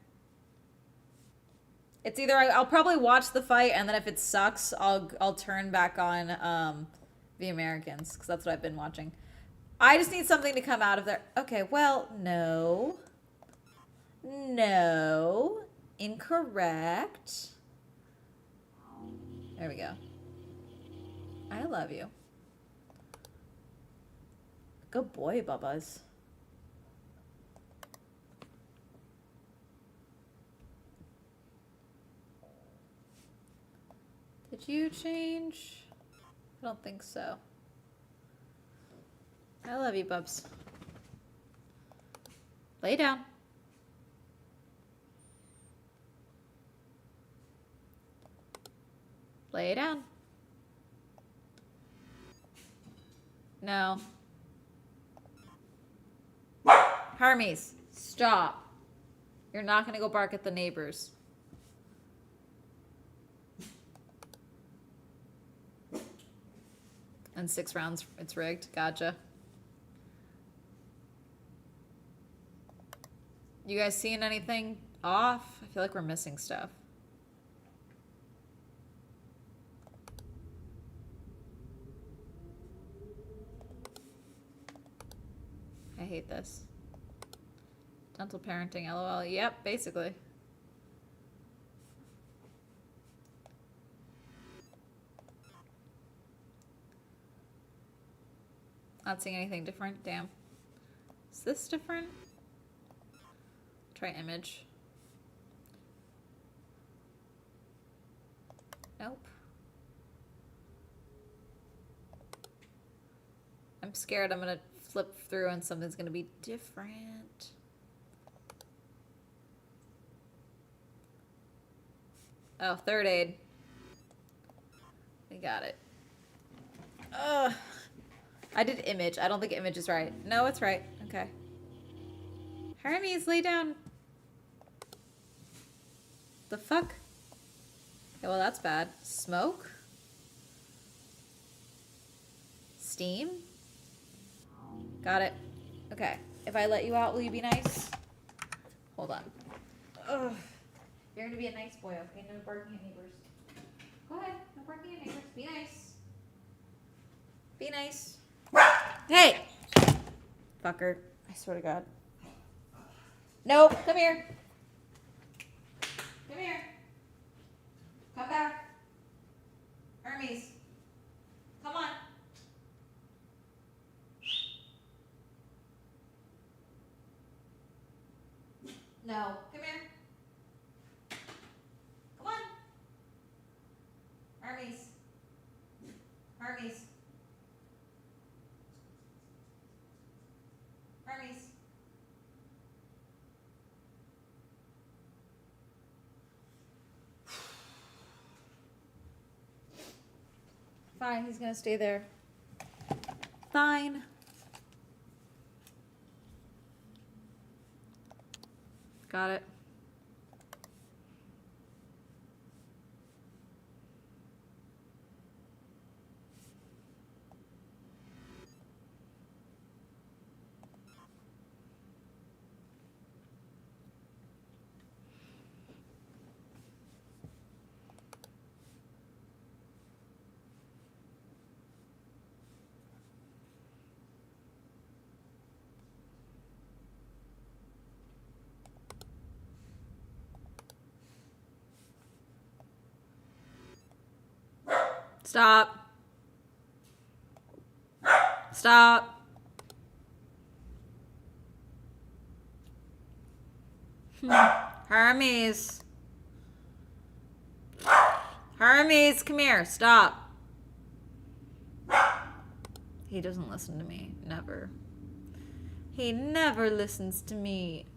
It's either I'll probably watch the fight, and then if it sucks, I'll turn back on The Americans, because that's what I've been watching. I just need something to come out of there. Okay, well, no. No. Incorrect. There we go. I love you. Good boy, Bubbas. Did you change? I don't think so. I love you, Bubs. Lay down. Lay down. No. Hermes, stop. You're not gonna go bark at the neighbors. And 6 rounds, it's rigged. Gotcha. You guys seeing anything off? I feel like we're missing stuff. I hate this. Dental parenting, LOL. Yep, basically. Not seeing anything different. Damn. Is this different? Try image. Nope. I'm scared I'm gonna flip through and something's gonna be different. Oh, third aid. We got it. Ugh. I did image. I don't think image is right. No, it's right. Okay. Hermes, lay down. The fuck? Okay, well, that's bad. Smoke? Steam? Got it. Okay. If I let you out, will you be nice? Hold on. Ugh. You're gonna be a nice boy, okay? No barking at neighbors. Go ahead. No barking at neighbors. Be nice. Be nice. Hey! Fucker. I swear to God. Nope. Come here. Come here. Come back. Hermes. Come on. No. Come here. Come on. Hermes. Hermes. Hermes. Fine, he's gonna stay there. Fine. Got it. Stop. Stop. Hermes. Hermes, come here. Stop. He doesn't listen to me. Never. He never listens to me.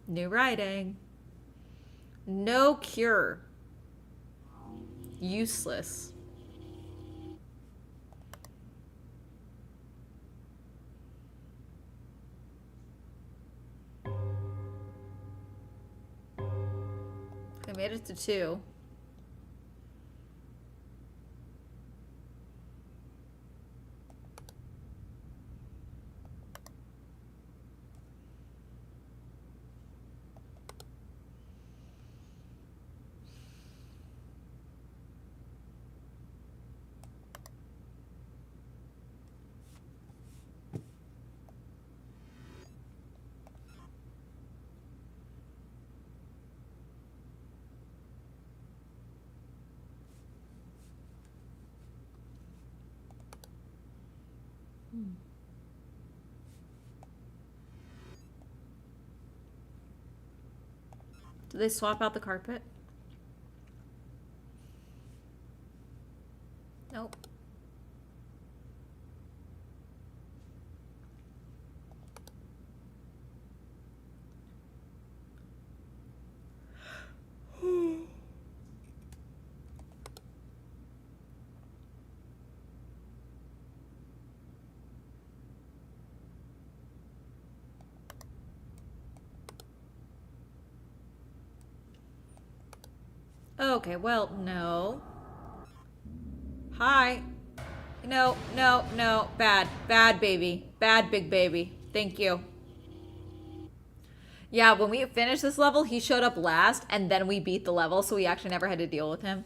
New writing. No cure. Useless. I made it to 2. Did they swap out the carpet? Nope. Okay, well, no. Hi. No, no, no. Bad. Bad baby. Bad big baby. Thank you. Yeah, when we finished this level, he showed up last, and then we beat the level, so we actually never had to deal with him.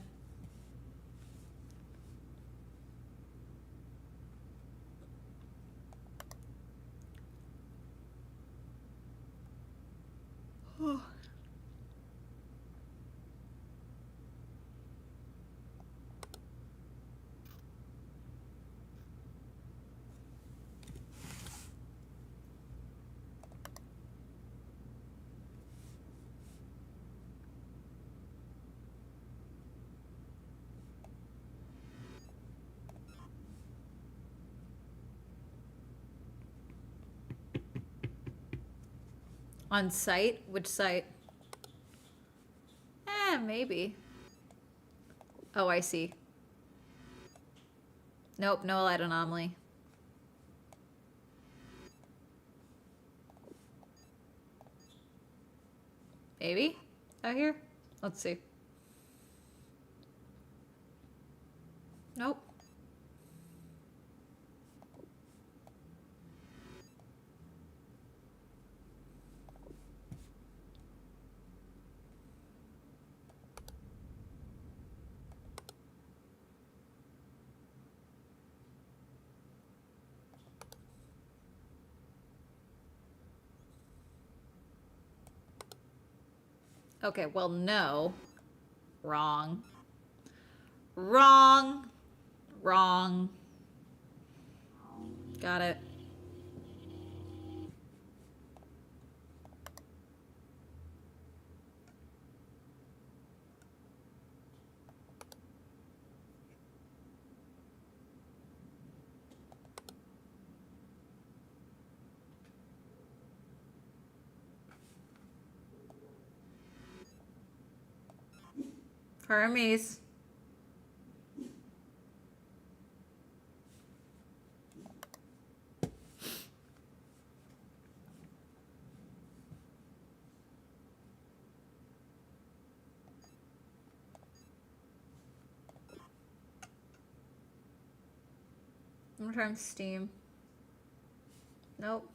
On site? Which site? Maybe. Oh, I see. Nope, no light anomaly. Maybe? Out here? Let's see. Nope. Okay, well, no. Wrong. Wrong. Wrong. Got it. Hermes. I'm trying Steam. Nope.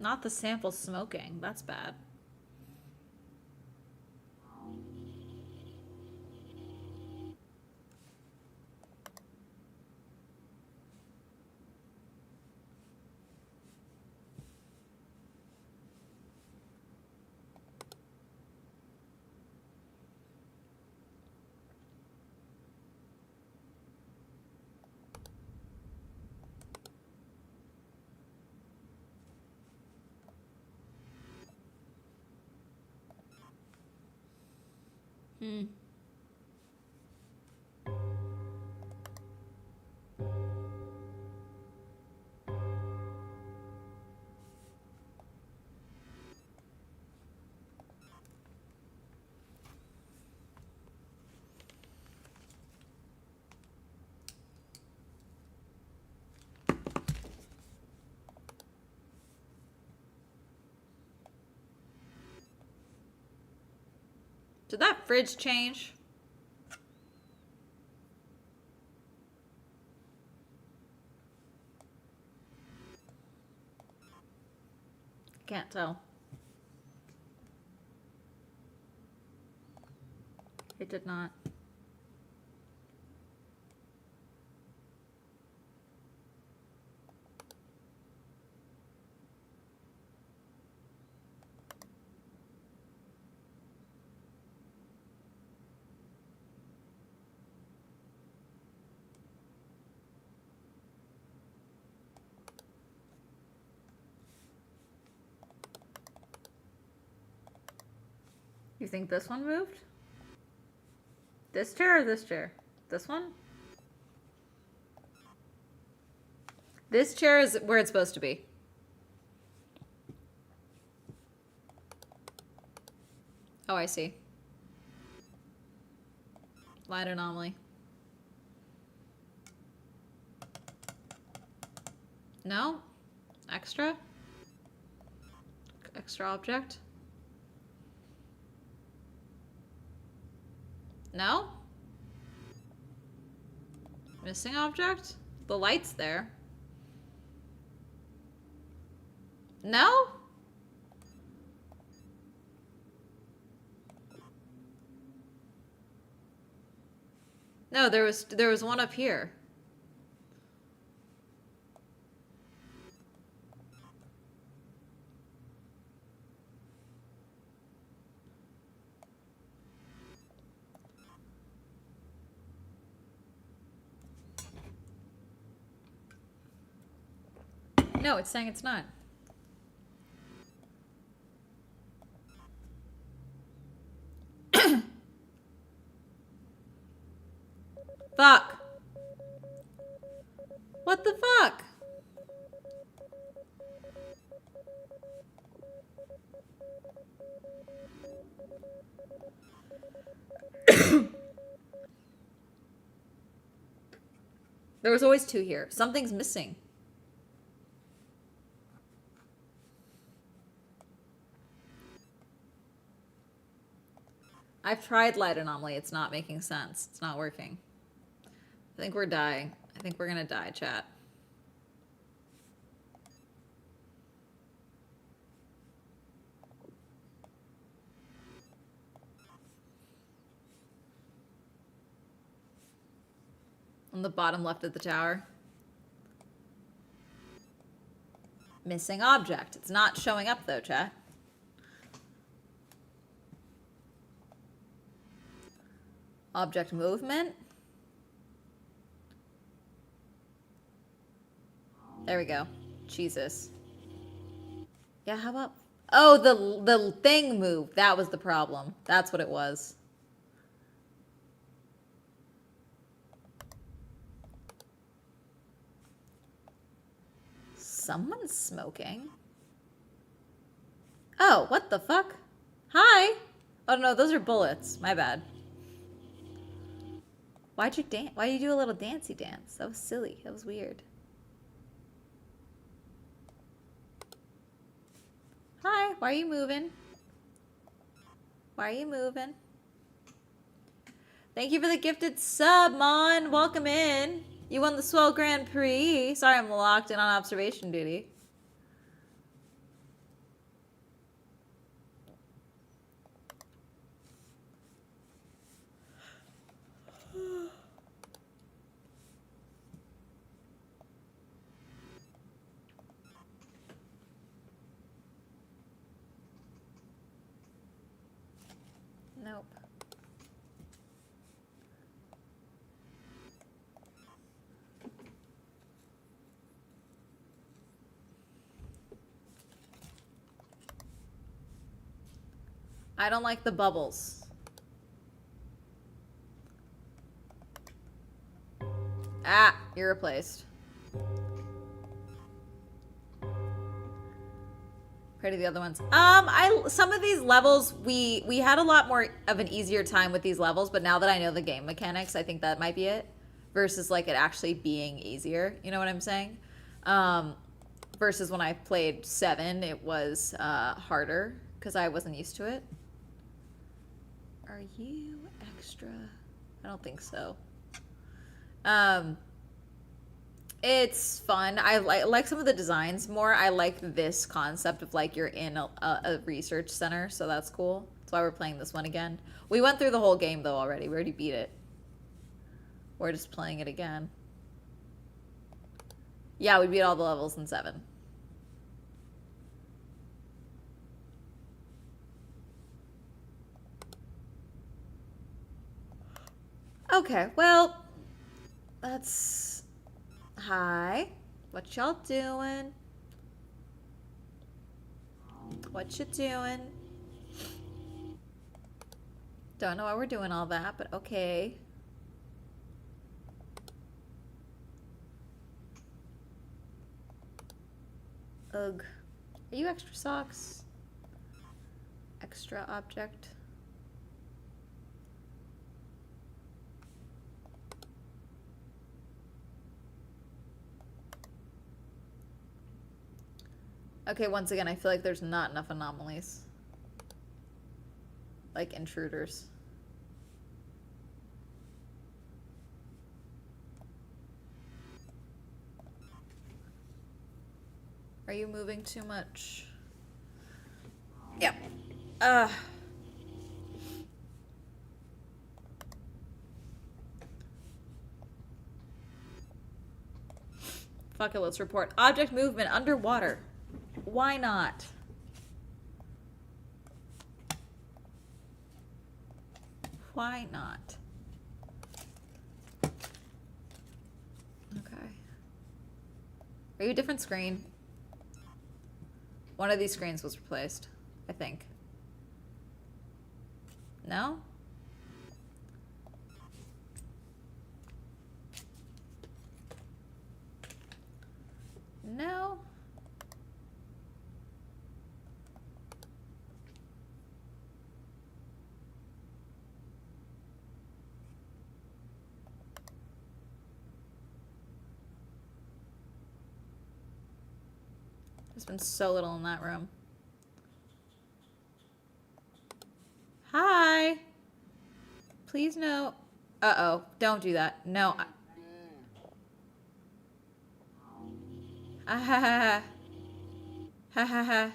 Not the sample smoking. That's bad. Hmm. Did that fridge change? Can't tell. It did not. You think this one moved? This chair or this chair? This one? This chair is where it's supposed to be. Oh, I see. Light anomaly. No? Extra? Extra object? No? Missing object? The light's there. No? No, there was one up here. No, it's saying it's not. Fuck. What the fuck? There was always two here. Something's missing. I've tried light anomaly. It's not making sense. It's not working. I think we're dying. I think we're gonna die, chat. On the bottom left of the tower. Missing object. It's not showing up though, chat. Object movement. There we go. Jesus. Yeah, how about... Oh, the thing moved. That was the problem. That's what it was. Someone's smoking. Oh, what the fuck? Hi. Oh no, those are bullets. My bad. Why'd you dance? Why'd you do a little dancey dance? That was silly. That was weird. Hi. Why are you moving? Why are you moving? Thank you for the gifted sub, Mon. Welcome in. You won the Swell Grand Prix. Sorry, I'm locked in on observation duty. Nope. I don't like the bubbles. Ah, you're replaced. Compared to the other ones. Some of these levels we had a lot more of an easier time with these levels, but now that I know the game mechanics, I think that might be it. Versus like it actually being easier. You know what I'm saying? Versus when I played 7, it was harder because I wasn't used to it. Are you extra? I don't think so. It's fun. I like some of the designs more. I like this concept of like you're in a research center, so that's cool. That's why we're playing this one again. We went through the whole game though already. We already beat it. We're just playing it again. Yeah, we beat all the levels in 7. Okay, well, that's... Hi. What y'all doing? What you doing? Don't know why we're doing all that, but okay. Ugh. Are you extra socks? Extra object? Okay, once again, I feel like there's not enough anomalies. Like intruders. Are you moving too much? Yep. Fuck it, let's report. Object movement underwater. Why not? Why not? Okay. Are you a different screen? One of these screens was replaced, I think. No? No? There's been so little in that room. Hi. Please no. Uh-oh. Don't do that. No. Ah ha ha ha. Ha ha ha.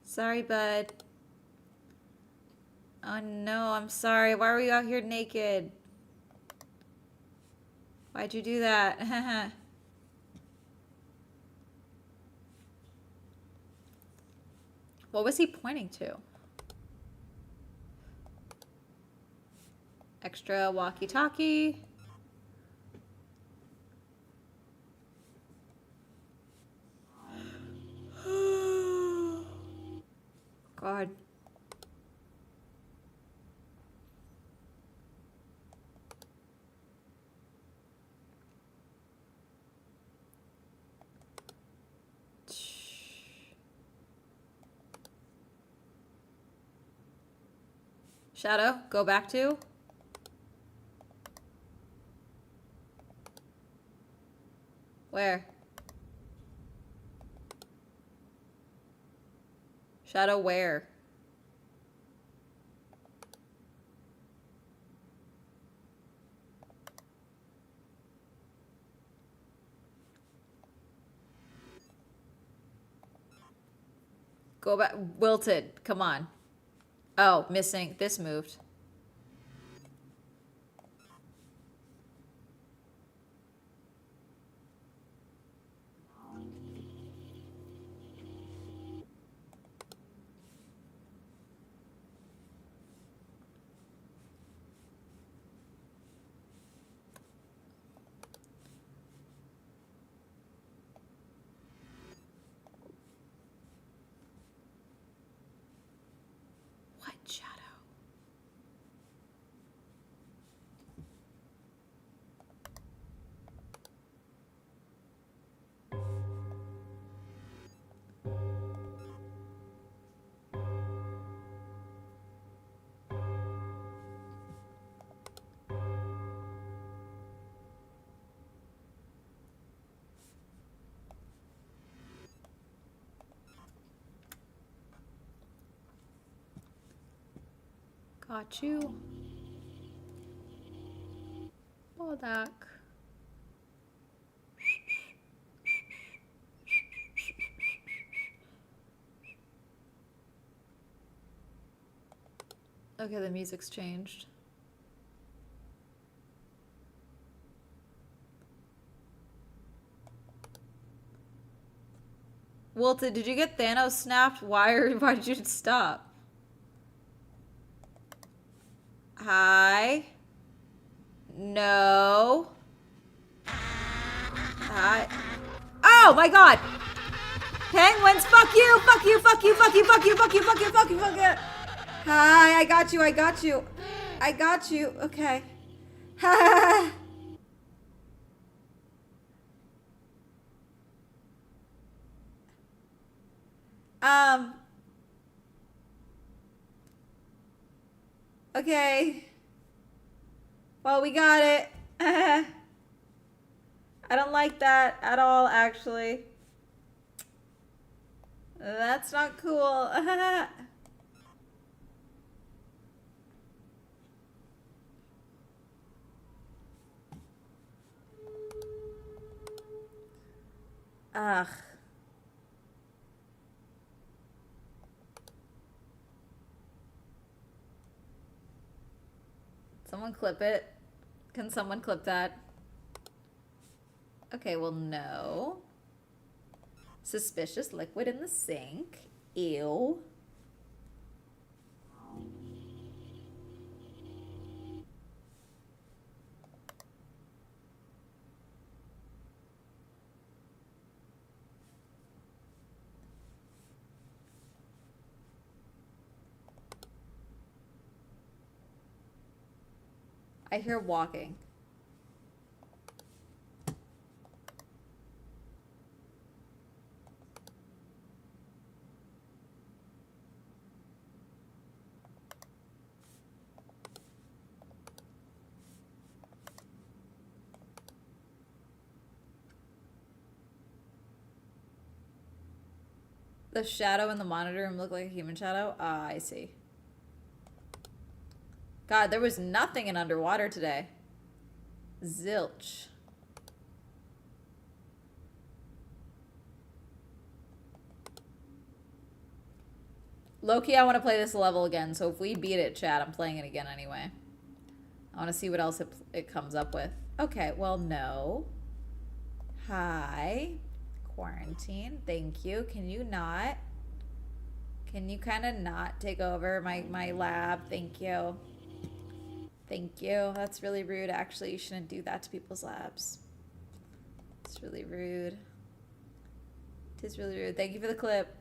Sorry, bud. Oh no, I'm sorry. Why were you out here naked? Why'd you do that? What was he pointing to? Extra walkie-talkie. God. Shadow, go back to. Where? Shadow, where? Go back. Wilted. Come on. Oh, missing. This moved. What shadow? Got you. Bodak. Okay, the music's changed. Wilted, did you get Thanos snapped? Why did you stop? Hi. No. Hi. Oh my god! Penguins, fuck you! Fuck you, fuck you, fuck you, fuck you, fuck you, fuck you, fuck you, fuck you! Hi, I got you, I got you. I got you, okay. Ha. Okay. Well, we got it. I don't like that at all, actually. That's not cool. Ugh. Someone clip it. Can someone clip that? Okay, well, no. Suspicious liquid in the sink. Ew. I hear walking. The shadow in the monitor room looked like a human shadow? Ah, I see. God, there was nothing in underwater today. Zilch. Loki, I want to play this level again, so if we beat it, chat, I'm playing it again anyway. I want to see what else it comes up with. Okay, well, no. Hi. Quarantine. Thank you. Can you not? Can you kind of not take over my lab? Thank you. Thank you. That's really rude. Actually, you shouldn't do that to people's labs. It's really rude. It is really rude. Thank you for the clip.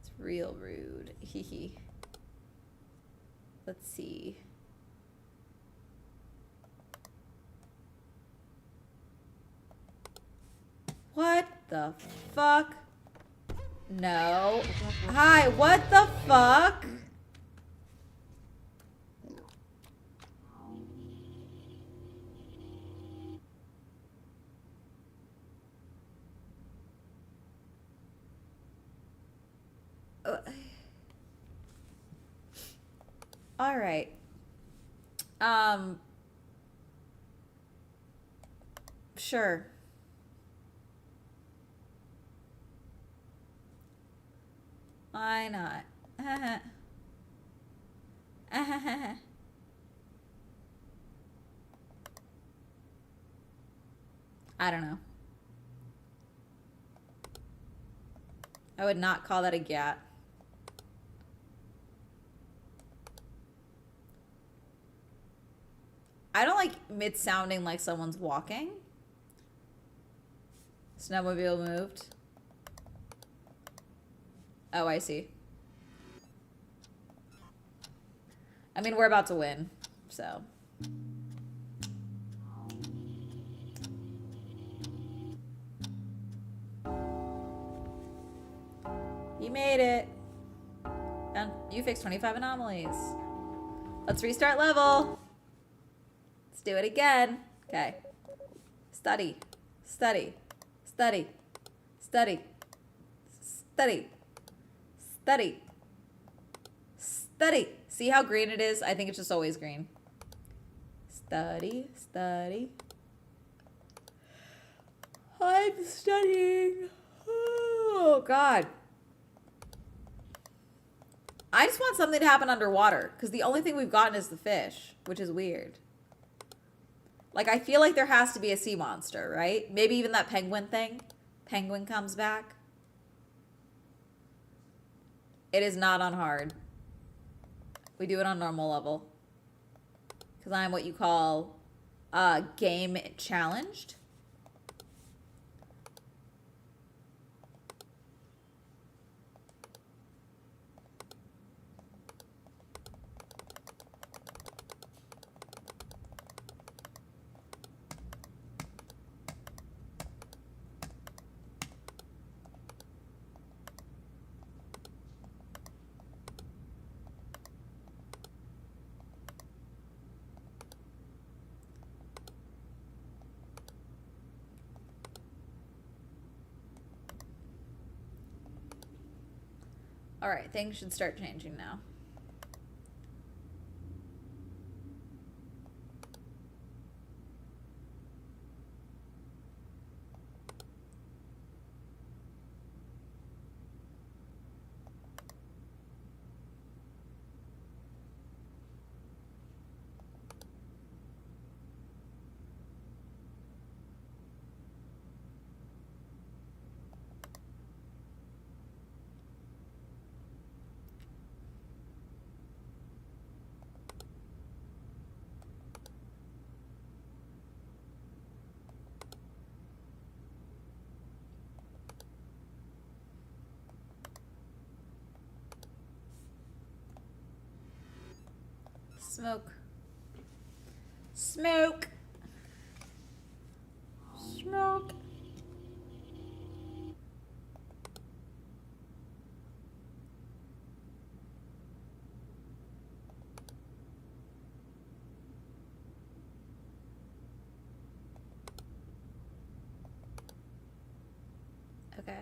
It's real rude. Hee. Let's see. What the fuck? No. Hi, what the fuck? All right. Sure. Why not? I don't know. I would not call that a gat. I don't like it sounding like someone's walking. Snowmobile moved. Oh, I see. I mean, we're about to win, so. You made it. And you fixed 25 anomalies. Let's restart level. Let's do it again. Okay. Study. Study. Study. Study. Study. Study. Study. See how green it is? I think it's just always green. Study. Study. I'm studying. Oh, God. I just want something to happen underwater, because the only thing we've gotten is the fish, which is weird. Like, I feel like there has to be a sea monster, right? Maybe even that penguin thing. Penguin comes back. It is not on hard. We do it on normal level. Because I'm what you call game challenged. All right, things should start changing now. Smoke. Smoke. Smoke. Okay.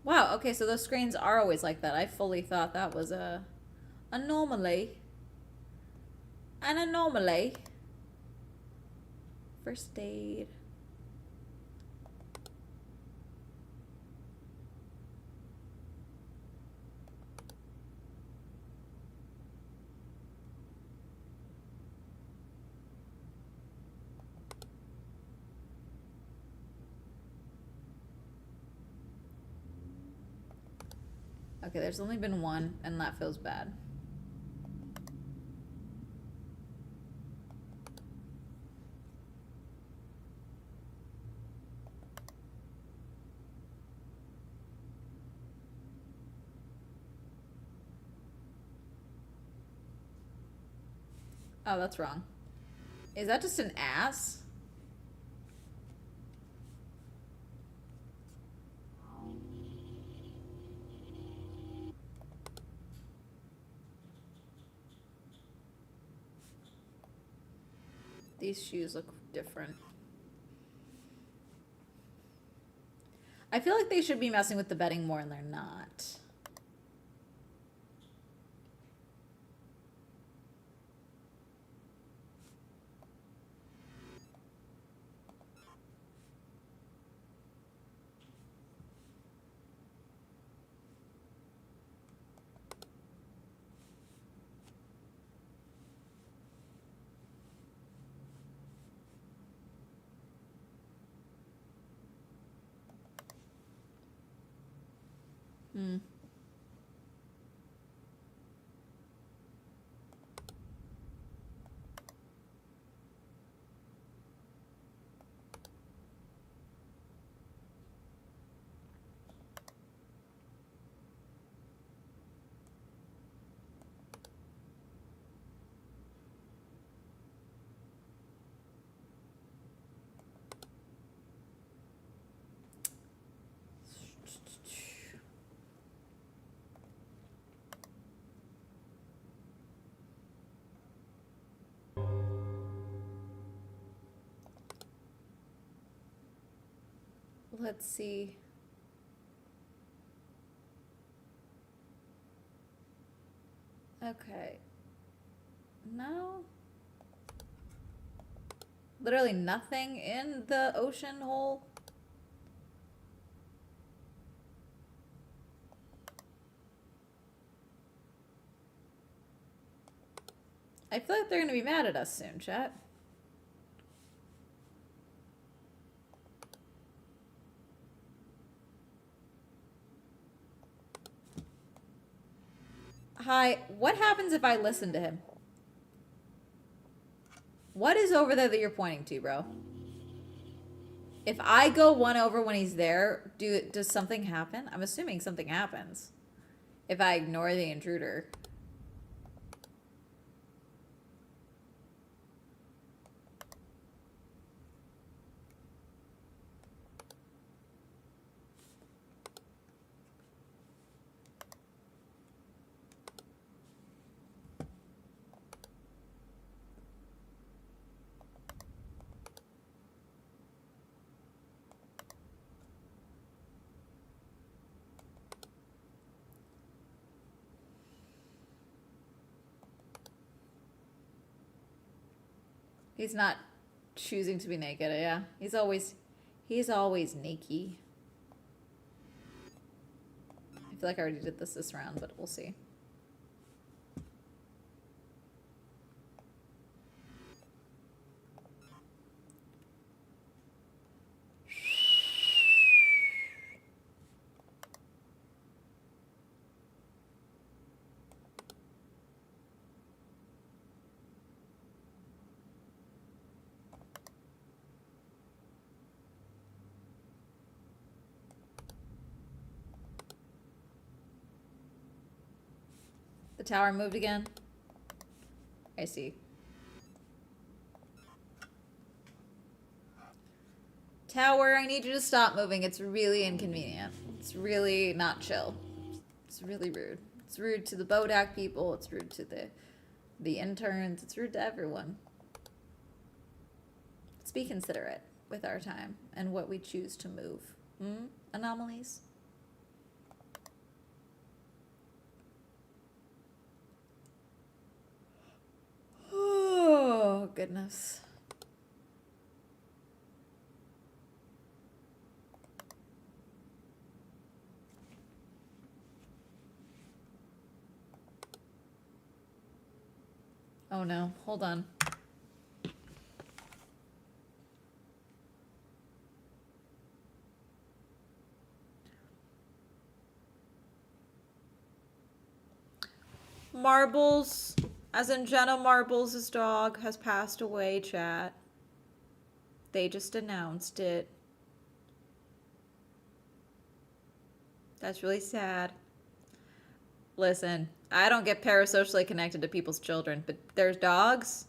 Wow, okay, so those screens are always like that. I fully thought that was a anomaly. An anomaly. First aid. Okay, there's only been one, and that feels bad. Oh, that's wrong. Is that just an ass? These shoes look different. I feel like they should be messing with the bedding more and they're not. Hmm. Let's see. Okay. No. Literally nothing in the ocean hole. I feel like they're gonna be mad at us soon, chat. Hi, what happens if I listen to him? What is over there that you're pointing to, bro? If I go one over when he's there, does something happen? I'm assuming something happens if I ignore the intruder. He's not choosing to be naked, yeah. He's always naked. I feel like I already did this round, but we'll see. The tower moved again. I see. Tower, I need you to stop moving. It's really inconvenient. It's really not chill. It's really rude. It's rude to the Bodak people. It's rude to the interns. It's rude to everyone. Let's be considerate with our time and what we choose to move. Anomalies? Oh, goodness. Oh no, hold on. Marbles, as in Jenna Marbles' dog has passed away, chat. They just announced it. That's really sad. Listen, I don't get parasocially connected to people's children, but there's dogs,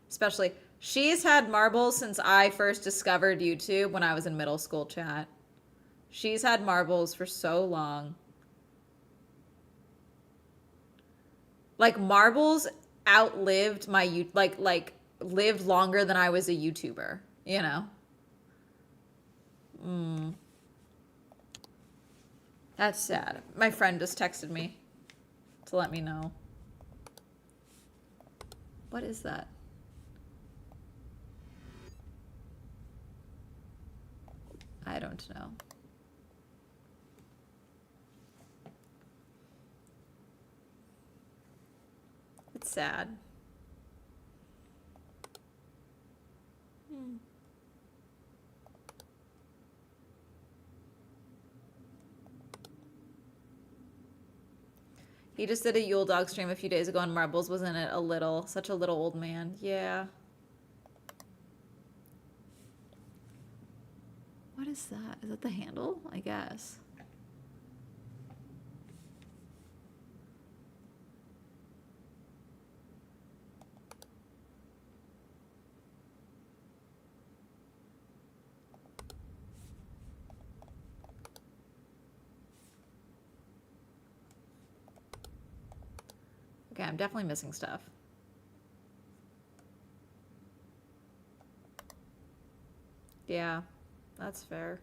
especially. She's had Marbles since I first discovered YouTube when I was in middle school, chat. She's had Marbles for so long. Like, Marbles outlived my, lived longer than I was a YouTuber, you know? That's sad. My friend just texted me to let me know. What is that? I don't know. It's sad. He just did a Yule Dog stream a few days ago and Marbles was in it a little. Such a little old man. Yeah. What is that? Is that the handle? I guess. Okay, I'm definitely missing stuff. Yeah, that's fair.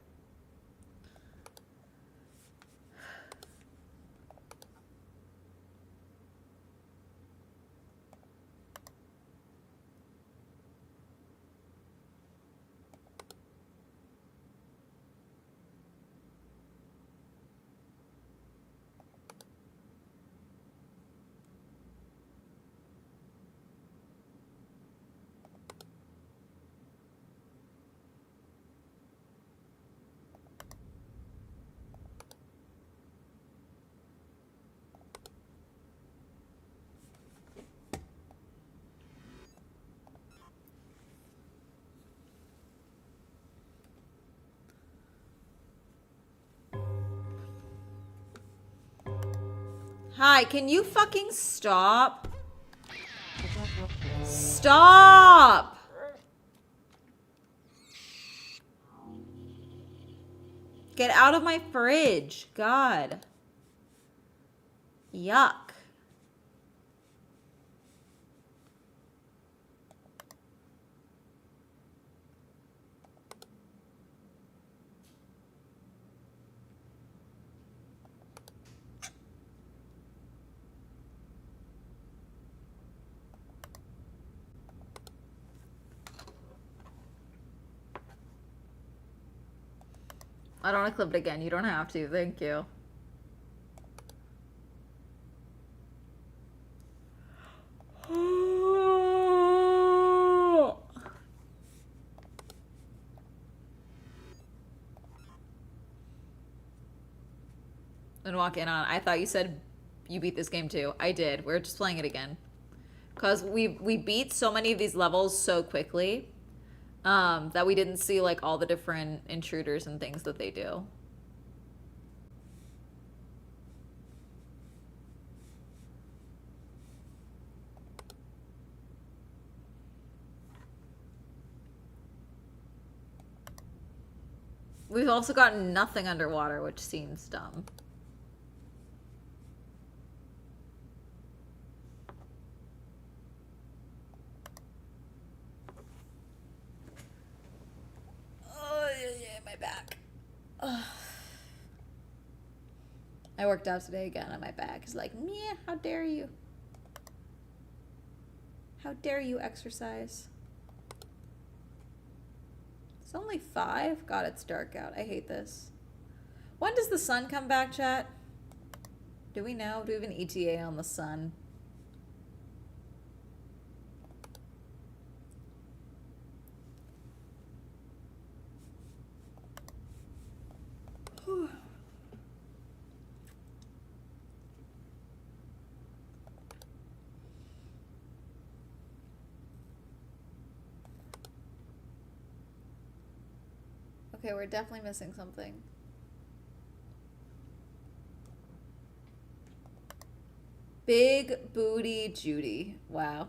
Hi, can you fucking stop? Stop! Get out of my fridge. God. Yuck. I don't want to clip it again. You don't have to. Thank you. And walk in on. I thought you said you beat this game too. I did. We're just playing it again. Because we beat so many of these levels so quickly that we didn't see like all the different intruders and things that they do. We've also gotten nothing underwater, which seems dumb. Oh, yeah, my back. Ugh. I worked out today again and my back is like, meh, how dare you? How dare you exercise? It's only 5? God, it's dark out. I hate this. When does the sun come back, chat? Do we know? Do we have an ETA on the sun? Okay, we're definitely missing something. Big booty Judy. Wow.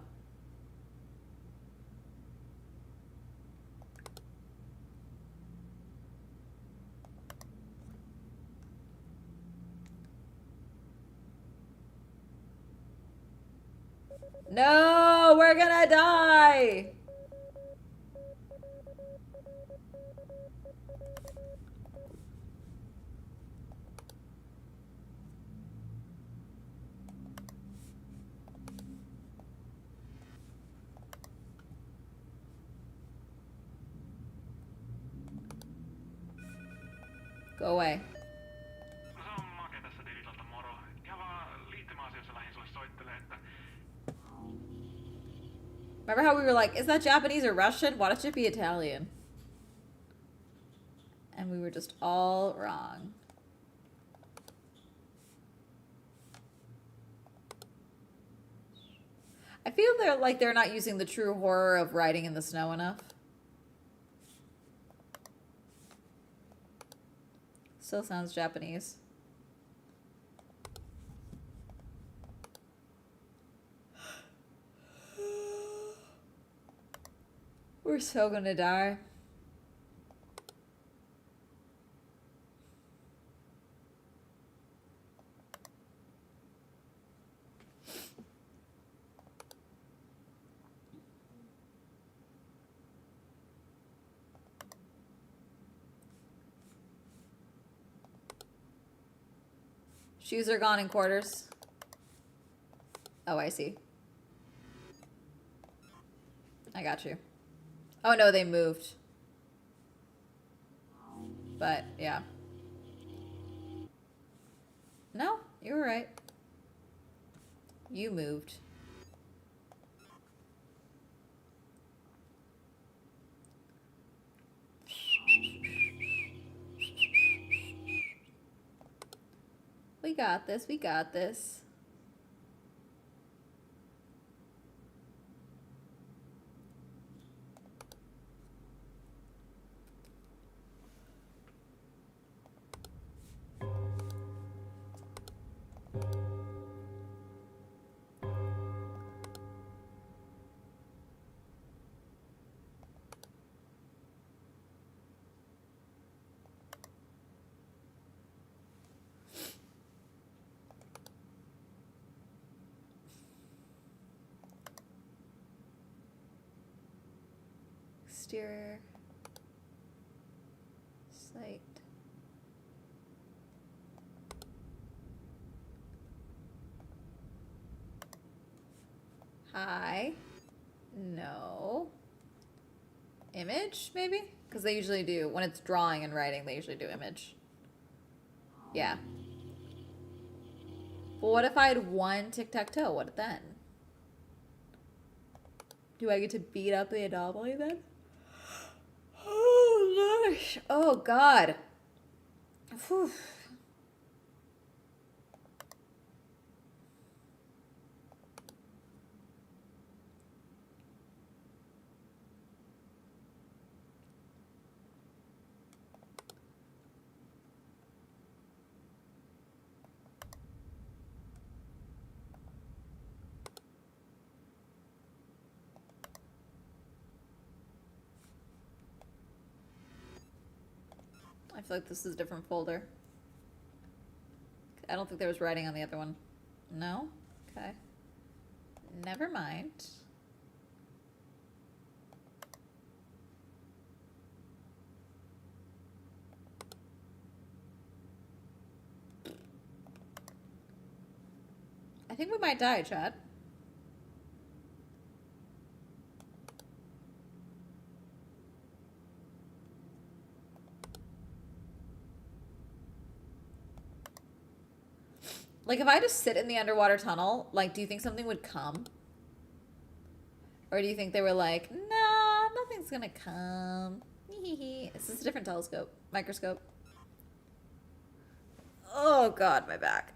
No, we're gonna die. Go away. No se on Make tässä Digitolta, moro. Ihan vaan liittymäasioissa lähin sulle soittelee, että Remember how we were like, is that Japanese or Russian? Why don't it be Italian? And we were just all wrong. I feel they're not using the true horror of riding in the snow enough. Still sounds Japanese. We're so gonna die. Shoes are gone in quarters. Oh, I see. I got you. Oh no, they moved. But, yeah. No, you were right. You moved. We got this, we got this. Exterior sight. Hi. No. Image, maybe? Because they usually do. When it's drawing and writing, they usually do image. Yeah. But what if I had one tic-tac-toe? What then? Do I get to beat up the anomaly then? Oh, gosh. Oh, God. Whew. I feel like this is a different folder. I don't think there was writing on the other one. No? Okay. Never mind. I think we might die, Chad. Like, if I just sit in the underwater tunnel, like, do you think something would come? Or do you think they were like, nah, nothing's gonna come. This is a different telescope. Microscope. Oh, God, my back.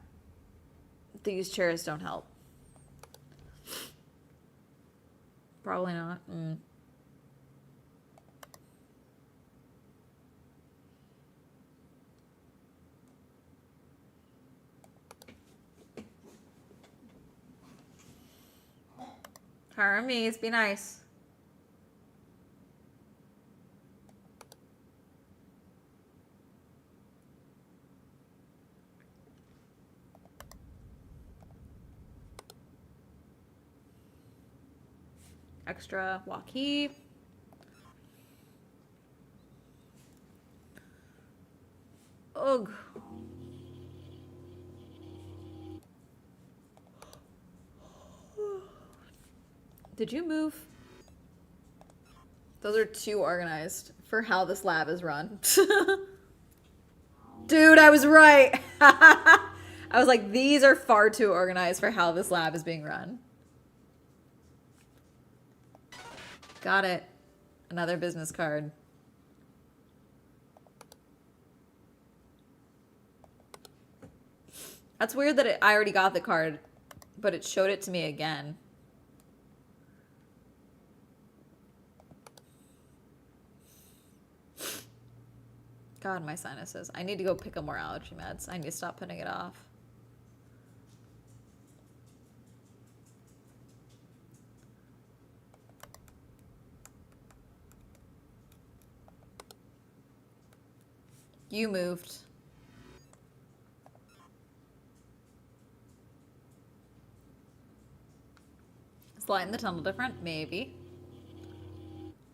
These chairs don't help. Probably not. Hermes, be nice. Extra walkie. Ugh. Did you move? Those are too organized for how this lab is run. Dude, I was right. I was like, these are far too organized for how this lab is being run. Got it. Another business card. That's weird that I already got the card, but it showed it to me again. God, my sinuses. I need to go pick up more allergy meds. I need to stop putting it off. You moved. Is the light in the tunnel different? Maybe.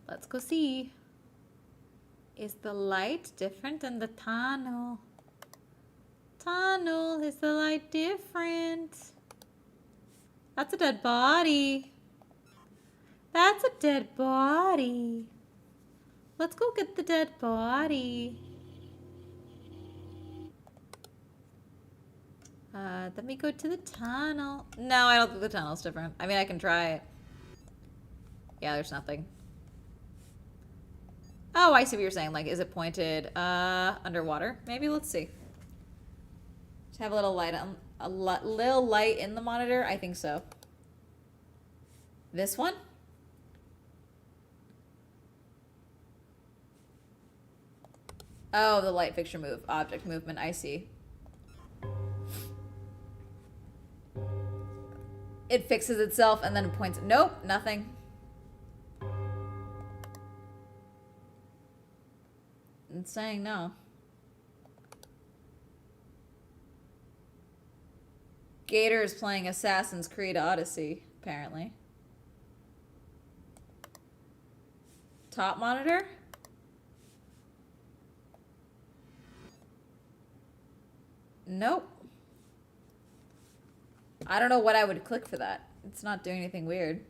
Let's go see. Is the light different in the tunnel? Tunnel, is the light different? That's a dead body. That's a dead body. Let's go get the dead body. Let me go to the tunnel. No, I don't think the tunnel's different. I mean, I can try it. Yeah, there's nothing. Oh, I see what you're saying. Like, is it pointed underwater? Maybe. Let's see. Just have a little light on, little light in the monitor. I think so. This one? Oh, the light fixture move, object movement. I see. It fixes itself and then it points. Nope, nothing. It's saying no. Gator is playing Assassin's Creed Odyssey, apparently. Top monitor? Nope. I don't know what I would click for that. It's not doing anything weird.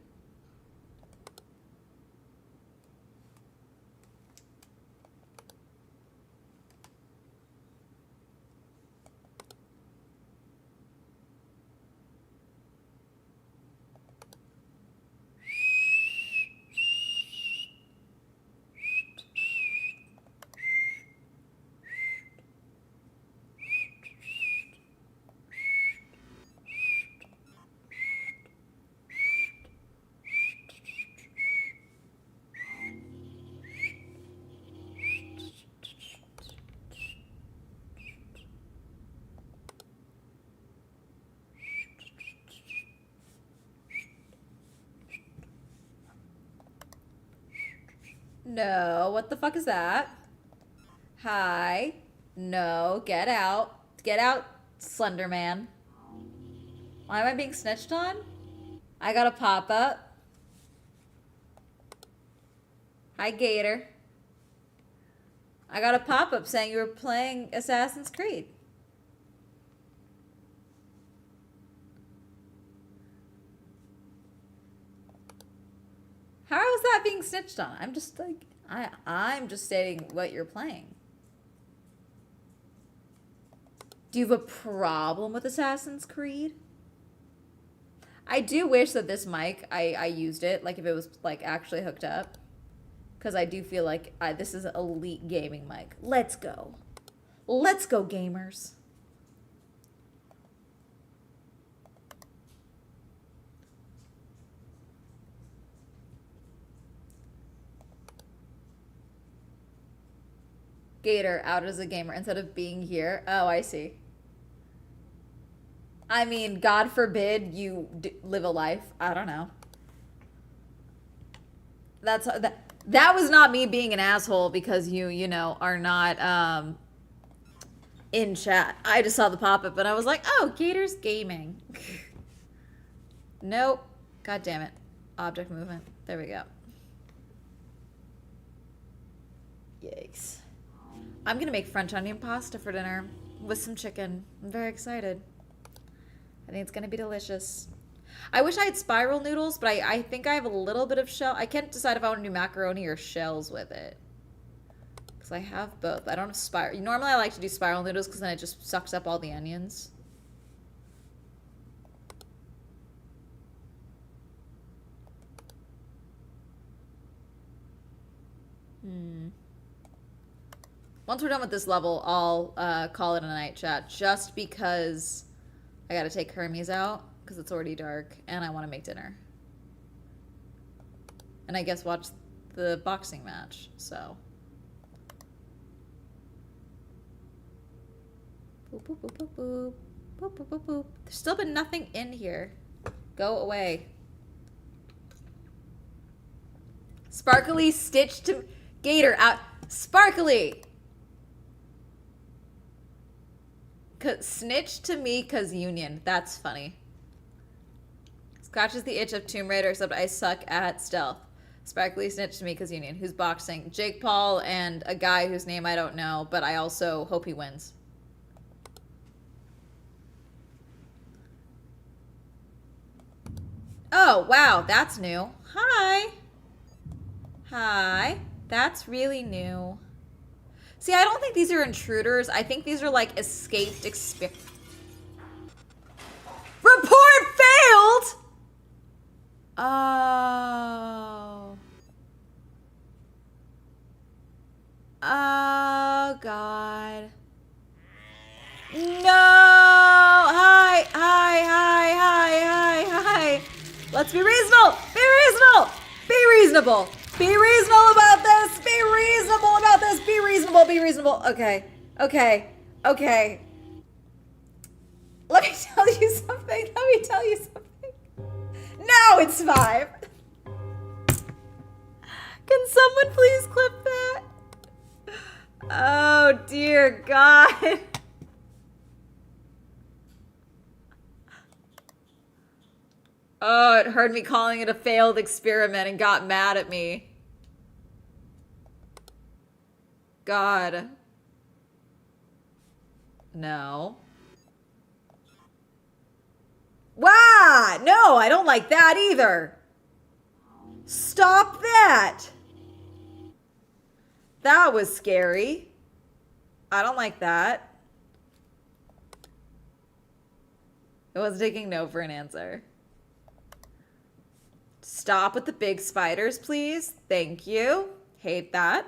No, what the fuck is that? Hi. No, get out. Get out, Slender Man. Why am I being snitched on? I got a pop-up. Hi, Gator. I got a pop-up saying you were playing Assassin's Creed. How is that being snitched on? I'm just like, I'm just stating what you're playing. Do you have a problem with Assassin's Creed? I do wish that this mic, I used it, like if it was like actually hooked up. Because I do feel like this is an elite gaming mic. Let's go. Let's go, gamers. Gator out as a gamer instead of being here. Oh, I see. I mean, God forbid you live a life. I don't know. That was not me being an asshole because you know, are not in chat. I just saw the pop-up and I was like, oh, Gator's gaming. Nope. God damn it. Object movement. There we go. Yikes. I'm gonna make French onion pasta for dinner with some chicken. I'm very excited. I think it's gonna be delicious. I wish I had spiral noodles, but I think I have a little bit of shell. I can't decide if I want to do macaroni or shells with it. Because I have both. I don't have spiral. Normally I like to do spiral noodles because then it just sucks up all the onions. Once we're done with this level, I'll call it a night, chat, just because I gotta take Hermes out because it's already dark and I want to make dinner. And I guess watch the boxing match, so. Boop, boop, boop, boop, boop. Boop, boop, boop, boop. There's still been nothing in here. Go away. Sparkly Stitch to Gator out. Sparkly! Snitch to me cause union. That's funny. Scratches the itch of Tomb Raider, except I suck at stealth. Sparkly snitch to me cause union. Who's boxing? Jake Paul and a guy whose name I don't know, but I also hope he wins. Oh, wow, that's new. Hi. Hi. That's really new. See, I don't think these are intruders. I think these are like escaped Report failed! Oh. Oh, God. No! Hi, hi, hi, hi, hi, hi. Let's be reasonable! Be reasonable! Be reasonable! Be reasonable about this! Be reasonable about this! Be reasonable! Be reasonable! Okay. Okay. Okay. Let me tell you something. Let me tell you something. Now it's 5. Can someone please clip that? Oh, dear God. Oh, it heard me calling it a failed experiment and got mad at me. God. No. Wow! No, I don't like that either. Stop that. That was scary. I don't like that. I was taking no for an answer. Stop with the big spiders, please. Thank you. Hate that.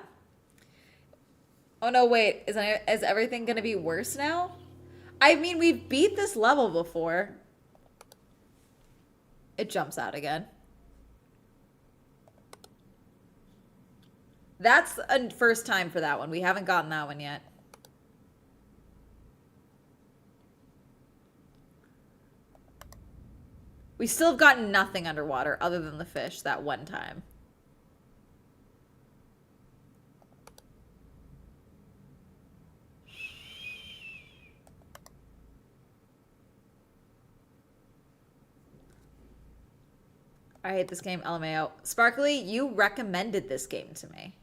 Oh no, wait. Is everything gonna be worse now? I mean, we've beat this level before. It jumps out again. That's a first time for that one. We haven't gotten that one yet. We still have gotten nothing underwater other than the fish that one time. I hate this game, LMAO. Sparkly, you recommended this game to me.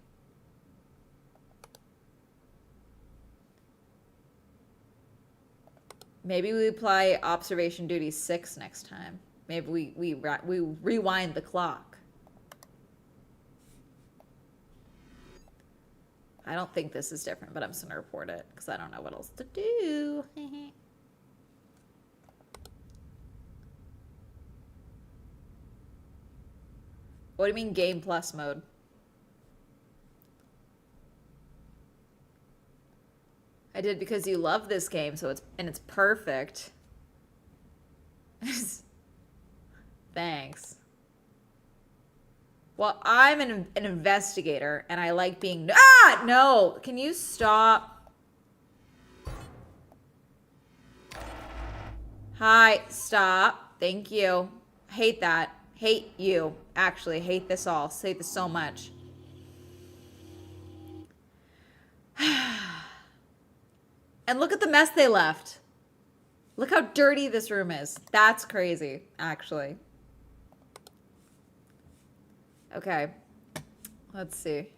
Maybe we apply Observation Duty 6 next time. Maybe we rewind the clock. I don't think this is different, but I'm just gonna report it because I don't know what else to do. What do you mean Game Plus mode? I did because you love this game, so it's perfect. Thanks. Well, I'm an investigator, and I like being... Ah! No! Can you stop? Hi. Stop. Thank you. Hate that. Hate you. Actually, hate this all. Hate this so much. And look at the mess they left. Look how dirty this room is. That's crazy, actually. Okay. Let's see.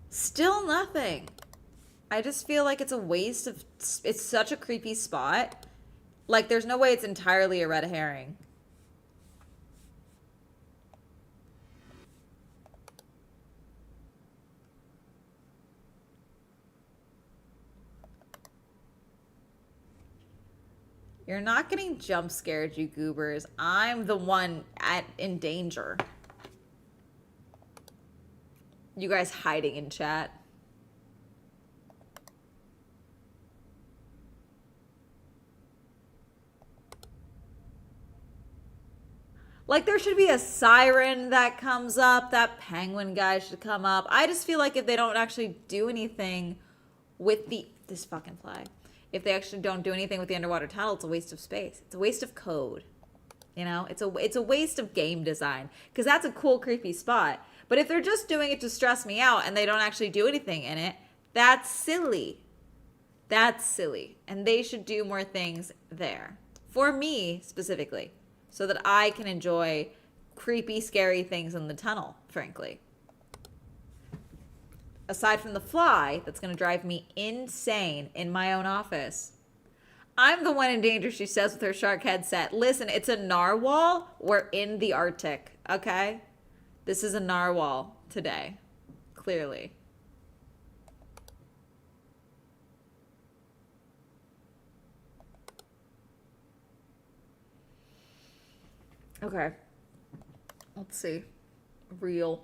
Still nothing. I just feel like it's a waste of... It's such a creepy spot. Like, there's no way it's entirely a red herring. You're not getting jump scared, you goobers. I'm the one in danger. You guys hiding in chat. Like, there should be a siren that comes up. That penguin guy should come up. I just feel like if they don't actually do anything with this fucking flag, if they actually don't do anything with the underwater tunnel, it's a waste of space. It's a waste of code. You know, it's a waste of game design, because that's a cool, creepy spot. But if they're just doing it to stress me out and they don't actually do anything in it, that's silly. That's silly. And they should do more things there. For me, specifically. So that I can enjoy creepy, scary things in the tunnel, frankly. Aside from the fly, that's going to drive me insane in my own office. I'm the one in danger, she says with her shark headset. Listen, it's a narwhal. We're in the Arctic, okay? This is a narwhal today, clearly. Okay. Let's see. Real.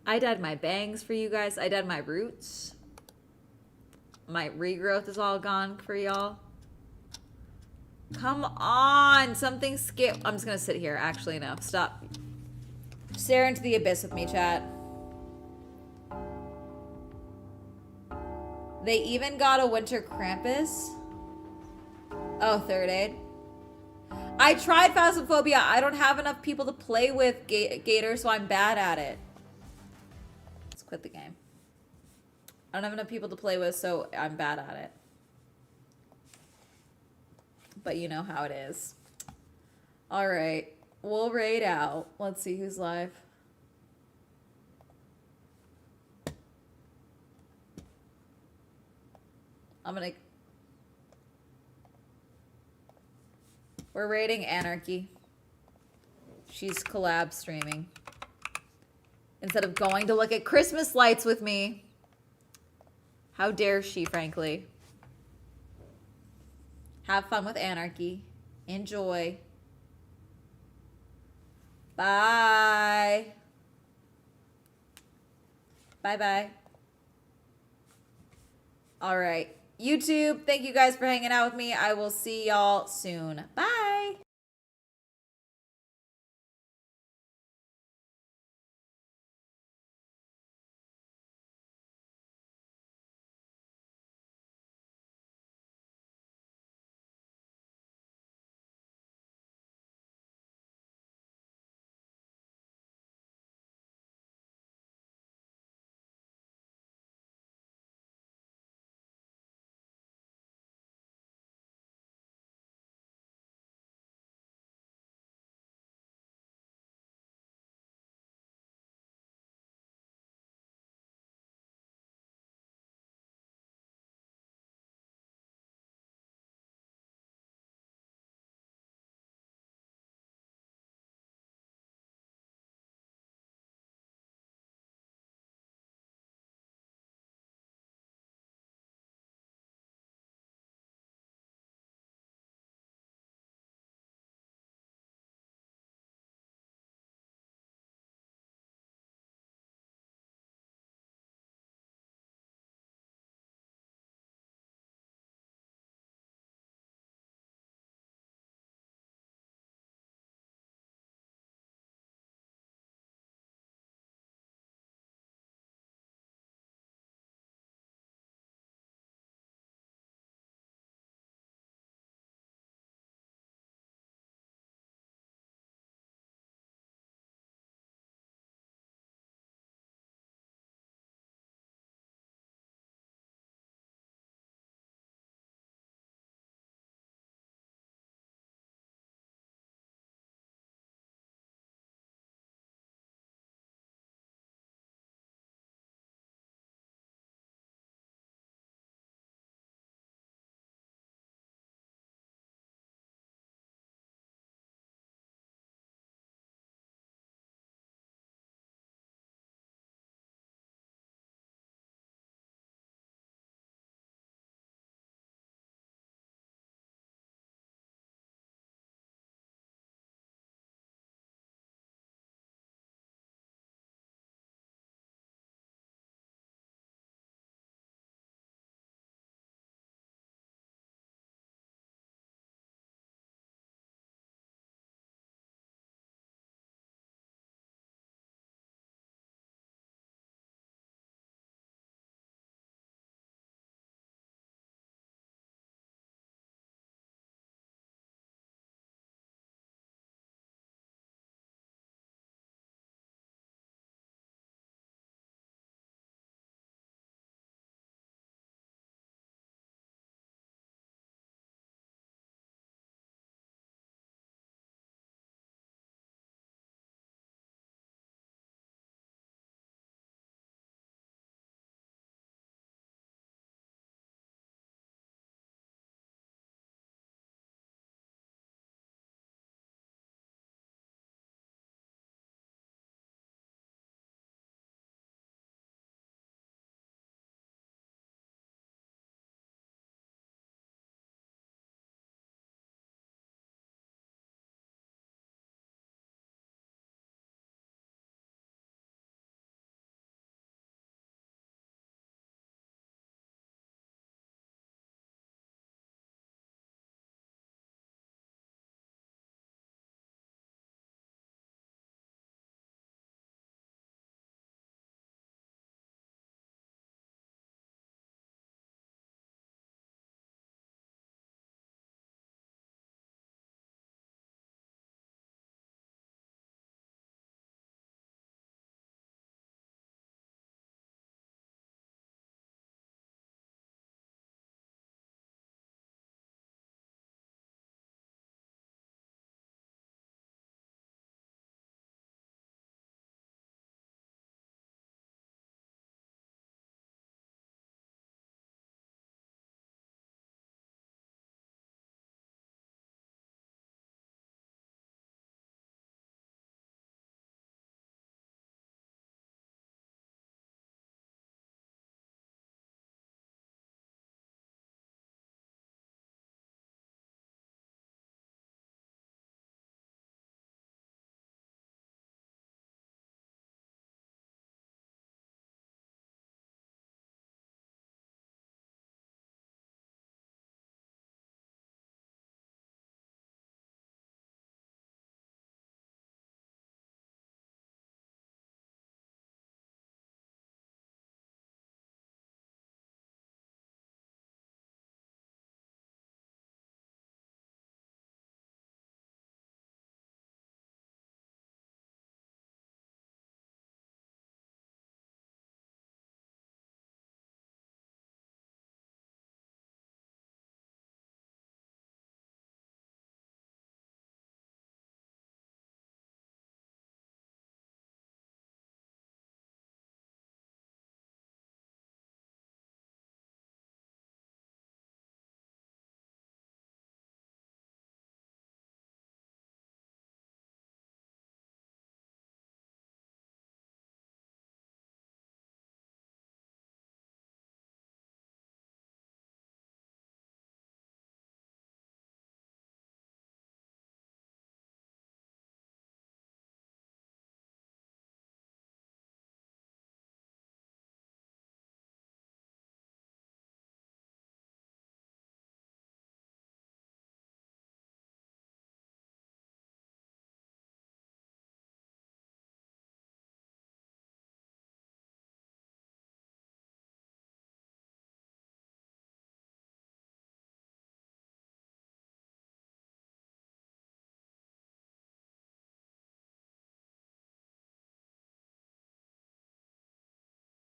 I dyed my bangs for you guys. I dyed my roots. My regrowth is all gone for y'all. Come on. Something skip. I'm just going to sit here. Actually, no. Stop. Stare into the abyss with me, chat. They even got a winter Krampus. Oh, third aid. I tried Phasmophobia. I don't have enough people to play with, Gator, so I'm bad at it. Let's quit the game. I don't have enough people to play with, so I'm bad at it. But you know how it is. All right. We'll raid out. Let's see who's live. We're raiding Anarchy. She's collab streaming. Instead of going to look at Christmas lights with me. How dare she, frankly. Have fun with Anarchy. Enjoy. Bye. Bye-bye. All right. YouTube, thank you guys for hanging out with me. I will see y'all soon. Bye.